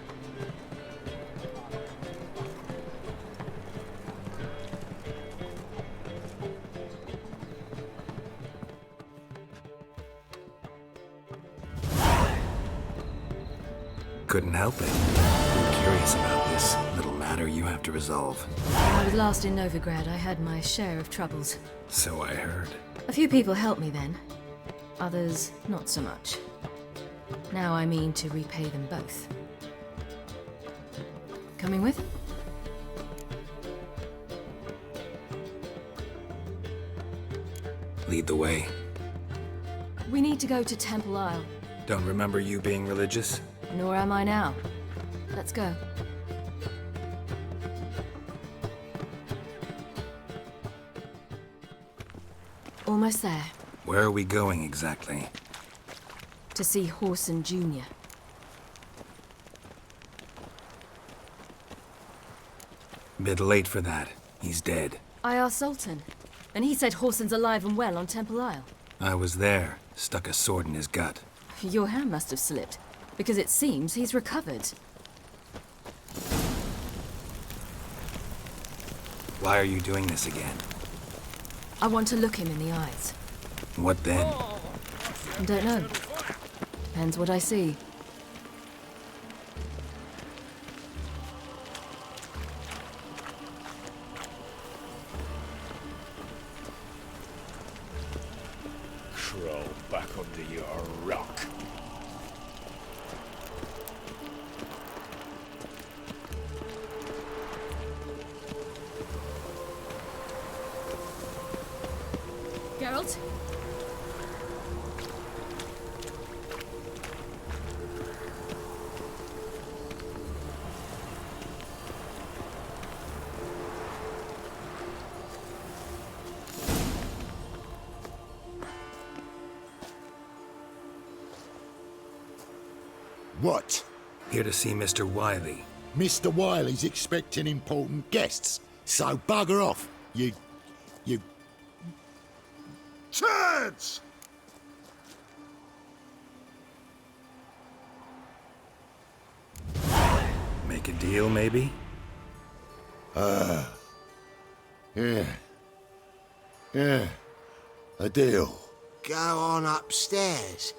Speaker 4: Couldn't help it. I'm curious about this little matter you have to resolve.
Speaker 5: I was last in Novigrad. I had my share of troubles.
Speaker 4: So I heard.
Speaker 5: A few people helped me then. Others, not so much. Now I mean to repay them both. Coming with?
Speaker 4: Lead the way.
Speaker 5: We need to go to Temple Isle.
Speaker 4: Don't remember you being religious?
Speaker 5: Nor am I now. Let's go. Almost there.
Speaker 4: Where are we going exactly?
Speaker 5: To see Horson Jr.
Speaker 4: Bit late for that. He's dead.
Speaker 5: I asked Sultan, and he said Horson's alive and well on Temple Isle.
Speaker 4: I was there. Stuck a sword in his gut.
Speaker 5: Your hand must have slipped, because it seems he's recovered.
Speaker 4: Why are you doing this again?
Speaker 5: I want to look him in the eyes.
Speaker 4: What then?
Speaker 5: I don't know. Depends what I see.
Speaker 15: Crawl back under your rock.
Speaker 5: Geralt?
Speaker 9: What?
Speaker 4: Here to see Mr. Wiley.
Speaker 9: Mr. Wiley's expecting important guests, so bugger off, you... Turds!
Speaker 4: Make a deal, maybe?
Speaker 9: Yeah. A deal.
Speaker 19: Go on upstairs.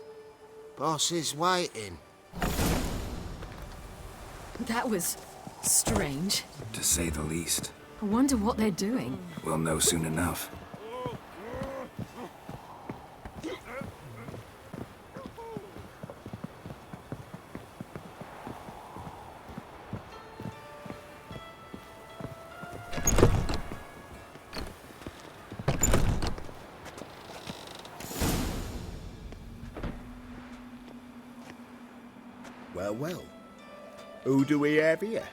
Speaker 19: Boss is waiting.
Speaker 5: That was strange.
Speaker 4: To say the least.
Speaker 5: I wonder what they're doing.
Speaker 4: We'll know soon enough.
Speaker 9: Well. Who do we have here?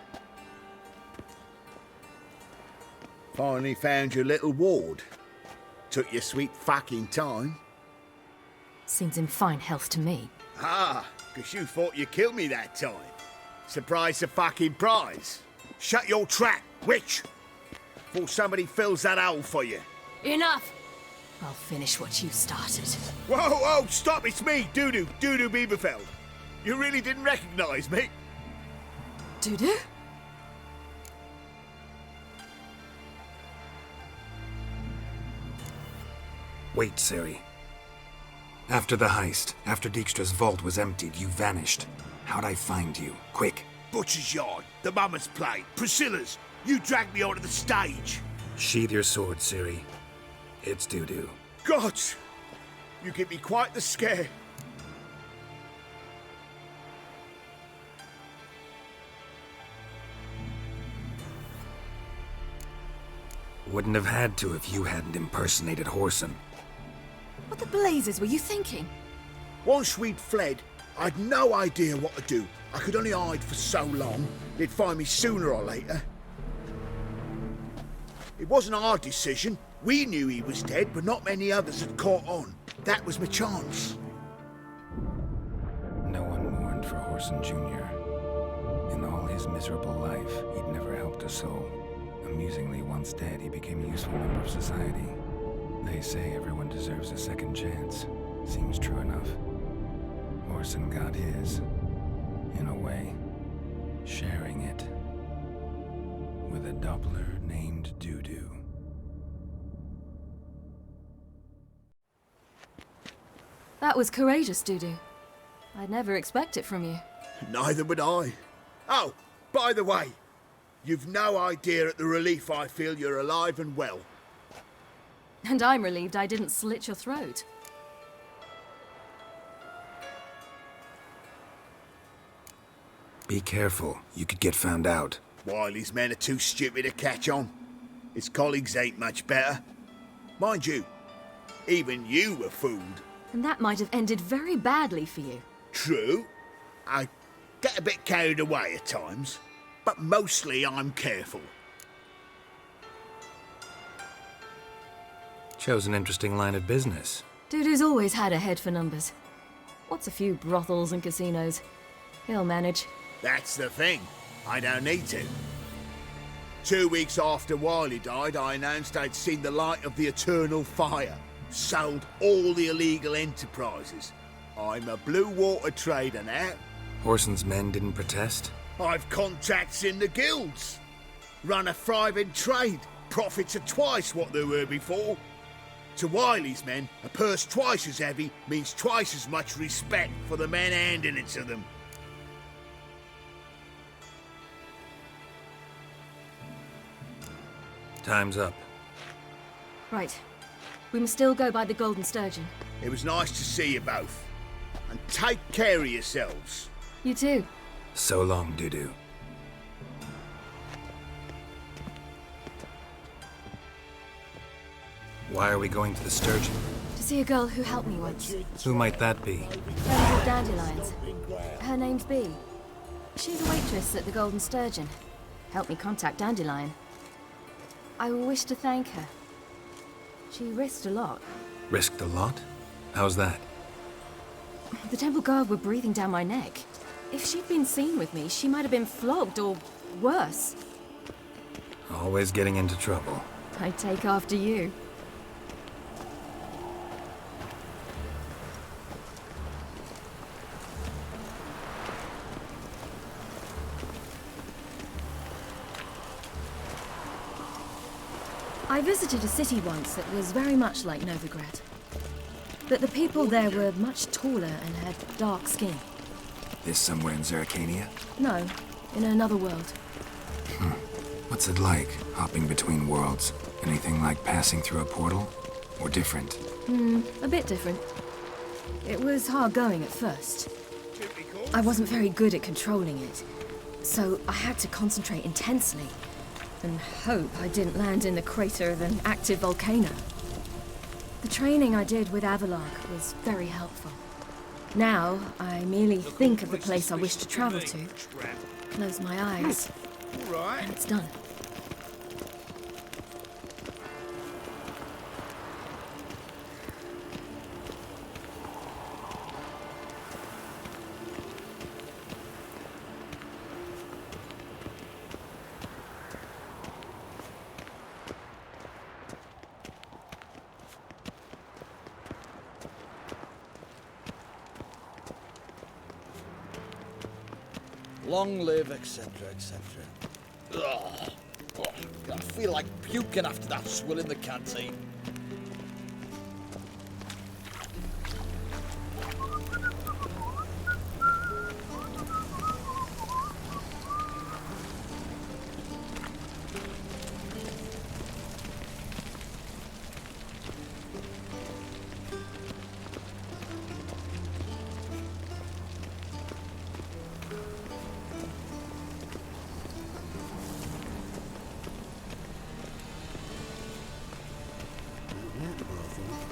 Speaker 9: Finally found your little ward. Took your sweet fucking time.
Speaker 5: Seems in fine health to me.
Speaker 9: Ah, because you thought you killed me that time. Surprise the fucking prize. Shut your trap, witch! Before somebody fills that hole for you.
Speaker 5: Enough! I'll finish what you started.
Speaker 9: Whoa, stop, it's me, Dudu Bieberfeld. You really didn't recognize me?
Speaker 5: Dudu?
Speaker 4: Wait, Ciri. After the heist, after Dijkstra's vault was emptied, you vanished. How'd I find you? Quick.
Speaker 9: Butcher's Yard, the Mama's Plate, Priscilla's. You dragged me onto the stage.
Speaker 4: Sheathe your sword, Ciri. It's Dudu.
Speaker 9: God! You give me quite the scare.
Speaker 4: Wouldn't have had to if you hadn't impersonated Horson.
Speaker 5: What the blazes were you thinking?
Speaker 9: Once we'd fled, I'd no idea what to do. I could only hide for so long. They'd find me sooner or later. It wasn't our decision. We knew he was dead, but not many others had caught on. That was my chance.
Speaker 4: No one mourned for Horson Jr. In all his miserable life, he'd never helped a soul. Amusingly, once dead, he became a useful member of society. They say everyone deserves a second chance. Seems true enough. Horson got his, in a way, sharing it with a Doppler named Dudu.
Speaker 5: That was courageous, Dudu. I'd never expect it from you.
Speaker 9: Neither would I. Oh, by the way, you've no idea at the relief I feel you're alive and well.
Speaker 5: And I'm relieved I didn't slit your throat.
Speaker 4: Be careful. You could get found out.
Speaker 9: Wiley's men are too stupid to catch on. His colleagues ain't much better. Mind you, Even you were fooled.
Speaker 5: And that might have ended very badly for you.
Speaker 9: True. I get a bit carried away at times, but mostly I'm careful.
Speaker 4: Chose an interesting line of business.
Speaker 5: Dudu's always had a head for numbers. What's a few brothels and casinos? He'll manage.
Speaker 9: That's the thing. I don't need to. 2 weeks after Wiley died, I announced I'd seen the light of the eternal fire. Sold all the illegal enterprises. I'm a blue water trader now.
Speaker 4: Horson's men didn't protest?
Speaker 9: I've contacts in the guilds. Run a thriving trade. Profits are twice what they were before. To Wiley's men, a purse twice as heavy means twice as much respect for the men handing it to them.
Speaker 4: Time's up.
Speaker 5: Right. We must still go by the Golden Sturgeon.
Speaker 9: It was nice to see you both. And take care of yourselves.
Speaker 5: You too.
Speaker 4: So long, Dudu. Why are we going to the Sturgeon?
Speaker 5: To see a girl who helped me once.
Speaker 4: Who might that be?
Speaker 5: Friend of Dandelions. Her name's Bee. She's a waitress at the Golden Sturgeon. Helped me contact Dandelion. I wish to thank her. She risked a lot.
Speaker 4: Risked a lot? How's that?
Speaker 5: The Temple Guard were breathing down my neck. If she'd been seen with me, she might have been flogged or worse.
Speaker 4: Always getting into trouble.
Speaker 5: I take after you. I visited a city once that was very much like Novigrad. But the people there were much taller and had dark skin.
Speaker 4: This somewhere in Zerrikania?
Speaker 5: No, in another world.
Speaker 4: What's it like, hopping between worlds? Anything like passing through a portal? Or different?
Speaker 5: A bit different. It was hard going at first. I wasn't very good at controlling it, so I had to concentrate intensely and hope I didn't land in the crater of an active volcano. The training I did with Avalark was very helpful. Now, I merely think of the place I wish to travel to, close my eyes, and it's done.
Speaker 17: Long live, etc., etc. Ugh. Oh, I feel like puking after that swill in the canteen.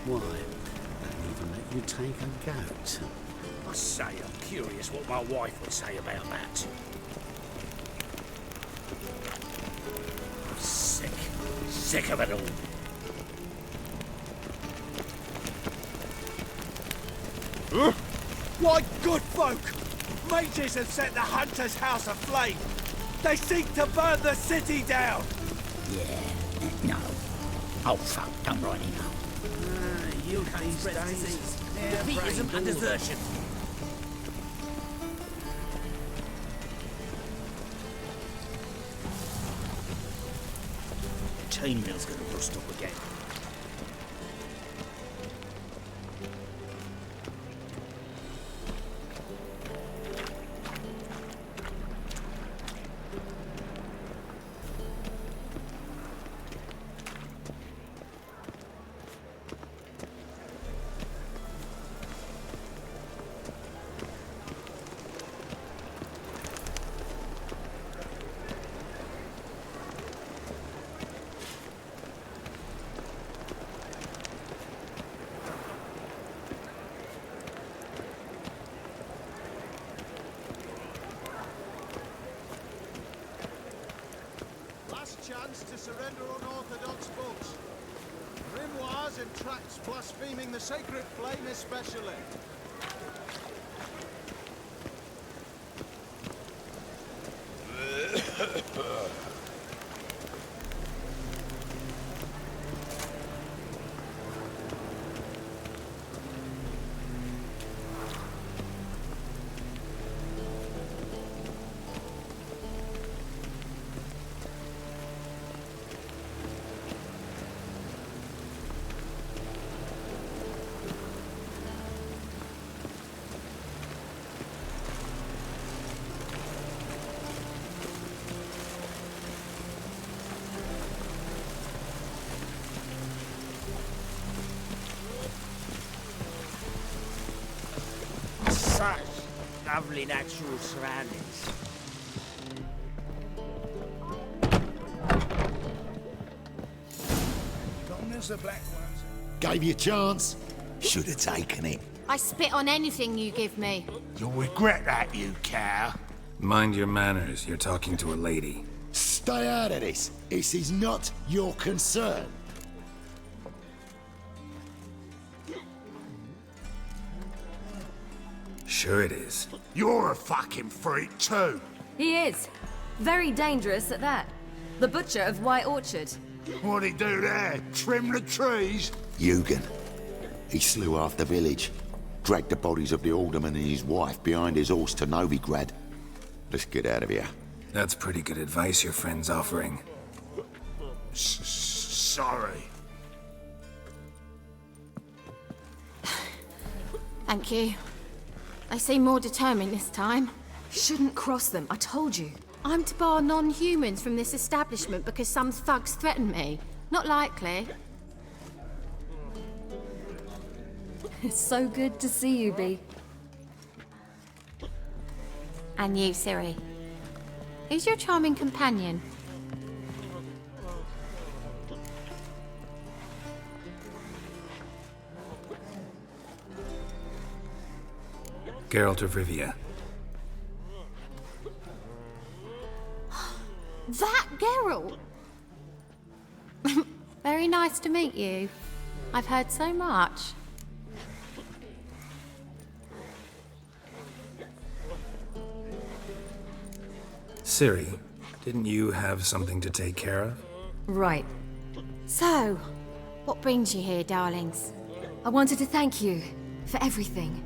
Speaker 16: Why? They'll even let you take a goat.
Speaker 3: I say, I'm curious what my wife would say about that. I'm sick. Sick of it all.
Speaker 22: Why, good folk! Mages have set the hunter's house aflame! They seek to burn the city down!
Speaker 16: Yeah, no. Oh, fuck, don't really know.
Speaker 22: You these days. Defeatism and desertion.
Speaker 3: Chainmail's gonna rust up again.
Speaker 12: Novice to surrender unorthodox books. Grimoires and tracts blaspheming the sacred flame especially.
Speaker 17: Such lovely natural surroundings.
Speaker 9: Gone as the black ones.
Speaker 18: Gave you a chance. Should have taken it.
Speaker 23: I spit on anything you give me.
Speaker 9: You'll regret that, you cow.
Speaker 4: Mind your manners. You're talking to a lady.
Speaker 18: Stay out of this. This is not your concern.
Speaker 4: Sure it is.
Speaker 9: You're a fucking freak too.
Speaker 5: He is. Very dangerous at that. The butcher of White Orchard.
Speaker 9: What'd he do there? Trim the trees?
Speaker 18: Eugen. He slew half the village. Dragged the bodies of the alderman and his wife behind his horse to Novigrad. Let's get out of here.
Speaker 4: That's pretty good advice your friend's offering.
Speaker 9: Sorry.
Speaker 23: Thank you. They seem more determined this time.
Speaker 5: Shouldn't cross them, I told you.
Speaker 23: I'm to bar non-humans from this establishment because some thugs threaten me. Not likely.
Speaker 5: It's so good to see you, Bee.
Speaker 23: And you, Ciri. Who's your charming companion?
Speaker 4: Geralt of Rivia.
Speaker 23: That Geralt! Very nice to meet you. I've heard so much.
Speaker 4: Ciri, didn't you have something to take care of?
Speaker 5: Right.
Speaker 23: So, what brings you here, darlings?
Speaker 5: I wanted to thank you for everything.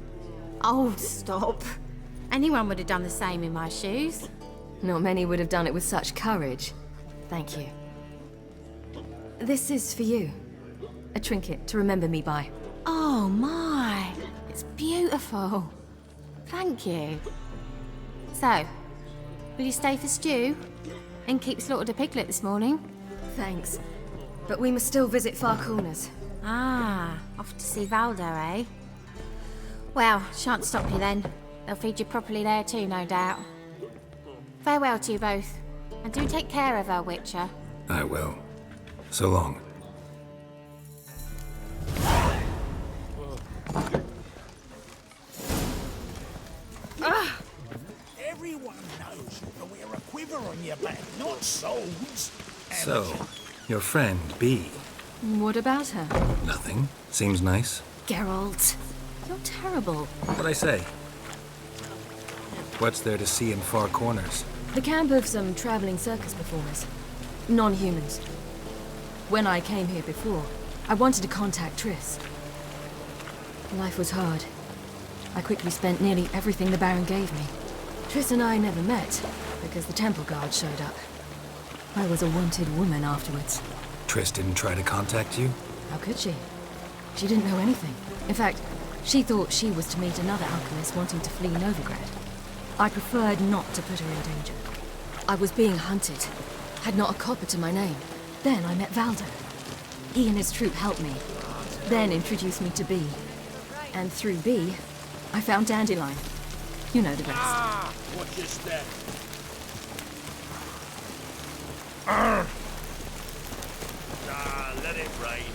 Speaker 23: Oh, stop. Anyone would have done the same in my shoes.
Speaker 5: Not many would have done it with such courage. Thank you. This is for you. A trinket to remember me by.
Speaker 23: Oh my, it's beautiful. Thank you. So, will you stay for stew? And keep slaughtered a piglet this morning?
Speaker 5: Thanks. But we must still visit far corners.
Speaker 23: Ah, off to see Valdo, eh? Well, shan't stop you then. They'll feed you properly there too, no doubt. Farewell to you both. And do take care of her, Witcher.
Speaker 4: I will. So long.
Speaker 9: Everyone knows you can wear a quiver on your back, not swords.
Speaker 4: So, your friend, Bee.
Speaker 5: What about her?
Speaker 4: Nothing. Seems nice.
Speaker 5: Geralt, you're terrible.
Speaker 4: What'd I say? What's there to see in far corners?
Speaker 5: The camp of some traveling circus performers. Non-humans. When I came here before, I wanted to contact Triss. Life was hard. I quickly spent nearly everything the Baron gave me. Triss and I never met, because the temple guard showed up. I was a wanted woman afterwards.
Speaker 4: Triss didn't try to contact you?
Speaker 5: How could she? She didn't know anything. In fact, she thought she was to meet another alchemist wanting to flee Novigrad. I preferred not to put her in danger. I was being hunted. Had not a copper to my name. Then I met Valdo. He and his troop helped me. Then introduced me to Bee. And through Bee, I found Dandelion. You know the rest.
Speaker 9: Ah, what's your step? Let it rain.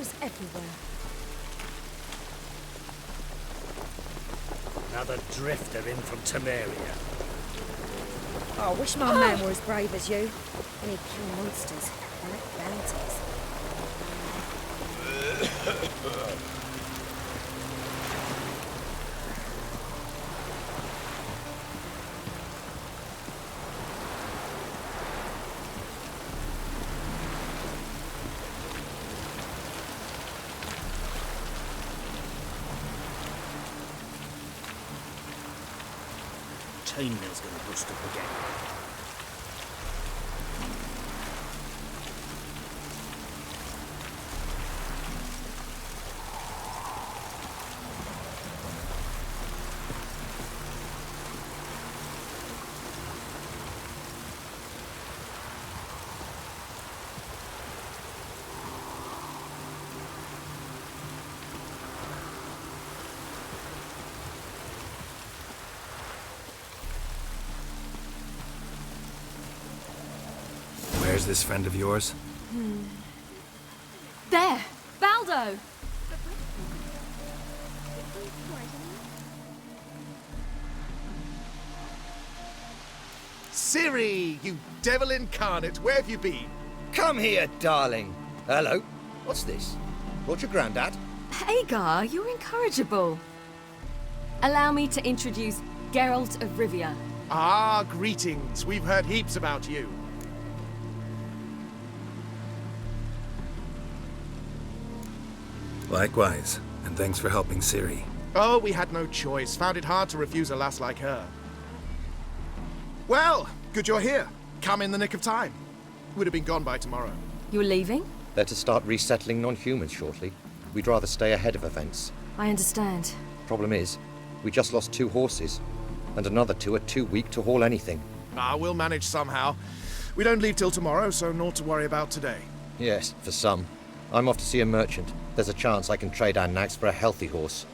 Speaker 6: wars everywhere.
Speaker 22: Another drifter in from Temeria.
Speaker 6: Oh, I wish my man were as brave as you. When he'd kill monsters, collect bounties.
Speaker 22: Chainmail's gonna bust up again.
Speaker 4: Where's this friend of yours?
Speaker 5: There! Baldo!
Speaker 2: Ciri, you devil incarnate, where have you been?
Speaker 10: Come here, darling. Hello. What's this? Brought your granddad?
Speaker 5: Hagar, you're incorrigible. Allow me to introduce Geralt of Rivia.
Speaker 2: Ah, greetings. We've heard heaps about you.
Speaker 4: Likewise, and thanks for helping Ciri.
Speaker 2: Oh, we had no choice. Found it hard to refuse a lass like her. Well, good you're here. Come in the nick of time. Would have been gone by tomorrow.
Speaker 5: You're leaving?
Speaker 10: They're to start resettling non-humans shortly. We'd rather stay ahead of events.
Speaker 5: I understand.
Speaker 10: Problem is, we just lost 2 horses, and another 2 are too weak to haul anything.
Speaker 2: Ah, we'll manage somehow. We don't leave till tomorrow, so naught to worry about today.
Speaker 10: Yes, for some. I'm off to see a merchant. There's a chance I can trade our nags for a healthy horse.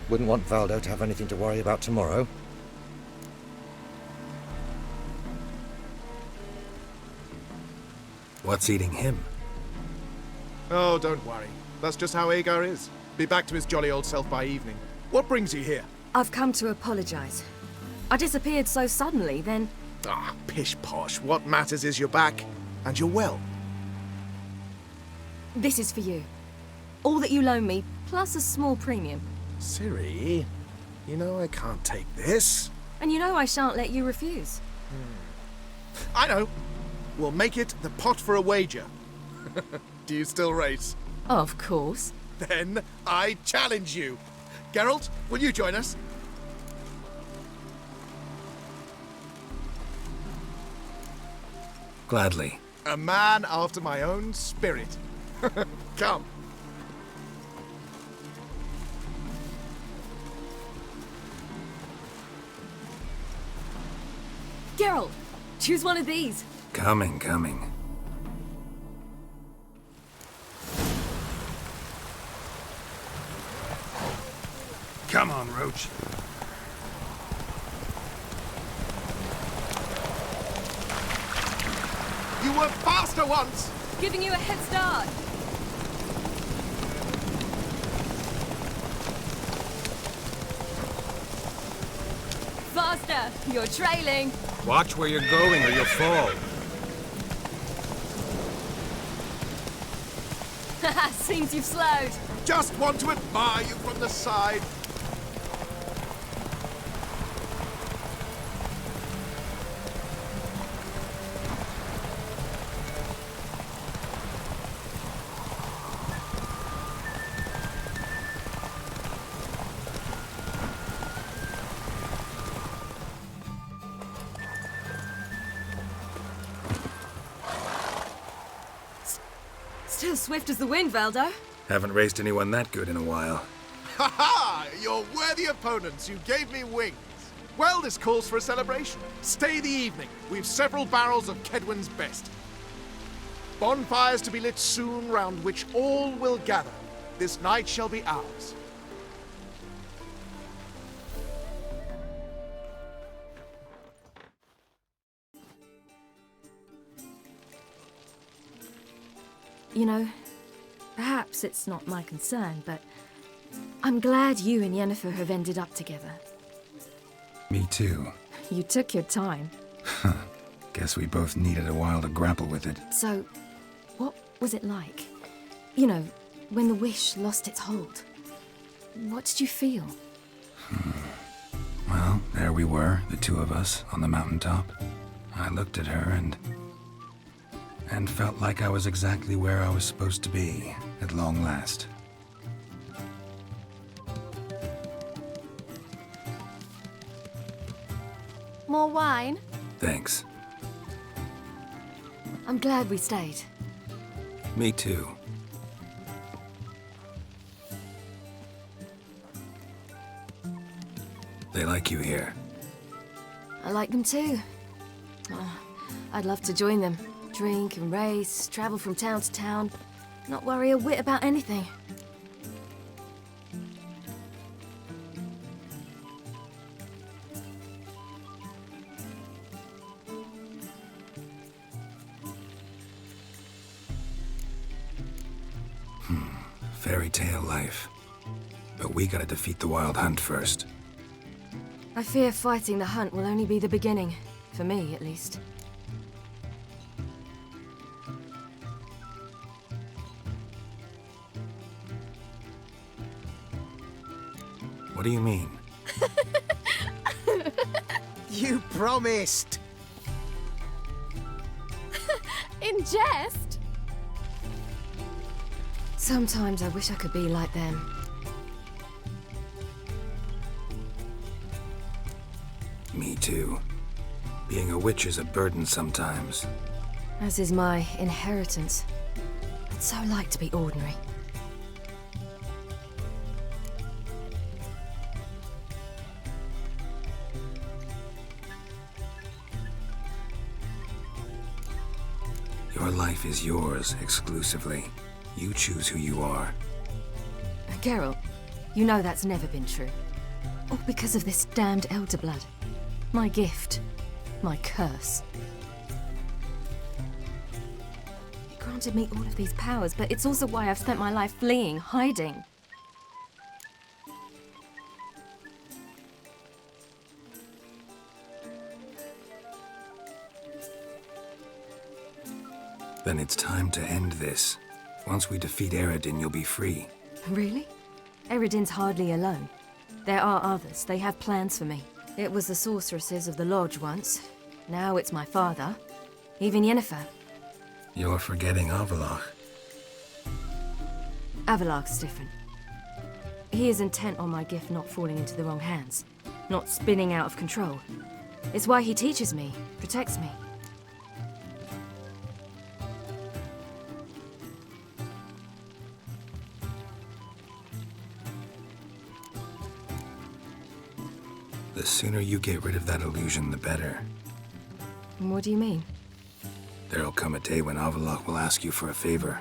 Speaker 10: Wouldn't want Valdo to have anything to worry about tomorrow.
Speaker 4: What's eating him?
Speaker 2: Oh, don't worry. That's just how Agar is. Be back to his jolly old self by evening. What brings you here?
Speaker 5: I've come to apologize. I disappeared so suddenly, then...
Speaker 2: Ah, pish-posh. What matters is you're back, and you're well.
Speaker 5: This is for you. All that you loan me, plus a small premium.
Speaker 2: Ciri, you know I can't take this.
Speaker 5: And you know I shan't let you refuse.
Speaker 2: I know. We'll make it the pot for a wager. Do you still race?
Speaker 5: Of course.
Speaker 2: Then I challenge you. Geralt, will you join us?
Speaker 4: Gladly.
Speaker 2: A man after my own spirit. Come.
Speaker 5: Geralt, choose one of these.
Speaker 4: Coming.
Speaker 3: Come on, Roach.
Speaker 2: You were faster once!
Speaker 5: Giving you a head start. Faster! You're trailing.
Speaker 3: Watch where you're going or you'll fall.
Speaker 5: Haha, seems you've slowed.
Speaker 2: Just want to admire you from the side.
Speaker 5: Still swift as the wind, Valdo.
Speaker 4: Haven't raced anyone that good in a while.
Speaker 2: Ha ha! You're worthy opponents. You gave me wings. Well, this calls for a celebration. Stay the evening. We've several barrels of Kedwen's best. Bonfires to be lit soon, round which all will gather. This night shall be ours.
Speaker 5: You know, Perhaps it's not my concern, but I'm glad you and Yennefer have ended up together.
Speaker 4: Me too.
Speaker 5: You took your time.
Speaker 4: Guess we both needed a while to grapple with it.
Speaker 5: So, what was it like? You know, when the wish lost its hold. What did you feel?
Speaker 4: Well, there we were, the two of us, on the mountaintop. I looked at her and felt like I was exactly where I was supposed to be, at long last.
Speaker 5: More wine?
Speaker 4: Thanks.
Speaker 5: I'm glad we stayed.
Speaker 4: Me too. They like you here.
Speaker 5: I like them too. Oh, I'd love to join them. Drink and race, travel from town to town, not worry a whit about anything.
Speaker 4: Fairy tale life. But we gotta defeat the Wild Hunt first.
Speaker 5: I fear fighting the hunt will only be the beginning. For me, at least.
Speaker 4: What do you mean?
Speaker 19: You promised!
Speaker 5: In jest? Sometimes I wish I could be like them.
Speaker 4: Me too. Being a witch is a burden sometimes.
Speaker 5: As is my inheritance. I'd so like to be ordinary.
Speaker 4: Your life is yours, exclusively. You choose who you are.
Speaker 5: Geralt, you know that's never been true. All because of this damned elder blood. My gift. My curse. It granted me all of these powers, but it's also why I've spent my life fleeing, hiding.
Speaker 4: Then it's time to end this. Once we defeat Eredin, you'll be free.
Speaker 5: Really? Eredin's hardly alone. There are others. They have plans for me. It was the sorceresses of the Lodge once. Now it's my father. Even Yennefer.
Speaker 4: You're forgetting Avallac'h.
Speaker 5: Avallac'h's different. He is intent on my gift not falling into the wrong hands. Not spinning out of control. It's why he teaches me, protects me.
Speaker 4: The sooner you get rid of that illusion, the better.
Speaker 5: What do you mean?
Speaker 4: There'll come a day when Avallac'h will ask you for a favor.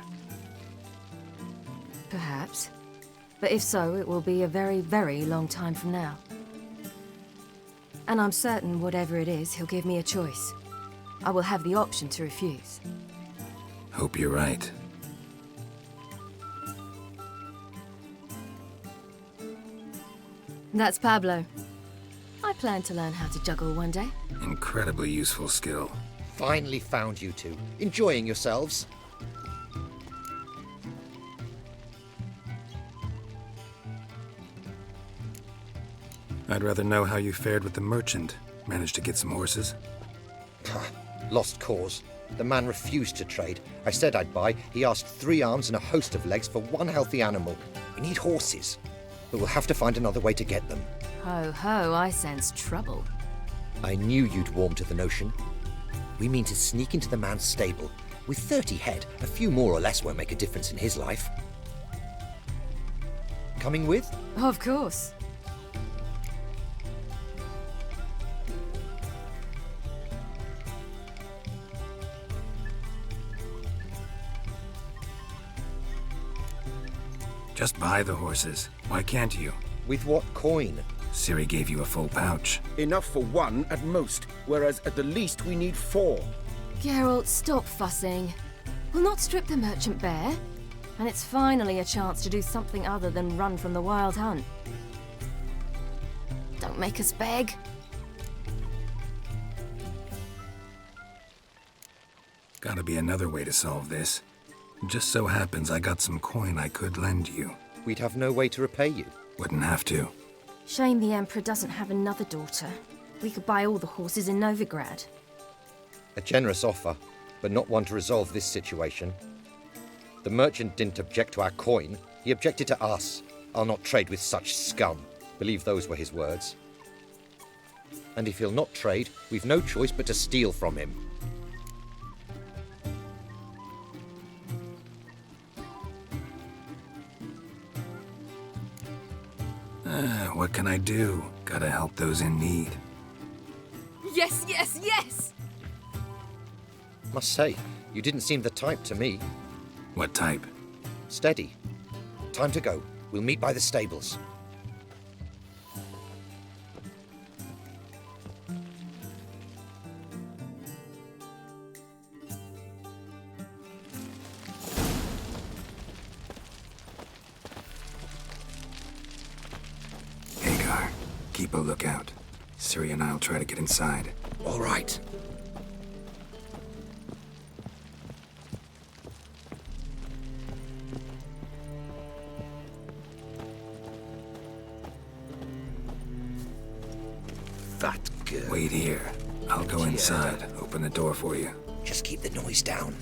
Speaker 5: Perhaps. But if so, it will be a very, very long time from now. And I'm certain whatever it is, he'll give me a choice. I will have the option to refuse.
Speaker 4: Hope you're right.
Speaker 5: That's Pablo. I plan to learn how to juggle one day.
Speaker 4: Incredibly useful skill.
Speaker 10: Finally found you two. Enjoying yourselves?
Speaker 4: I'd rather know how you fared with the merchant. Managed to get some horses?
Speaker 10: Lost cause. The man refused to trade. I said I'd buy. He asked 3 arms and a host of legs for 1 healthy animal. We need horses. But we'll have to find another way to get them.
Speaker 5: Ho ho, I sense trouble.
Speaker 10: I knew you'd warm to the notion. We mean to sneak into the man's stable. With 30 head, a few more or less won't make a difference in his life. Coming with?
Speaker 5: Of course.
Speaker 4: Just buy the horses. Why can't you?
Speaker 10: With what coin?
Speaker 4: Ciri gave you a full pouch.
Speaker 3: Enough for 1 at most, whereas at the least we need 4.
Speaker 5: Geralt, stop fussing. We'll not strip the merchant bare. And it's finally a chance to do something other than run from the Wild Hunt. Don't make us beg.
Speaker 4: Gotta be another way to solve this. Just so happens I got some coin I could lend you.
Speaker 10: We'd have no way to repay you.
Speaker 4: Wouldn't have to.
Speaker 5: Shame the Emperor doesn't have another daughter. We could buy all the horses in Novigrad.
Speaker 10: A generous offer, but not one to resolve this situation. The merchant didn't object to our coin, he objected to us. I'll not trade with such scum. Believe those were his words. And if he'll not trade, we've no choice but to steal from him.
Speaker 4: What can I do? Gotta help those in need.
Speaker 5: Yes, yes, yes!
Speaker 10: Must say, you didn't seem the type to me.
Speaker 4: What type?
Speaker 10: Steady. Time to go. We'll meet by the stables.
Speaker 4: Keep a lookout. Ciri and I'll try to get inside.
Speaker 10: All right.
Speaker 4: That good. Wait here. I'll go inside. Open the door for you.
Speaker 10: Just keep the noise down.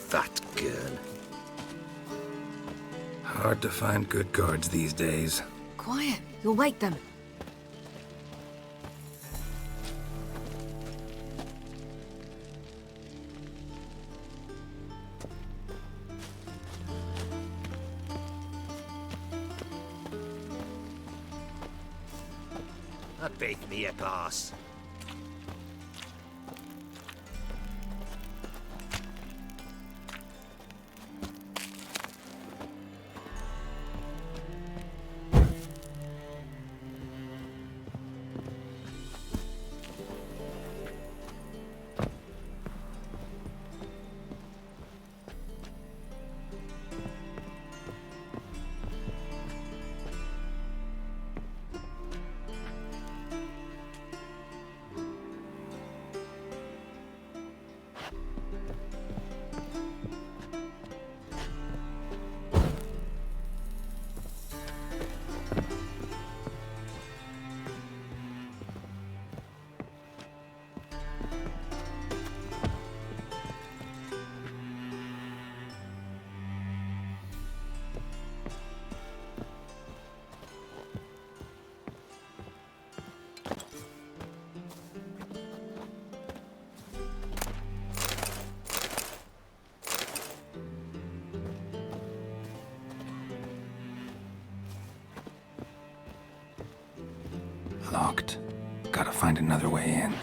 Speaker 4: That girl. Hard to find good guards these days.
Speaker 5: Quiet, you'll wake them.
Speaker 19: Bake me a glass.
Speaker 4: Locked. Gotta find another way in.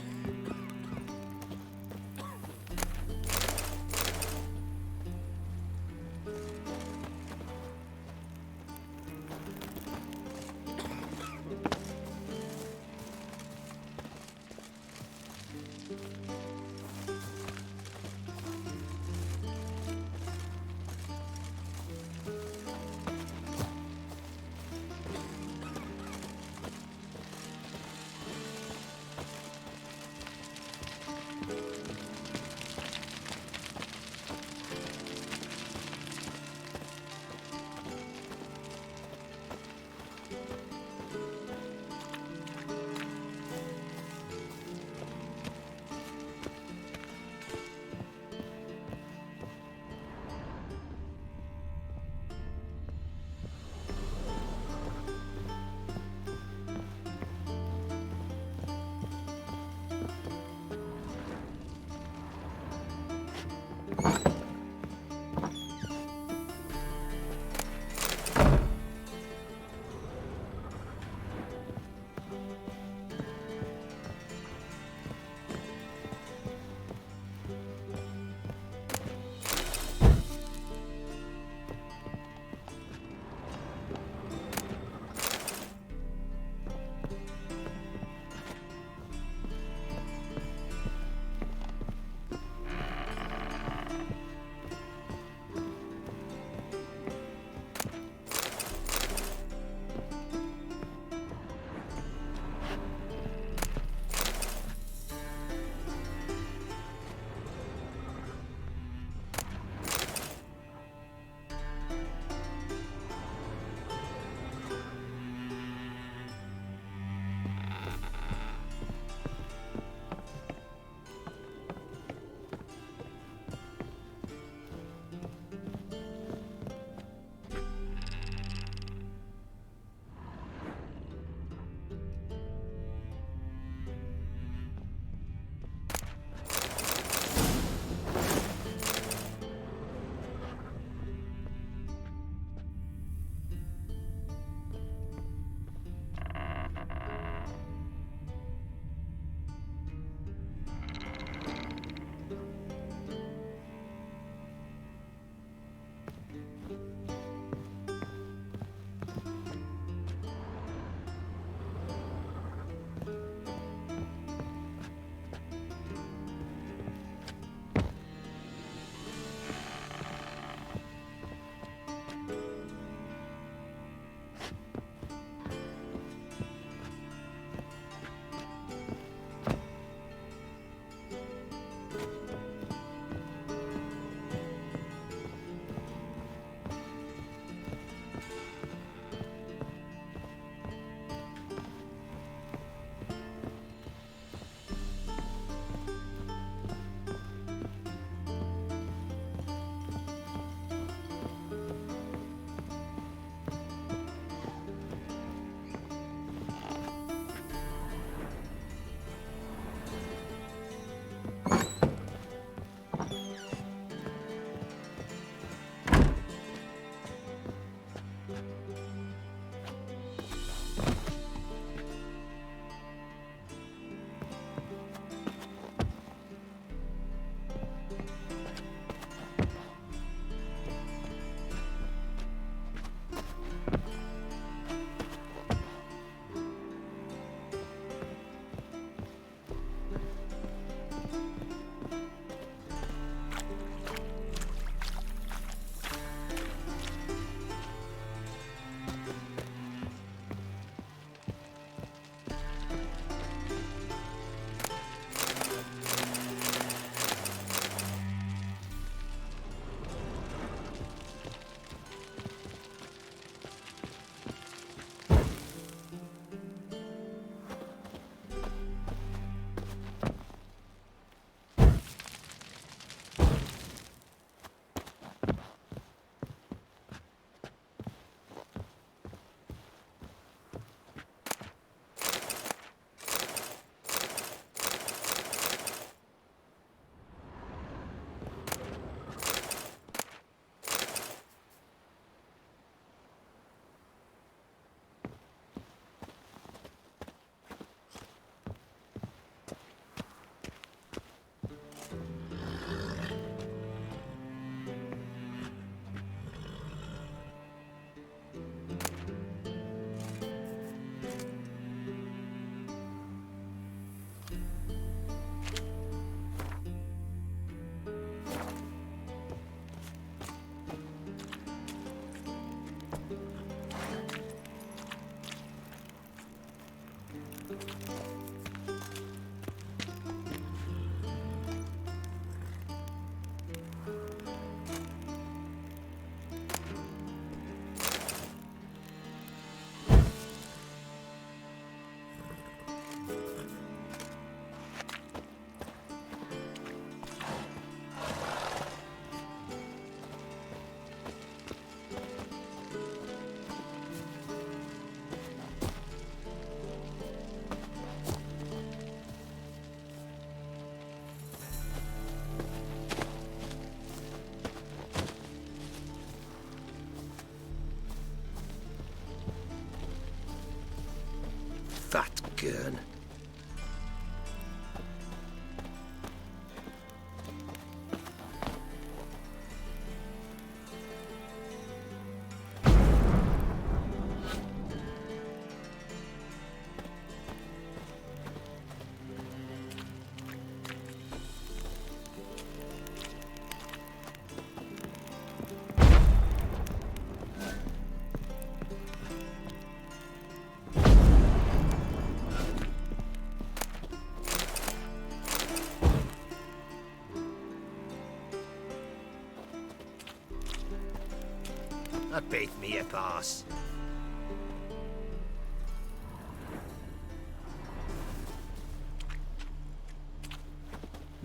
Speaker 19: A beth me a pass.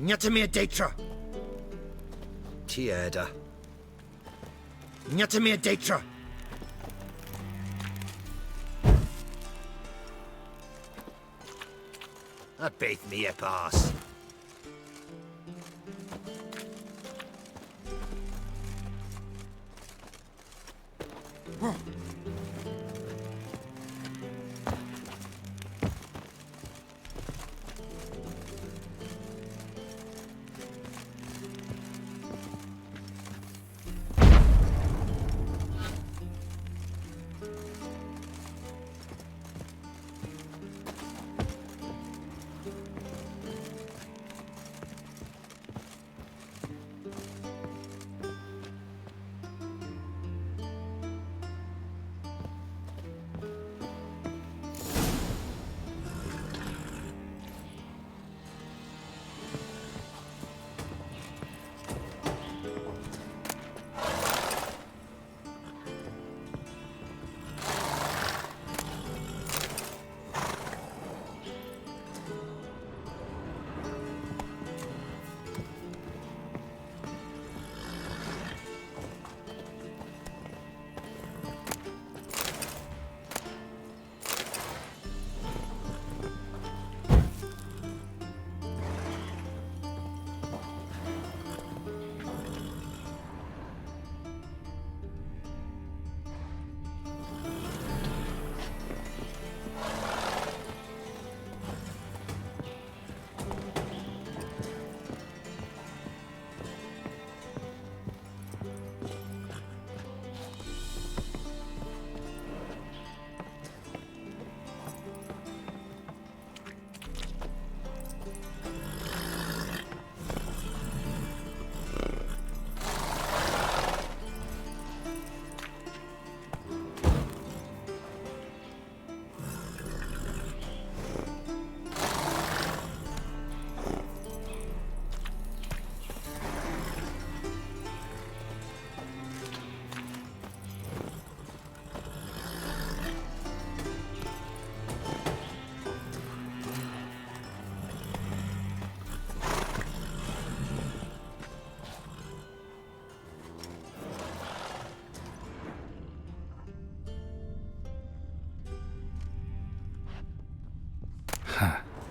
Speaker 19: Nyata me a deitra.
Speaker 10: Tieda.
Speaker 19: Nyata me a deitra. A beth me a pass.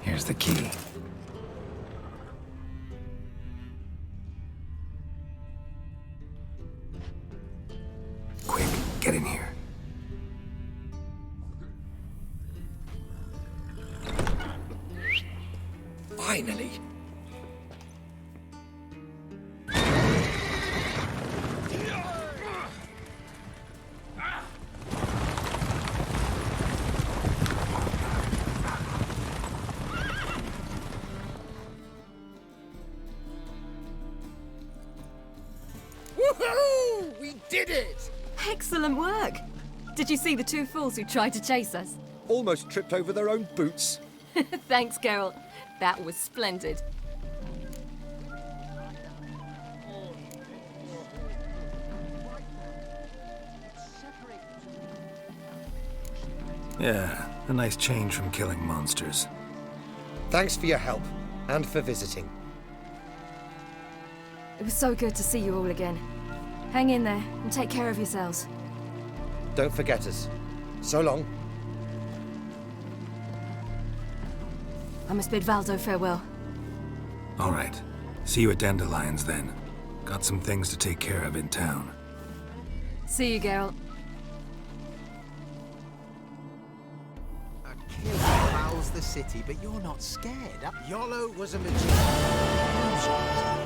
Speaker 4: Here's the key. Quick, get in here.
Speaker 10: Finally!
Speaker 6: Woohoo! We did it!
Speaker 5: Excellent work! Did you see the two fools who tried to chase us?
Speaker 10: Almost tripped over their own boots.
Speaker 5: Thanks, Geralt. That was splendid.
Speaker 4: Yeah, a nice change from killing monsters.
Speaker 10: Thanks for your help, and for visiting.
Speaker 5: It was so good to see you all again. Hang in there, and take care of yourselves.
Speaker 10: Don't forget us. So long.
Speaker 5: I must bid Valdo farewell.
Speaker 4: All right. See you at Dandelion's then. Got some things to take care of in town.
Speaker 5: See you, Geralt.
Speaker 12: A killer prowls the city, but you're not scared. Yolo was a magician.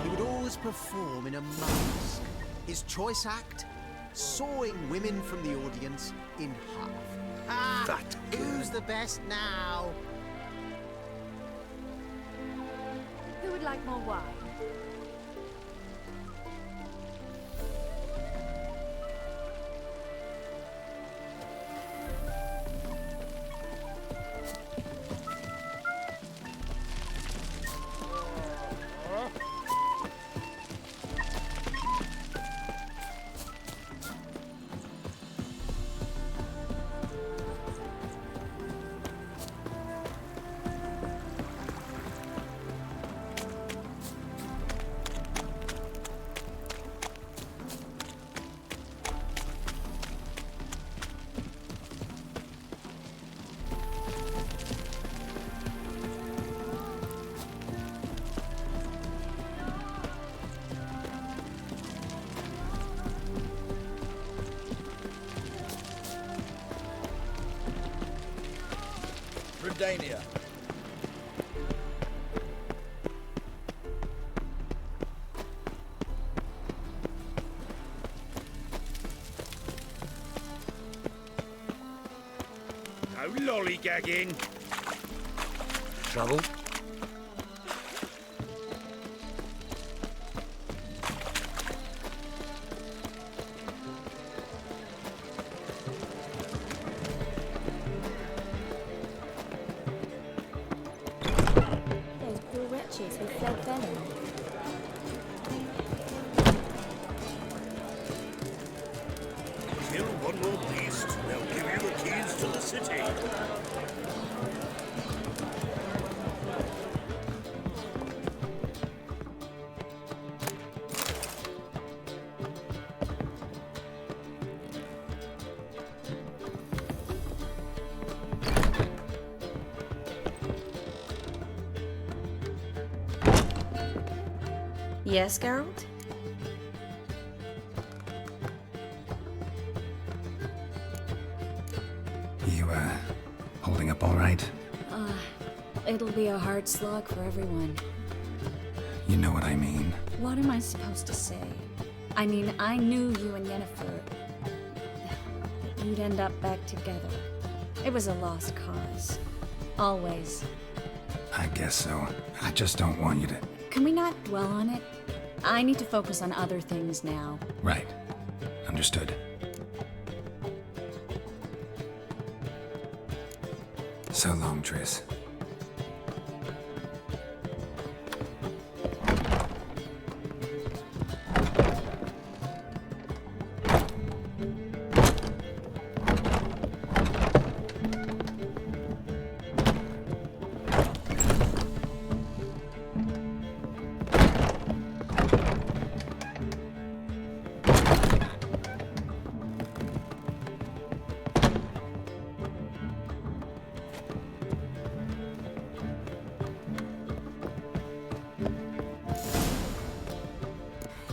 Speaker 12: He would always perform in a mask. His choice act? Sawing women from the audience in half. Ah,
Speaker 10: that
Speaker 12: who's the best now?
Speaker 6: Who would like more wine?
Speaker 17: Dania.
Speaker 15: No lollygagging.
Speaker 10: Trouble?
Speaker 23: Those poor wretches who fled Velen.
Speaker 15: Kill one more beast, they'll give you the keys to the city.
Speaker 5: Yes, Geralt?
Speaker 4: You, holding up all right?
Speaker 11: It'll be a hard slog for everyone.
Speaker 4: You know what I mean.
Speaker 11: What am I supposed to say? I mean, I knew you and Yennefer, that you'd end up back together. It was a lost cause. Always.
Speaker 4: I guess so. I just don't want you to...
Speaker 11: Can we not dwell on it? I need to focus on other things now.
Speaker 4: Right. Understood. So long, Triss.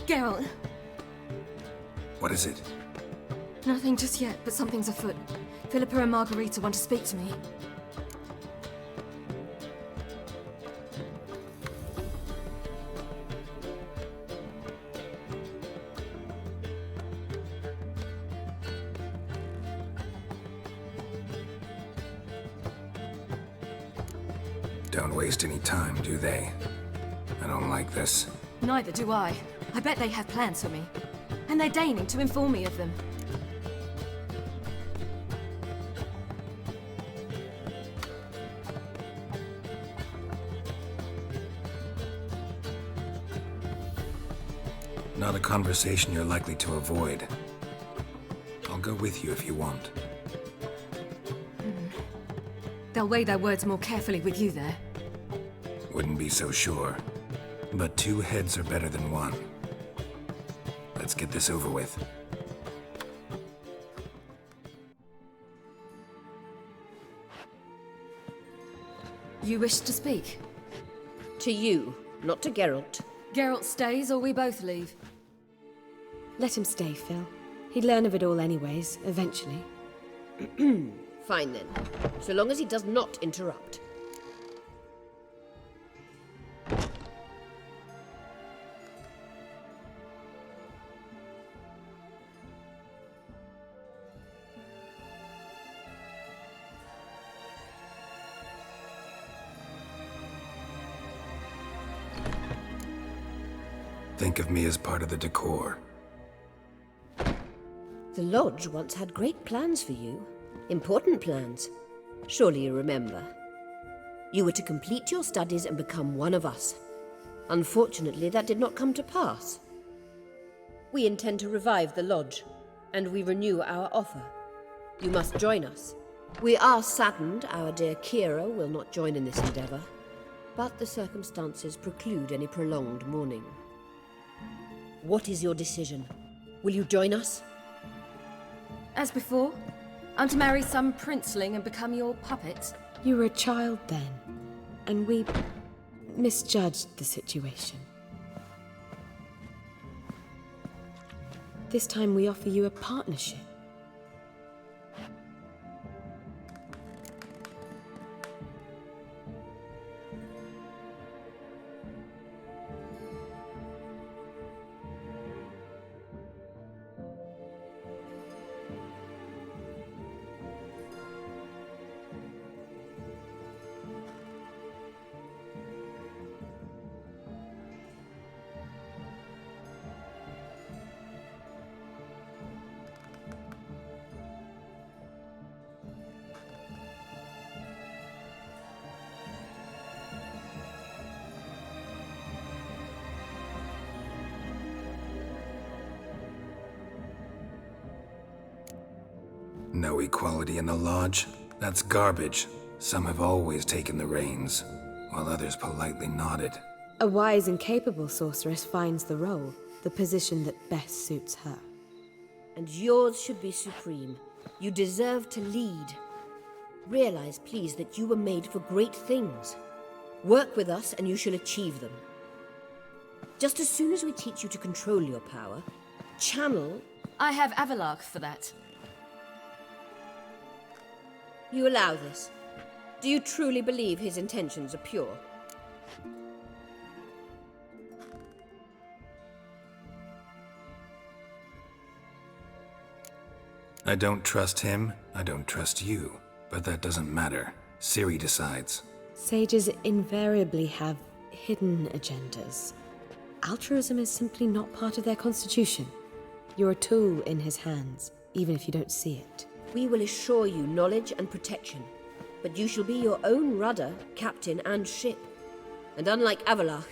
Speaker 5: Geralt.
Speaker 4: What is it?
Speaker 5: Nothing just yet, but something's afoot. Philippa and Margareta want to speak to me.
Speaker 4: Don't waste any time, do they? I don't like this.
Speaker 5: Neither do I. I bet they have plans for me. And they're deigning to inform me of them.
Speaker 4: Not a conversation you're likely to avoid. I'll go with you if you want.
Speaker 5: They'll weigh their words more carefully with you there.
Speaker 4: Wouldn't be so sure. But two heads are better than one. Let's get this over with.
Speaker 5: You wish to speak?
Speaker 6: To you, not to Geralt.
Speaker 5: Geralt stays or we both leave?
Speaker 6: Let him stay, Phil. He'd learn of it all anyways, eventually. Fine then, so long as he does not interrupt.
Speaker 4: Think of me as part of the decor.
Speaker 6: The Lodge once had great plans for you. Important plans. Surely you remember. You were to complete your studies and become one of us. Unfortunately, that did not come to pass. We intend to revive the Lodge, and we renew our offer. You must join us. We are saddened our dear Kira will not join in this endeavor, but the circumstances preclude any prolonged mourning. What is your decision? Will you join us?
Speaker 5: As before, I'm to marry some princeling and become your puppet.
Speaker 6: You were a child then, and we misjudged the situation. This time we offer you a partnership.
Speaker 4: No equality in the lodge? That's garbage. Some have always taken the reins, while others politely nodded.
Speaker 7: A wise and capable sorceress finds the role, the position that best suits her.
Speaker 6: And yours should be supreme. You deserve to lead. Realize, please, that you were made for great things. Work with us and you shall achieve them. Just as soon as we teach you to control your power, channel...
Speaker 5: I have Avalok for that.
Speaker 6: You allow this? Do you truly believe his intentions are pure?
Speaker 4: I don't trust him, I don't trust you. But that doesn't matter. Ciri decides.
Speaker 7: Sages invariably have hidden agendas. Altruism is simply not part of their constitution. You're a tool in his hands, even if you don't see it.
Speaker 6: We will assure you knowledge and protection, but you shall be your own rudder, captain, and ship. And unlike Avalok,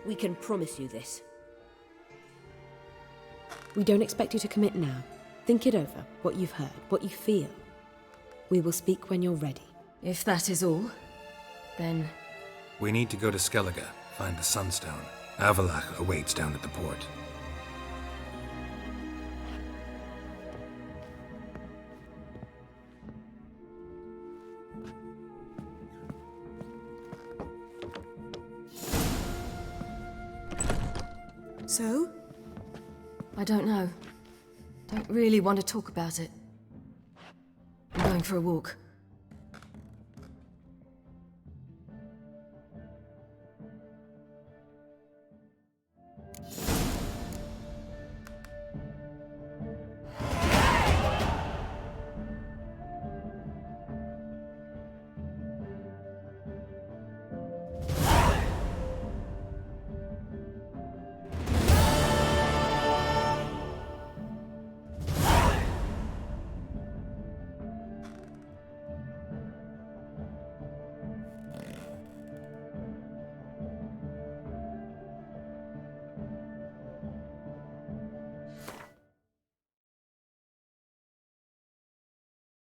Speaker 6: we can promise you this.
Speaker 7: We don't expect you to commit now. Think it over, what you've heard, what you feel. We will speak when you're ready.
Speaker 5: If that is all, then...
Speaker 4: We need to go to Skellige, find the Sunstone. Avalok awaits down at the port.
Speaker 5: So? I don't know. Don't really want to talk about it. I'm going for a walk.